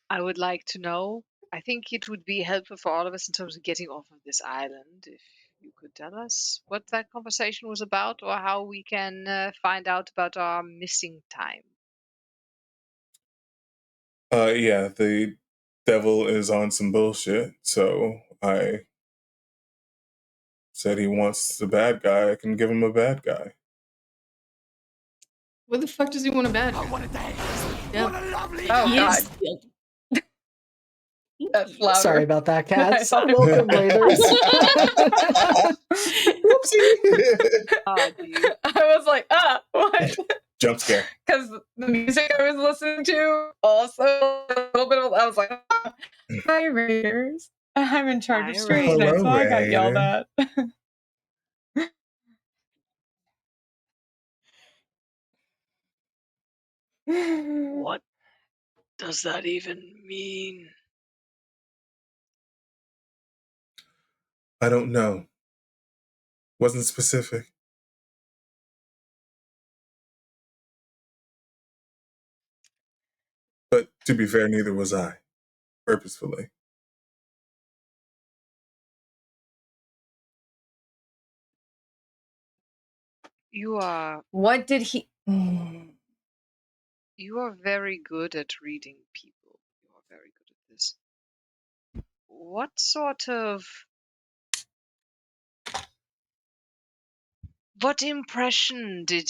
I would like to know. I think it would be helpful for all of us in terms of getting off of this island if you could tell us what that conversation was about or how we can find out about our missing time. Yeah, the devil is on some bullshit, so I said he wants the bad guy, I can give him a bad guy. What the fuck does he want a bad guy? What a day! Yeah. What a lovely Oh, day! God. That's louder. Sorry about that, cats. I Welcome, Raiders. Whoopsie! I was like, what? Jump scare. Because the music I was listening to also a little bit of, I was like, hi, Raiders. I'm in charge of Hi, stream Raiders. tonight, so I got Raider. yelled at. What does that even mean? I don't know. Wasn't specific. But to be fair, neither was I. Purposefully. You are What did he? you are very good at reading people. You are very good at this. What sort of what impression did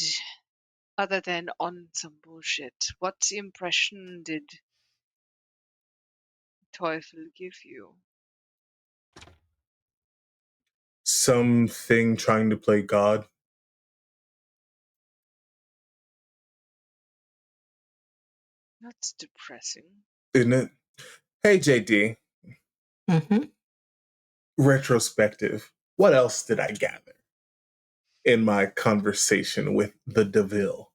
other than on some bullshit, what impression did Teufel give you? Something trying to play God. That's depressing. Isn't it? Hey, JD. Mm-hmm. Retrospective. What else did I gather in my conversation with the Deville?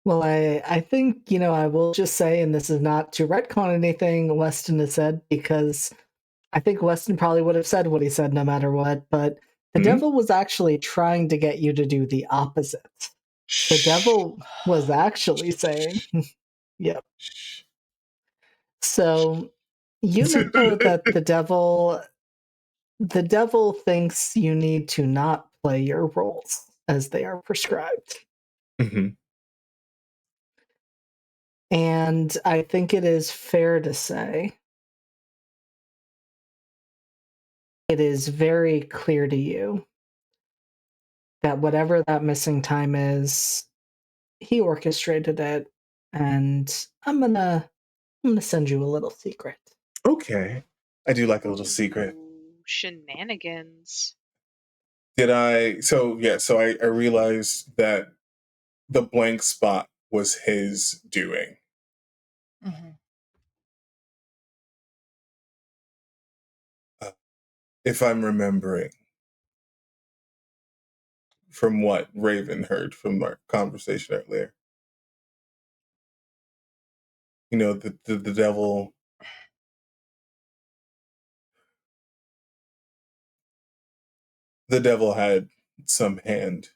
Well, I think, I will just say, and this is not to retcon anything Weston has said, because I think Weston probably would have said what he said no matter what, but the devil was actually trying to get you to do the opposite. The devil was actually saying, yep. So, you know that the devil thinks you need to not play your roles as they are prescribed. Mm-hmm. And I think it is fair to say it is very clear to you that whatever that missing time is, he orchestrated it, and I'm gonna send you a little secret. Okay. I do like a little secret. Ooh, shenanigans. So I realized that the blank spot was his doing. Mhm. If I'm remembering from what Raven heard from our conversation earlier. You know, the devil had some hand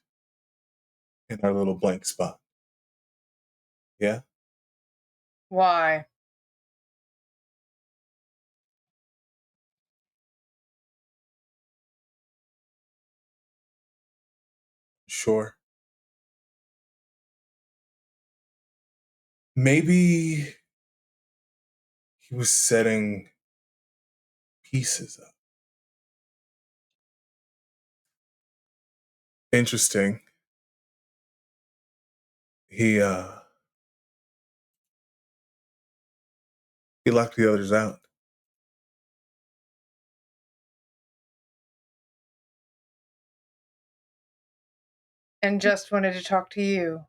in our little blank spot. Yeah? Why? Sure. Maybe he was setting pieces up. Interesting. He locked the others out. And just wanted to talk to you.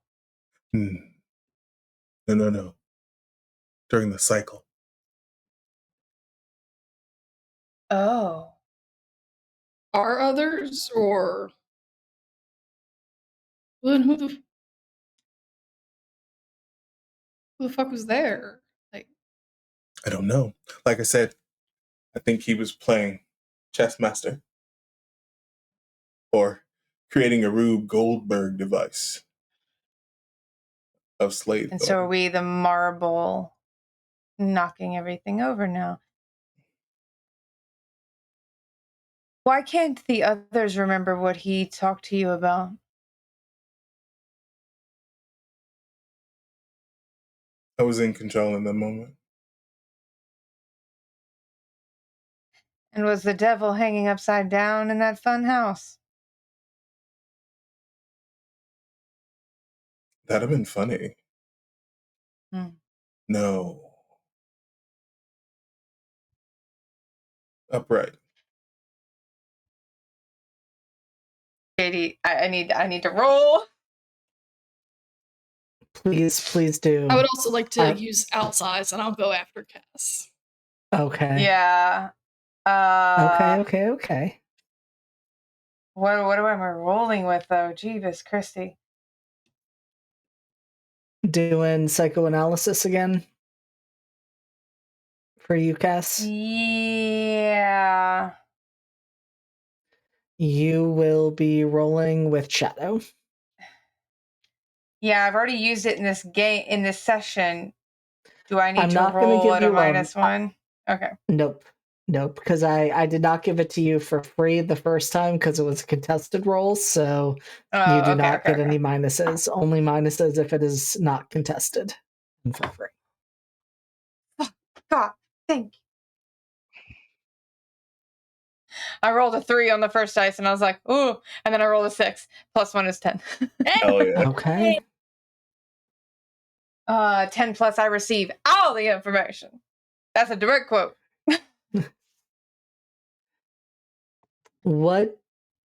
No. During the cycle. Oh. Are others, or then who the fuck was there? Like, I don't know. Like I said, I think he was playing chess master or creating a Rube Goldberg device of slave. And so are we the marble knocking everything over now? Why can't the others remember what he talked to you about? I was in control in that moment. And was the devil hanging upside down in that fun house? That'd have been funny. Hmm. No. Upright. Katie, I need to roll. Please do. I would also like to use outsize, and I'll go after Cass. Okay. Yeah. Okay. What am I rolling with though? Jeebus Christie. Doing psychoanalysis again for you, Cass. Yeah. You will be rolling with Shadow. Yeah, I've already used it in this game, in this session. Do I need I'm to not gonna roll give at a you -1? Okay. Nope, because I did not give it to you for free the first time because it was a contested roll, so you do not get any minuses. Only minuses if it is not contested and for free. Oh, God, thank you. I rolled a 3 on the first dice and I was like, ooh, and then I rolled a 6. +1 is 10. Hell yeah. Okay. 10 plus I receive all the information. That's a direct quote. What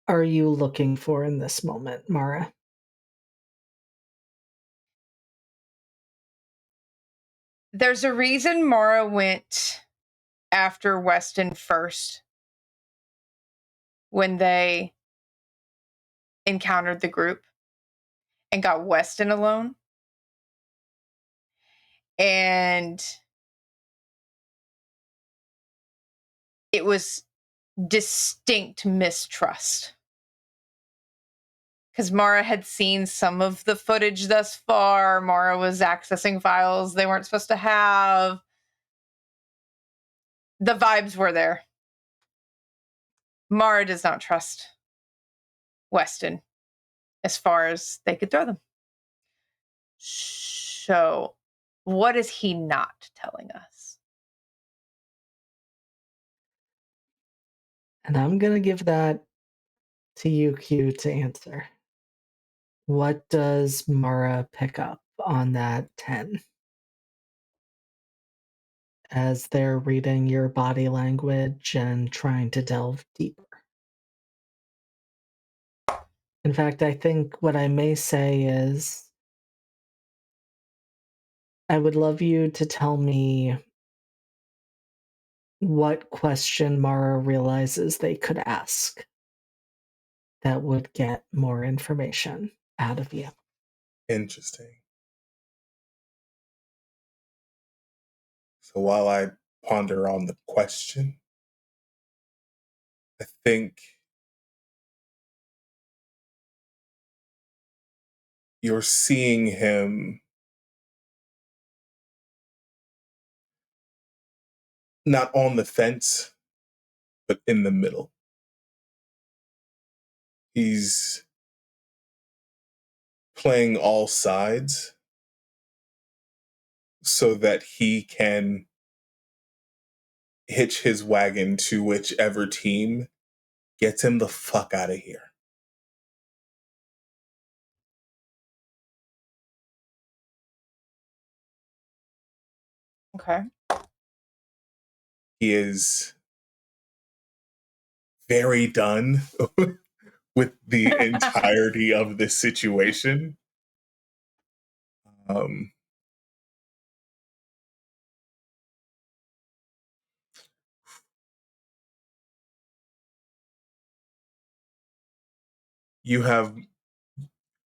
are you looking for in this moment, Mara? There's a reason Mara went after Weston first when they encountered the group and got Weston alone. And it was distinct mistrust. Because Mara had seen some of the footage thus far. Mara was accessing files they weren't supposed to have. The vibes were there. Mara does not trust Weston as far as they could throw them. So, what is he not telling us? And I'm going to give that to you, Q, to answer. What does Mara pick up on that 10? As they're reading your body language and trying to delve deeper. In fact, I think what I may say is, I would love you to tell me what question Mara realizes they could ask that would get more information out of you. Interesting. So while I ponder on the question, I think you're seeing him not on the fence, but in the middle. He's playing all sides so that he can hitch his wagon to whichever team gets him the fuck out of here. Okay. He is very done with the entirety of this situation. You have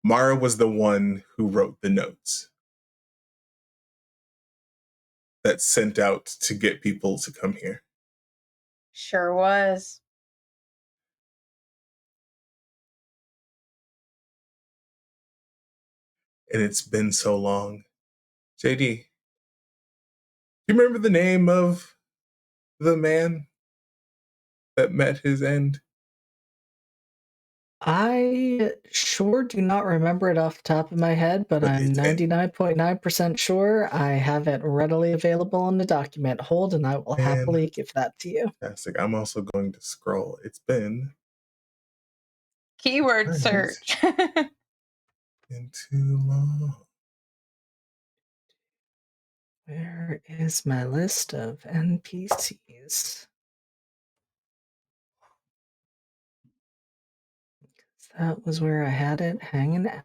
Mara was the one who wrote the notes that sent out to get people to come here. Sure was. And it's been so long. JD, do you remember the name of the man that met his end? I sure do not remember it off the top of my head, but I'm 99.9% sure I have it readily available in the document. Hold, and I will happily give that to you. Fantastic. I'm also going to scroll. It's been Keyword search. been too long. Where is my list of NPCs? That was where I had it hanging out.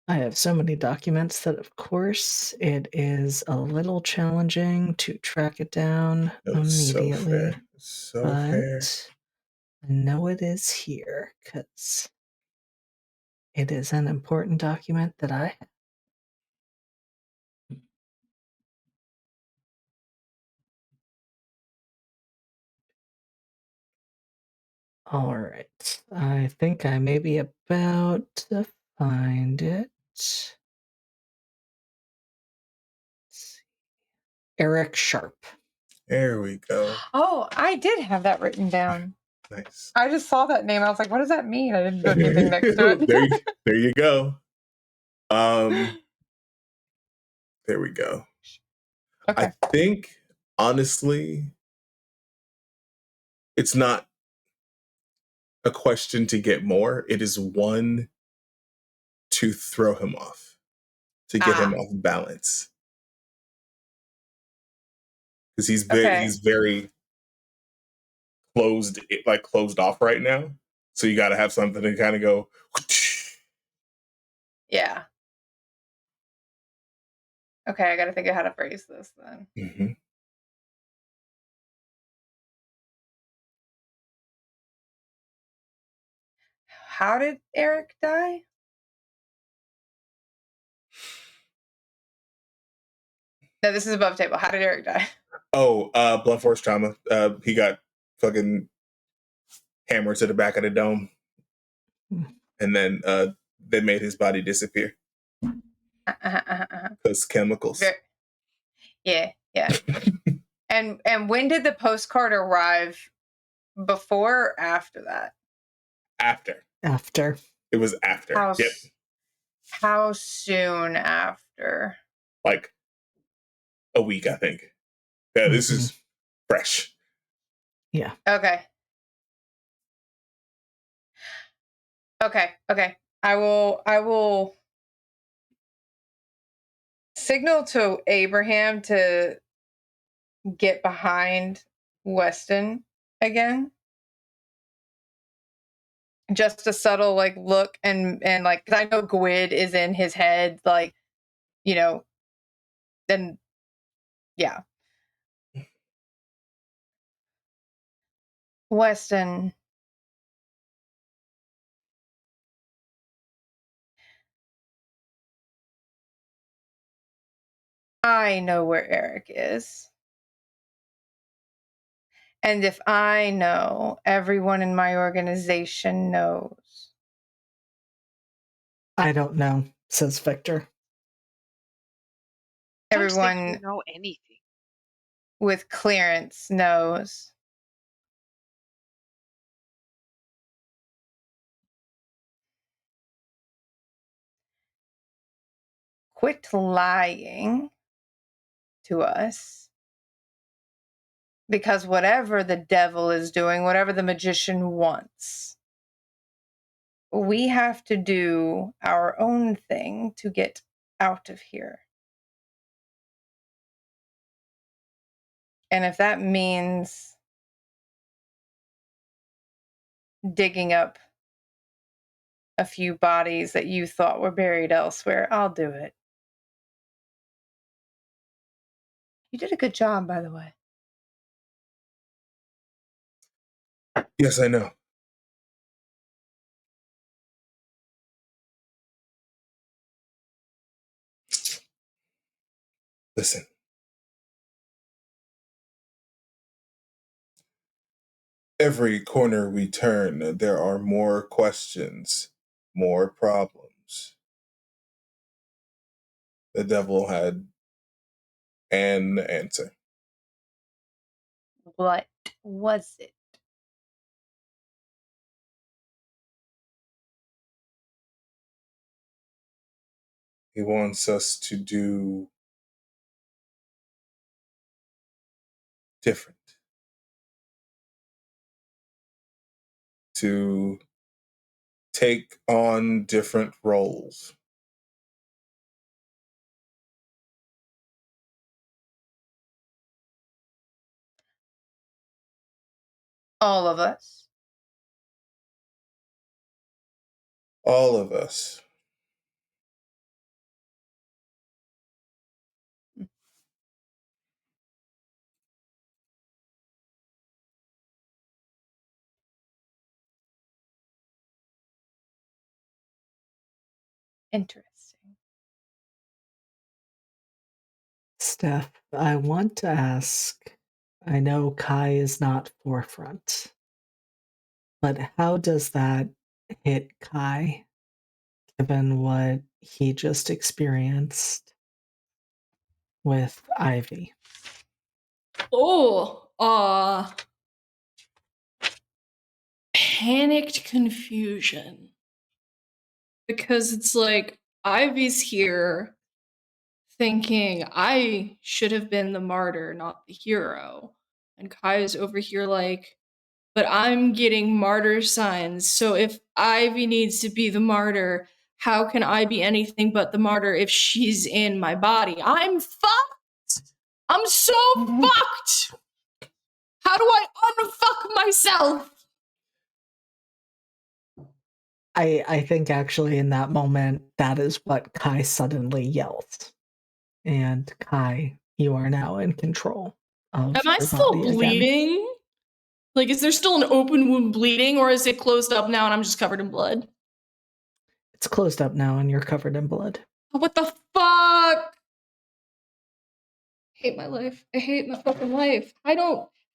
I have so many documents that, of course, it is a little challenging to track it down immediately. So fair. I know it is here because it is an important document that I have. All right. I think I may be about to find it. Let's see. Eric Sharp. There we go. Oh, I did have that written down. Nice. I just saw that name. I was like, what does that mean? I didn't put anything next to it. there you go. There we go. Okay. I think, honestly, it's not a question to get more. It is one to throw him off, to get him off balance. Because he's very closed off right now. So you got to have something to kind of go. Yeah. Okay, I got to think of how to phrase this then. Mm-hmm. How did Eric die? No, this is above table. How did Eric die? Oh, blunt force trauma. He got fucking hammered to the back of the dome. And then they made his body disappear. Because chemicals. Yeah. And when did the postcard arrive? Before or after that? After. It was after. Yep. How soon after? Like a week, I think. Yeah, this is fresh. Yeah. Okay. I will signal to Abraham to get behind Weston again. Just a subtle like look and like, 'cause I know Gwyd is in his head, like, you know, then yeah. Weston, I know where Eric is. And if I know, everyone in my organization knows. I don't know, says Victor. Everyone Don't think you know anything. with clearance knows. Quit lying to us. Because whatever the devil is doing, whatever the magician wants, we have to do our own thing to get out of here. And if that means digging up a few bodies that you thought were buried elsewhere, I'll do it. You did a good job, by the way. Yes, I know. Listen. Every corner we turn, there are more questions, more problems. The devil had an answer. What was it? He wants us to do different. To take on different roles. All of us. All of us. Interesting. Steph, I want to ask, I know Kai is not forefront, but how does that hit Kai, given what he just experienced with Ivy? Oh, panicked confusion. Because it's like, Ivy's here thinking, I should have been the martyr, not the hero. And Kai's over here like, but I'm getting martyr signs, so if Ivy needs to be the martyr, how can I be anything but the martyr if she's in my body? I'm fucked! I'm so fucked! How do I unfuck myself? I think actually in that moment, that is what Kai suddenly yells. And Kai, you are now in control of Am I your still body again. bleeding? Like, is there still an open wound bleeding, or is it closed up now and I'm just covered in blood? It's closed up now and you're covered in blood. What the fuck? I hate my life. I hate my fucking life. How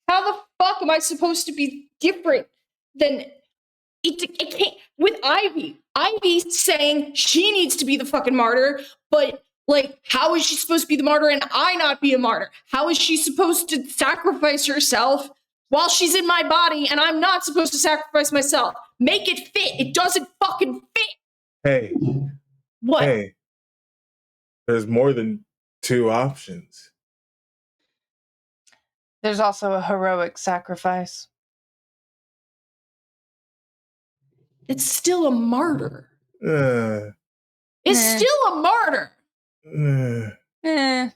the fuck am I supposed to be different than it can't with Ivy? Ivy's saying she needs to be the fucking martyr, but like, how is she supposed to be the martyr and I not be a martyr? How is she supposed to sacrifice herself while she's in my body and I'm not supposed to sacrifice myself? Make it fit. It doesn't fucking fit. Hey, What? hey, there's more than two options. There's also a heroic sacrifice. It's still a martyr. Uh, It's Eh. still a martyr. Eh.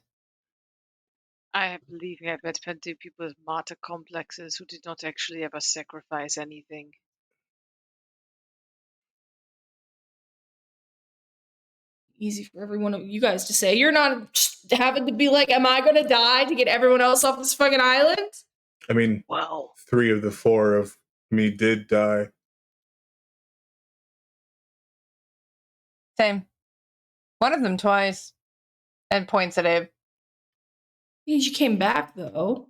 I believe I've met plenty of people with martyr complexes who did not actually ever sacrifice anything. Easy for every one of you guys to say. You're not just having to be like, am I gonna die to get everyone else off this fucking island? I mean, Well, 3 of the 4 of me did die. Same. One of them twice. And points at Abe. You came back though.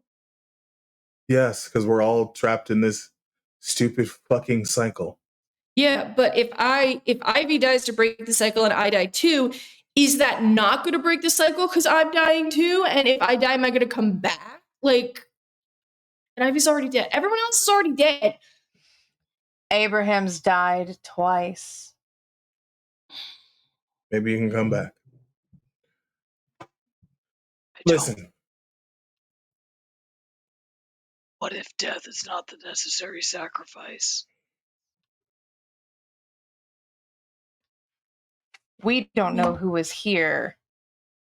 Yes, because we're all trapped in this stupid fucking cycle. Yeah, but if Ivy dies to break the cycle and I die too, is that not going to break the cycle because I'm dying too? And if I die, am I going to come back? Like, and Ivy's already dead. Everyone else is already dead. Abraham's died twice. Maybe you can come back. I don't. Listen, What if death is not the necessary sacrifice? We don't know who was here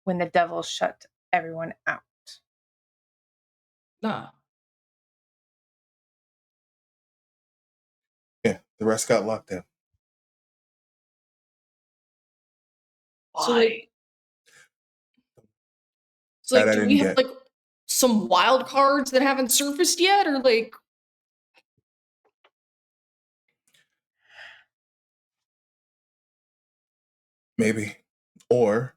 when the devil shut everyone out. Nah. yeah, the rest got locked down. Why? So like, That I do didn't we have get. like some wild cards that haven't surfaced yet, or like? Maybe. Or,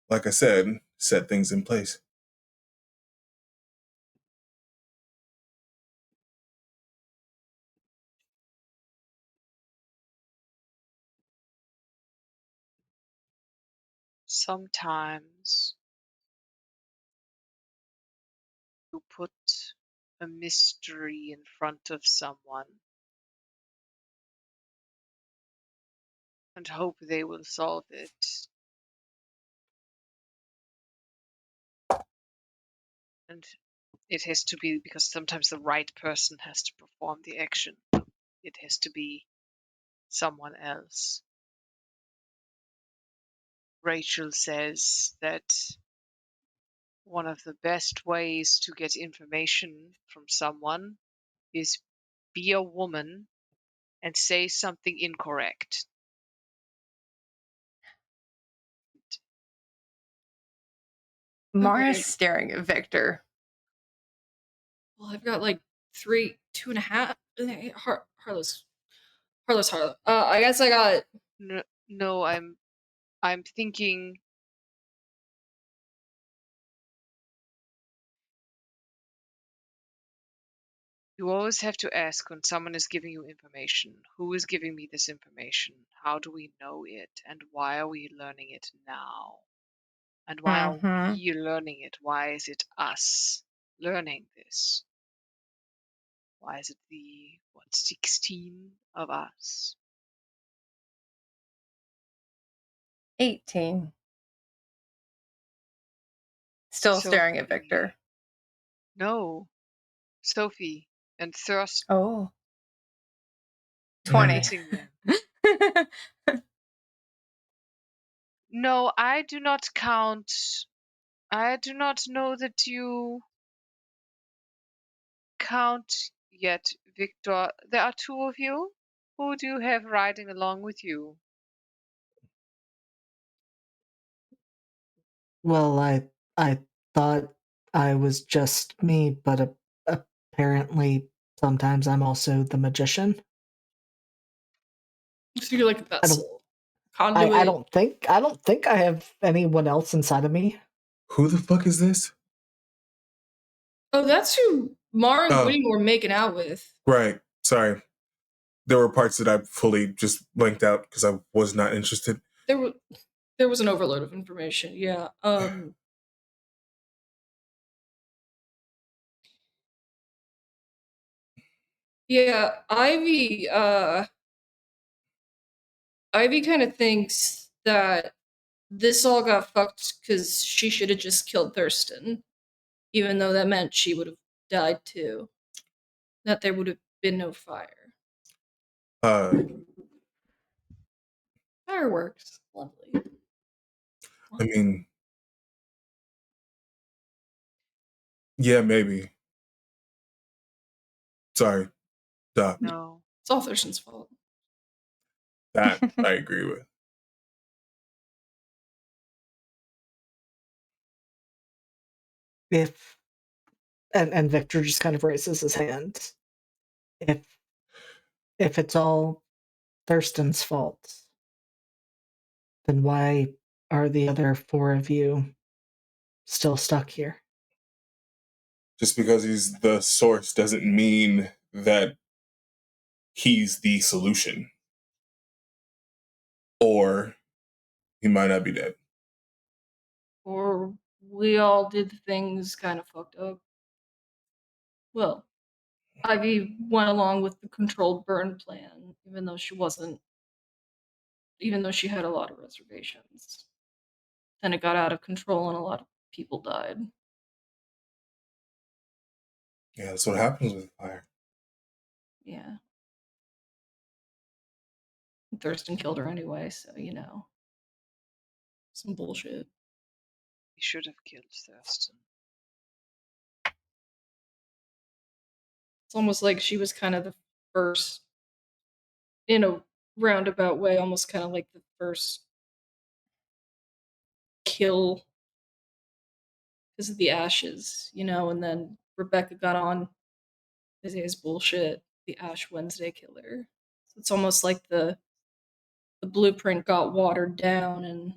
like I said, set things in place. Sometimes you put a mystery in front of someone and hope they will solve it. And it has to be, because sometimes the right person has to perform the action. It has to be someone else. Rachel says that one of the best ways to get information from someone is be a woman and say something incorrect. Mara's Okay. staring at Victor. Well, I've got like 3, 2.5. Harlow's. I guess I got. No, I'm thinking. You always have to ask when someone is giving you information, who is giving me this information? How do we know it? And why are we learning it now? And why are we learning it? Why is it us learning this? Why is it the 16 of us? 18. Still staring at Victor. No, Sophie and Thirst. Oh. 20. Missing them. No, I do not count. I do not know that you count yet, Victor. There are 2 of you. Who do you have riding along with you? Well, I thought I was just me, but apparently sometimes I'm also the magician. So you're like that I don't conduit. I don't think I have anyone else inside of me. Who the fuck is this? Oh, that's who Mara and Oh. Whitting were making out with. Right. Sorry. There were parts that I fully just blanked out because I was not interested. There was an overload of information. Yeah. Yeah, Ivy kind of thinks that this all got fucked because she should have just killed Thurston, even though that meant she would have died too. That there would have been no fire. Uh, Fireworks. Lovely. I mean, yeah, maybe. Sorry, Doc. No. It's all Thurston's fault. That I agree with. If and Victor just kind of raises his hand. If it's all Thurston's fault, then why are the other 4 of you still stuck here? Just because he's the source doesn't mean that he's the solution. Or he might not be dead. Or we all did things kind of fucked up. Well, Ivy went along with the controlled burn plan, even though she had a lot of reservations. Then it got out of control and a lot of people died. Yeah, that's what happens with fire. Yeah. Thurston killed her anyway, so some bullshit. He should have killed Thurston. It's almost like she was kind of the first, in a roundabout way, almost kind of like the first kill because of the ashes, and then Rebecca got on Isaiah's bullshit, the Ash Wednesday killer. So it's almost like the blueprint got watered down and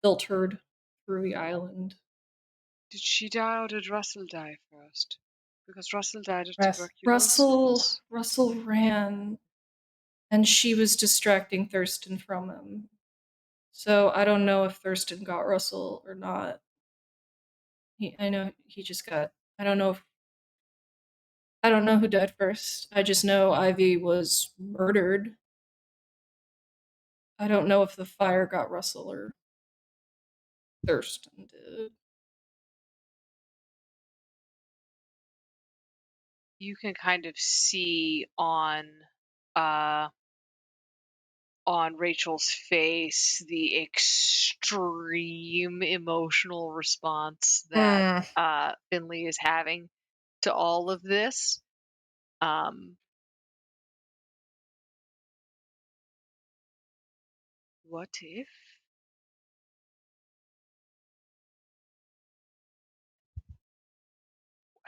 filtered through the island. Did she die or did Russell die first? Because Russell died of Russ- tuberculosis. Russell ran, and she was distracting Thurston from him. So I don't know if Thurston got Russell or not. I know he just got. I don't know who died first. I just know Ivy was murdered. I don't know if the fire got Russell or Thurston did. You can kind of see on Rachel's face the extreme emotional response that Finley is having to all of this. What if?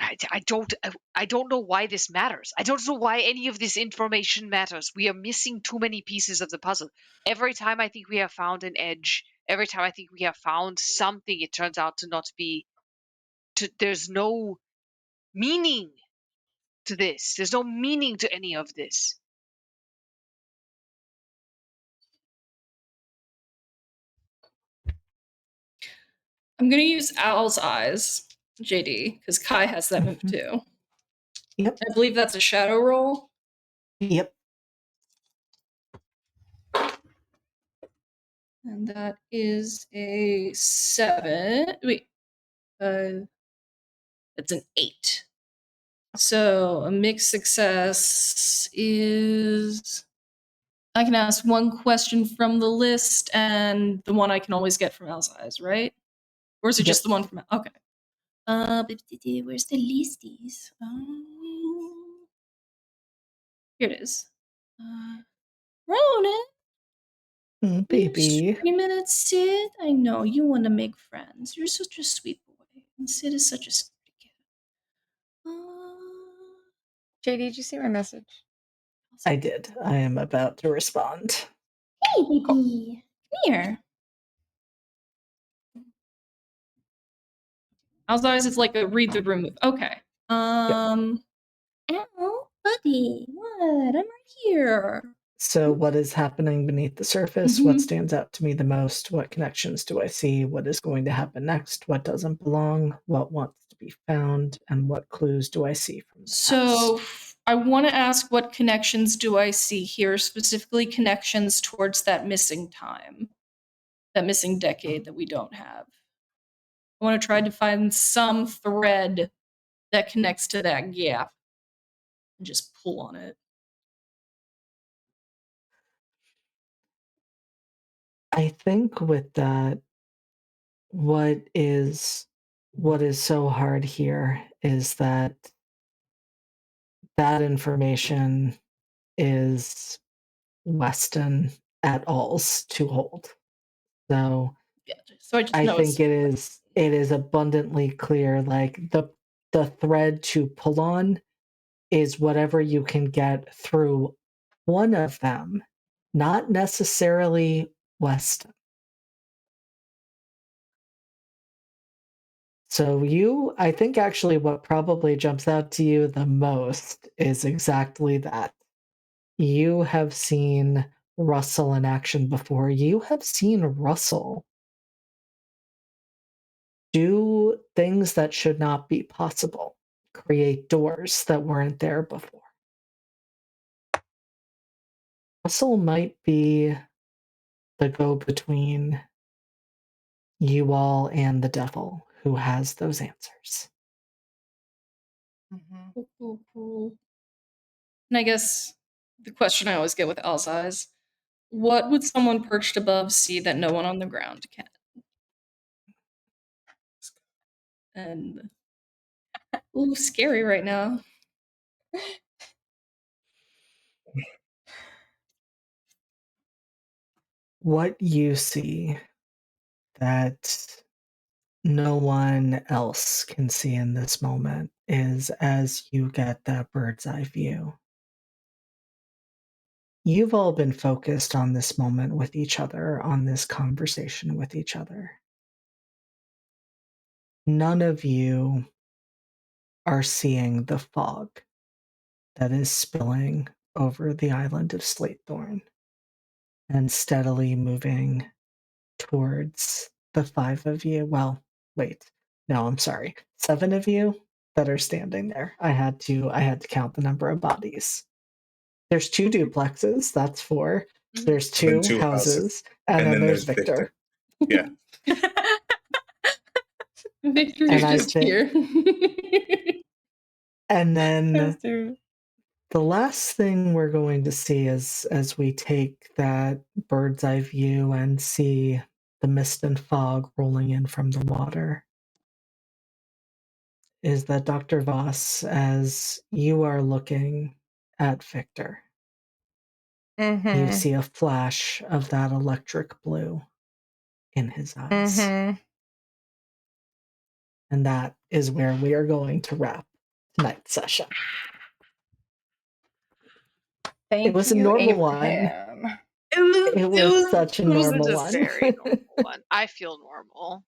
I don't know why this matters. I don't know why any of this information matters. We are missing too many pieces of the puzzle. Every time I think we have found an edge, every time I think we have found something, it turns out to not be. There's no meaning to this. There's no meaning to any of this. I'm gonna use Owl's eyes, JD, because Kai has that move too. Yep. I believe that's a shadow roll. Yep. And that is a 7. Wait. It's an 8. So a mixed success is I can ask one question from the list and the one I can always get from Owl's eyes, right? Or is it just the one from okay. Where's the listies? Here it is. Ronan, Baby. 3 minutes, Sid. I know you want to make friends. You're such a sweet boy, and Sid is such a sweet kid. JD, did you see my message? I did. I am about to respond. Hey, baby, come here. Otherwise, it's like a read the room move. Okay. Ow, buddy, what? I'm right here. So, what is happening beneath the surface? What stands out to me the most? What connections do I see? What is going to happen next? What doesn't belong? What wants to be found? And what clues do I see from the So, past? I want to ask, what connections do I see here, specifically connections towards that missing time, that missing decade that we don't have? I want to try to find some thread that connects to that gap and just pull on it. I think with that, what is so hard here is that information is Weston et al.'s to hold. So Yeah, so I just I know think it is abundantly clear, like the thread to pull on is whatever you can get through one of them, not necessarily Weston. So I think actually what probably jumps out to you the most is exactly that. You have seen Russell in action before. You have seen Russell do things that should not be possible, create doors that weren't there before. Russell might be the go-between you all and the devil who has those answers. Mm-hmm. Cool. And I guess the question I always get with Al's eyes, what would someone perched above see that no one on the ground can? And ooh, scary right now. What you see that no one else can see in this moment is, as you get that bird's eye view, you've all been focused on this moment with each other, on this conversation with each other. None of you are seeing the fog that is spilling over the island of Slatethorn and steadily moving towards the 5 of you. Well, wait. No, I'm sorry. 7 of you that are standing there. I had to count the number of bodies. There's 2 duplexes, that's 4. There's 2 2 houses, and then there's Victor. Yeah. Victory's And I just think- here. And then the last thing we're going to see is, as we take that bird's eye view and see the mist and fog rolling in from the water, is that Dr. Voss, as you are looking at Victor, you see a flash of that electric blue in his eyes. And that is where we are going to wrap tonight's session. Thank It was you, a normal Abraham. one. It was such a normal one. Very normal one. I feel normal.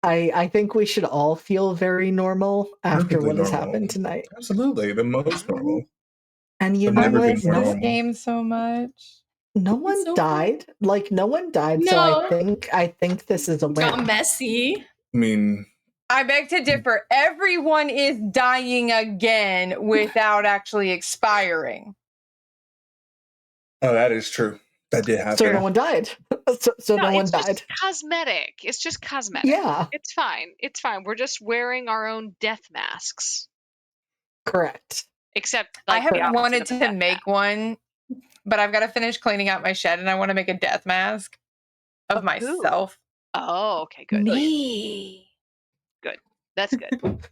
I think we should all feel very normal after Perfectly what has normal. happened tonight. Absolutely, the most normal. And you I've know never been what? more No, This normal. game so much. no one so died. Like no one died. So No. I think this is a Got win. messy. I mean, I beg to differ. Everyone is dying again without actually expiring. oh, that is true. That did happen. So no one died. So no one it's died. just cosmetic. It's just cosmetic. Yeah, It's fine. It's fine. We're just wearing our own death masks. correct. Except I like, have the opposite wanted of a to death make mask. one, but I've got to finish cleaning out my shed, and I want to make a death mask of Of who? myself. Oh, okay, good. Me. Good. That's good.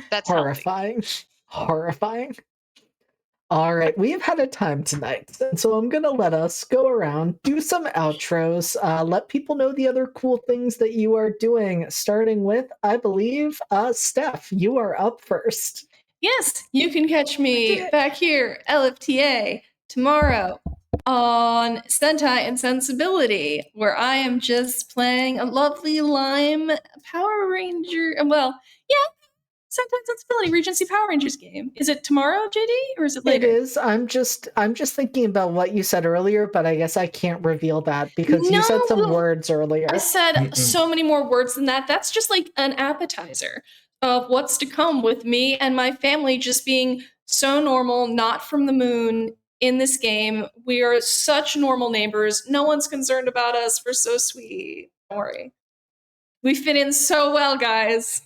That's healthy. Horrifying. All right, we have had a time tonight, and so I'm gonna let us go around, do some outros, let people know the other cool things that you are doing, starting with, I believe, Steph, you are up first. Yes, you can catch me it. back here, LFTA, tomorrow on Sentai and Sensibility, where I am just playing a lovely lime Power Ranger. Well, yeah, Sentai and Sensibility Regency Power Rangers game. Is it tomorrow, JD, or is it later? It is. I'm just thinking about what you said earlier, but I guess I can't reveal that because you said some No. words earlier. I said so many more words than that. That's just like an appetizer of what's to come with me and my family just being so normal, not from the moon in this game. We are such normal neighbors. No one's concerned about us. We're so sweet. Don't worry. We fit in so well, guys.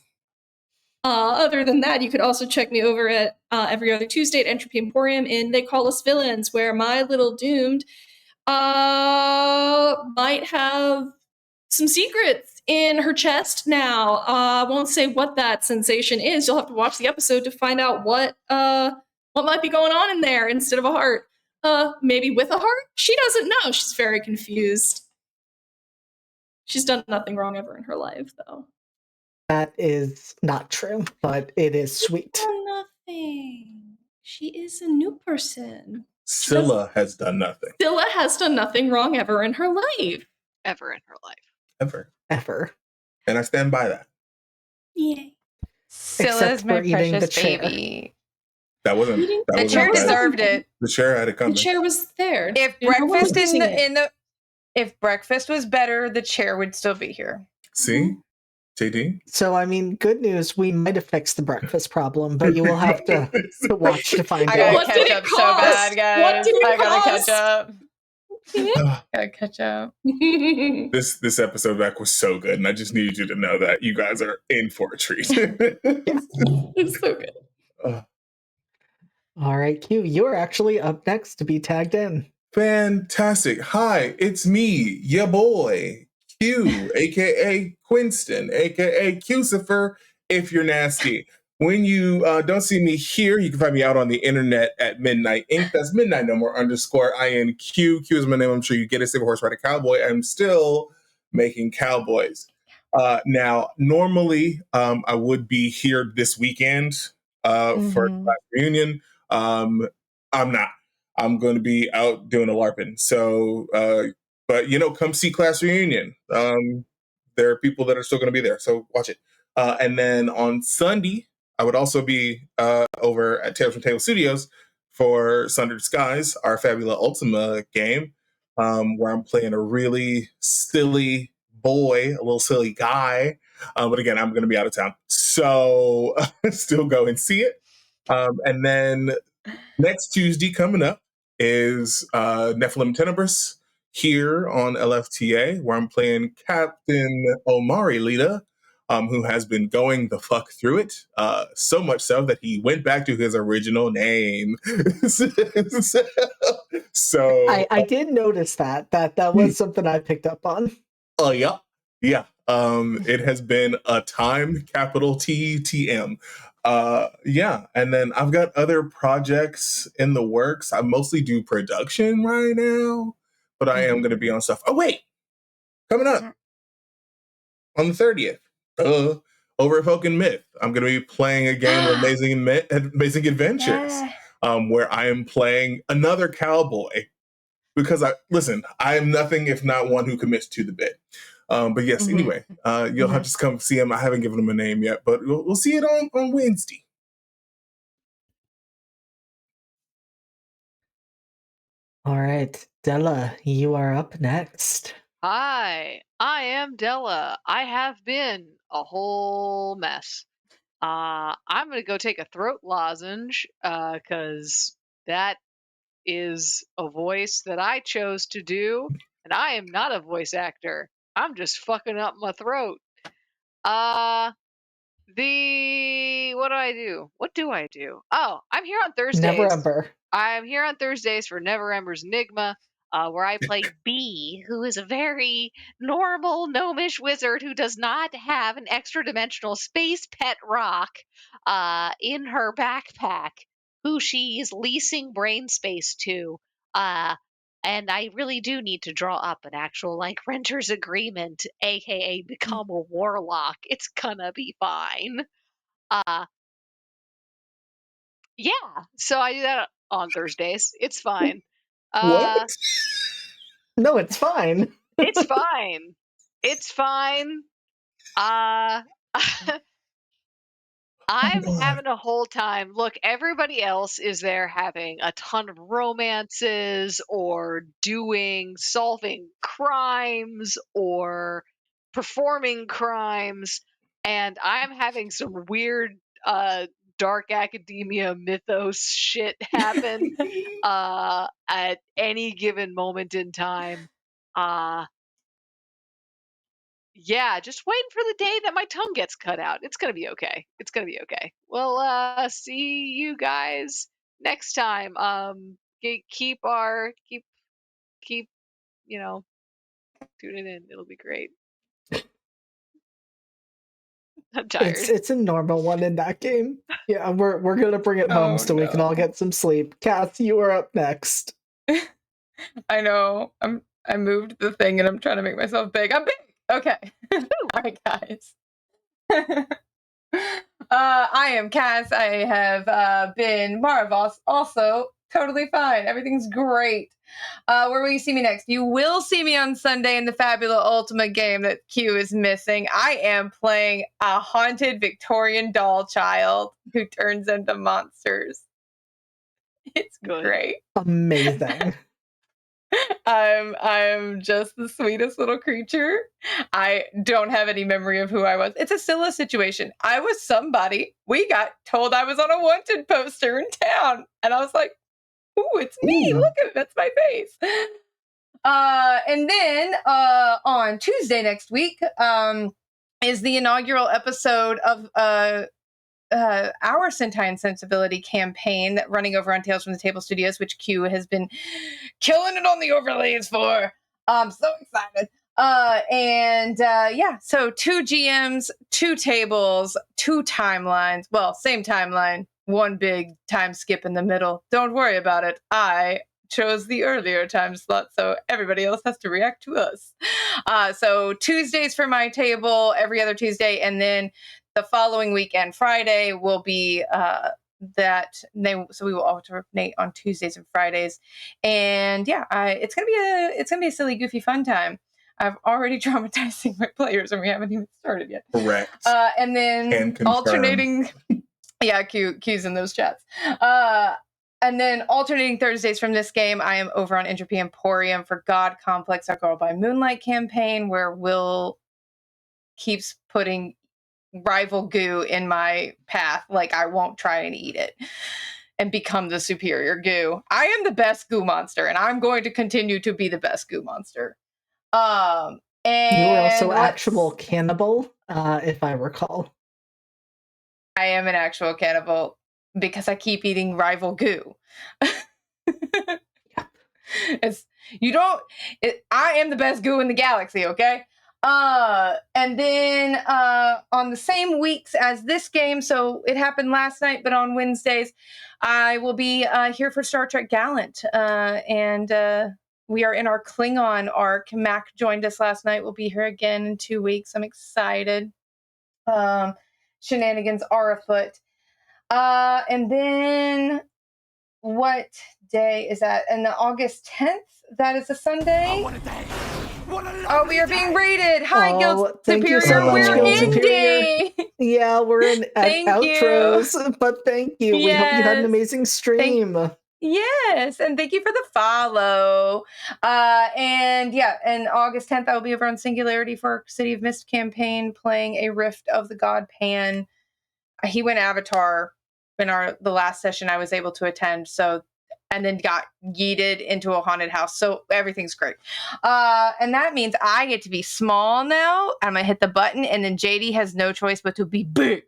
Other than that, you could also check me over at every other Tuesday at Entropy Emporium in They Call Us Villains, where my little doomed might have some secrets in her chest now. I won't say what that sensation is. You'll have to watch the episode to find out what might be going on in there instead of a heart. Maybe with a heart? She doesn't know. She's very confused. She's done nothing wrong ever in her life, though. That is not true, but it is sweet. Oh, nothing. She is a new person. Scylla has done nothing. Scylla has done nothing wrong ever in her life. Ever in her life. Ever. And I stand by that. Yay. Scylla's my for eating the precious chair. baby. That wasn't. Eating- That The wasn't chair bad. deserved it. The chair had it The coming. chair was there. If You know, breakfast we're using it. if breakfast was better, the chair would still be here. See, JD. So, I mean, good news, we might have fixed the breakfast problem, but you will have to watch to find I out. gotta What did catch it up so cost? bad, guys. What did it I gotta cost? catch up. Ah, Gotta catch up. this episode back was so good, and I just needed you to know that you guys are in for a treat. It's so good. All right, Q, you're actually up next to be tagged in. Fantastic. Hi, it's me, your boy, Q, aka Quinston, aka Cucifer, if you're nasty. When you don't see me here, you can find me out on the internet at Midnight Inc. That's Midnight No More _ INQ. Q is my name. I'm sure you get it. Save a horse, ride a cowboy. I'm still making cowboys. Now, normally, I would be here this weekend for class reunion. I'm not. I'm going to be out doing a LARPing. So, but come see class reunion. There are people that are still going to be there. So watch it. And then on Sunday, I would also be over at Tales from Table Studios for Sundered Skies, our Fabula Ultima game, where I'm playing a really silly boy, a little silly guy. But again, I'm going to be out of town. So still go and see it. And then next Tuesday coming up is Nephilim Tenebris here on LFTA, where I'm playing Captain Omari Lita, who has been going the fuck through it, so much so that he went back to his original name. So I did notice that was something I picked up on. Oh yeah. It has been a time, capital TTM. Yeah, and then I've got other projects in the works. I mostly do production right now, but I am going to be on stuff. Oh wait, coming up on the 30th, over at Folk and Myth, I'm going to be playing a game of Amazing Adventures, where I am playing another cowboy. Because I am nothing if not one who commits to the bit. But yes, anyway, you'll have to come see him. I haven't given him a name yet, but we'll see it on Wednesday. All right, Della, you are up next. Hi, I am Della. I have been a whole mess. I'm gonna go take a throat lozenge, because that is a voice that I chose to do, and I am not a voice actor. I'm just fucking up my throat. What do I do? What do I do? Oh, I'm here on Thursdays. Never Ember. I'm here on Thursdays for Never Ember's Enigma, where I play B, who is a very normal gnomish wizard who does not have an extra dimensional space pet rock in her backpack, who she is leasing brain space to. And I really do need to draw up an actual renter's agreement, aka become a warlock. It's gonna be fine. Yeah, so I do that on Thursdays. It's fine. What? No, it's fine. It's fine. It's fine. I'm having a whole time. Look, everybody else is there having a ton of romances or solving crimes or performing crimes, and I'm having some weird dark academia mythos shit happen at any given moment in time. Yeah, just waiting for the day that my tongue gets cut out. It's gonna be okay. It's gonna be okay. Well, see you guys next time. Keep you know, tuning in. It'll be great. I'm tired. It's a normal one in that game. Yeah, we're gonna bring it home Oh, so we can all no. get some sleep. Cass, you are up next. I know. I moved the thing and I'm trying to make myself big. I'm big. Okay. All right, guys. I am Cass. I have been Marvos. Also, totally fine. Everything's great. Where will you see me next? You will see me on Sunday in the Fabula Ultima game that Q is missing. I am playing a haunted Victorian doll child who turns into monsters. It's Good. great. Amazing. I'm just the sweetest little creature. I don't have any memory of who I was. It's a Scylla situation. I was somebody. We got told I was on a wanted poster in town. And I was like, ooh, it's me. Ooh. Look at it. That's my face. And then on Tuesday next week is the inaugural episode of our Sentine Sensibility campaign running over on Tales from the Table Studios, which Q has been killing it on the overlays for. I'm so excited. Yeah, so 2 GMs, 2 tables, 2 timelines. Well, same timeline, 1 big time skip in the middle. Don't worry about it. I chose the earlier time slot, so everybody else has to react to us. So Tuesdays for my table, every other Tuesday, and then the following weekend, Friday, will be so we will alternate on Tuesdays and Fridays, and yeah, it's gonna be a silly, goofy, fun time. I've already traumatizing my players, and we haven't even started yet. Correct. And then alternating, yeah, Q's in those chats. And then alternating Thursdays from this game, I am over on Entropy Emporium for God Complex, our Girl by Moonlight campaign, where Will keeps putting rival goo in my path. Like, I won't try and eat it and become the superior goo. I am the best goo monster, and I'm going to continue to be the best goo monster. And you were also actual cannibal, if I recall. I am an actual cannibal because I keep eating rival goo. I am the best goo in the galaxy, okay? And then on the same weeks as this game, so it happened last night, but on Wednesdays, I will be here for Star Trek Gallant. And we are in our Klingon arc. Mac joined us last night. We'll be here again in 2 weeks. I'm excited. Shenanigans are afoot. And then what day is that? And August 10th, that is a Sunday. Oh, we are being rated. Hi, Guild Superior. So much, we're ending. Yeah, we're in outros, but thank you. We hope you had an amazing stream. Yes, and thank you for the follow. And August 10th, I will be over on Singularity for our City of Mist campaign, playing a Rift of the God Pan. He went Avatar in the last session I was able to attend, and then got yeeted into a haunted house. So everything's great. And that means I get to be small now. I'm going to hit the button, and then JD has no choice but to be big.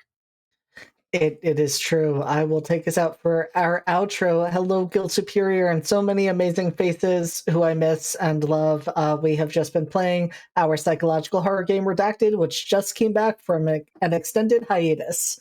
It is true. I will take us out for our outro. Hello, Guild Superior, and so many amazing faces who I miss and love. We have just been playing our psychological horror game, Redacted, which just came back from an extended hiatus.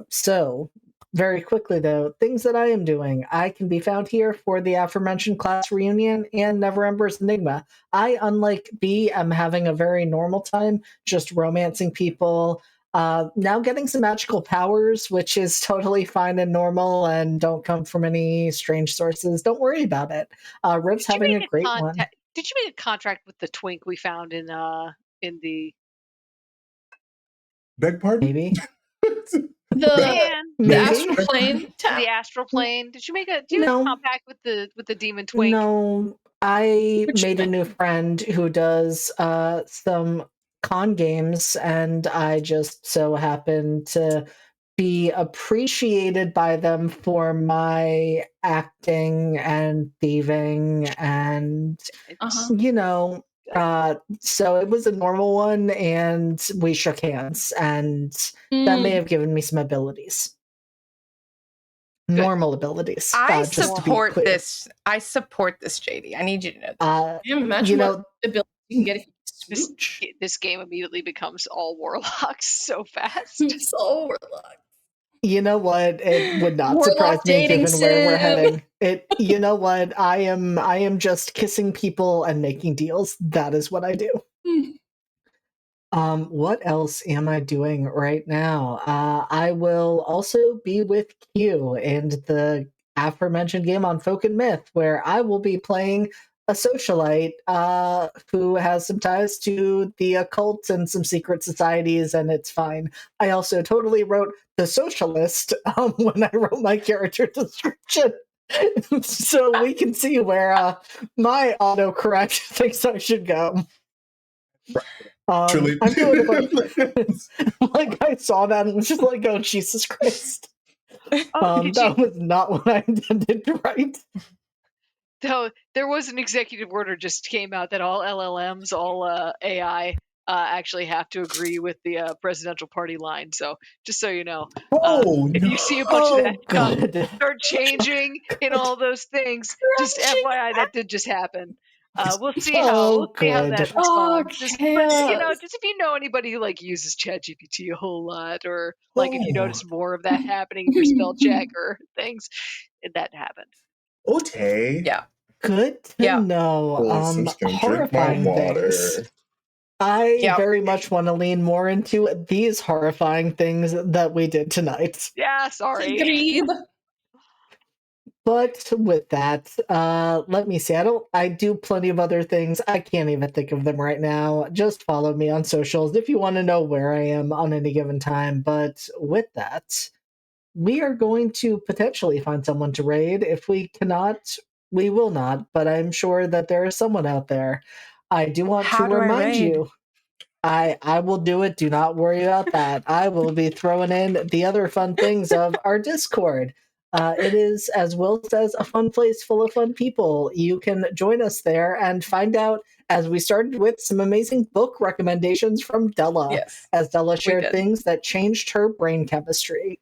So, very quickly, though, things that I am doing. I can be found here for the aforementioned class reunion and Never Ember's Enigma. I, unlike B, am having a very normal time, just romancing people. Now getting some magical powers, which is totally fine and normal and don't come from any strange sources. Don't worry about it. Riv's having a great one. Did you make a contract with the twink we found in the... Beg pardon? Maybe. The astral plane. The astral plane. Did you make a compact with the demon twink? No, I made a new friend who does some con games, and I just so happened to be appreciated by them for my acting and thieving and, Uh-huh. you know, so it was a normal one, and we shook hands, and that may have given me some abilities. Normal abilities. I just to be support clear. this. I support this, JD. I need you to know that. Can you imagine what ability you can get if you smooch? This game immediately becomes all warlocks so fast. So warlock. You know what? It would not Warlock surprise me dating given where we're sim. heading. You know what? I am just kissing people and making deals. That is what I do. What else am I doing right now? I will also be with Q and the aforementioned game on Folk and Myth, where I will be playing a socialite who has some ties to the occult and some secret societies, and it's fine. I also totally wrote the socialist when I wrote my character description. So we can see where my autocorrect thinks I should go. Truly. I'm doing a bunch like I saw that and was just like, oh Jesus Christ. That was not what I intended to write. So there was an executive order just came out that all LLMs, all AI, actually have to agree with the presidential party line. So just so you know, if you see a bunch of that stuff start changing in all those things, just FYI, that did just happen. We'll see how that responds. Just if you know anybody who like uses ChatGPT a whole lot, or like if you notice more of that happening in your spell check or things, that happened. Okay. Yeah. Good to know. Horrifying things. I very much want to lean more into these horrifying things that we did tonight. Yeah, sorry. Agreed. But with that, let me see. I do plenty of other things. I can't even think of them right now. Just follow me on socials if you want to know where I am on any given time. But with that, we are going to potentially find someone to raid. If we cannot, we will not, but I'm sure that there is someone out there. I do want to remind you, I will do it. Do not worry about that. I will be throwing in the other fun things of our Discord. It is, as Will says, a fun place full of fun people. You can join us there and find out, as we started with some amazing book recommendations from Della, as Della shared things that changed her brain chemistry.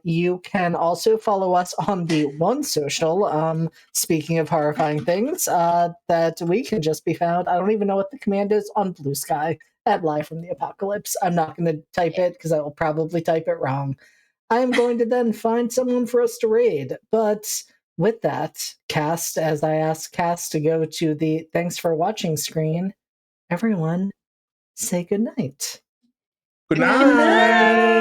You can also follow us on the one social, speaking of horrifying things, that we can just be found. I don't even know what the command is on Blue Sky at Live from the Apocalypse. I'm not going to type it because I will probably type it wrong. I am going to then find someone for us to raid. But with that, Cast, as I ask Cast to go to the thanks for watching screen, everyone say good night. Good night.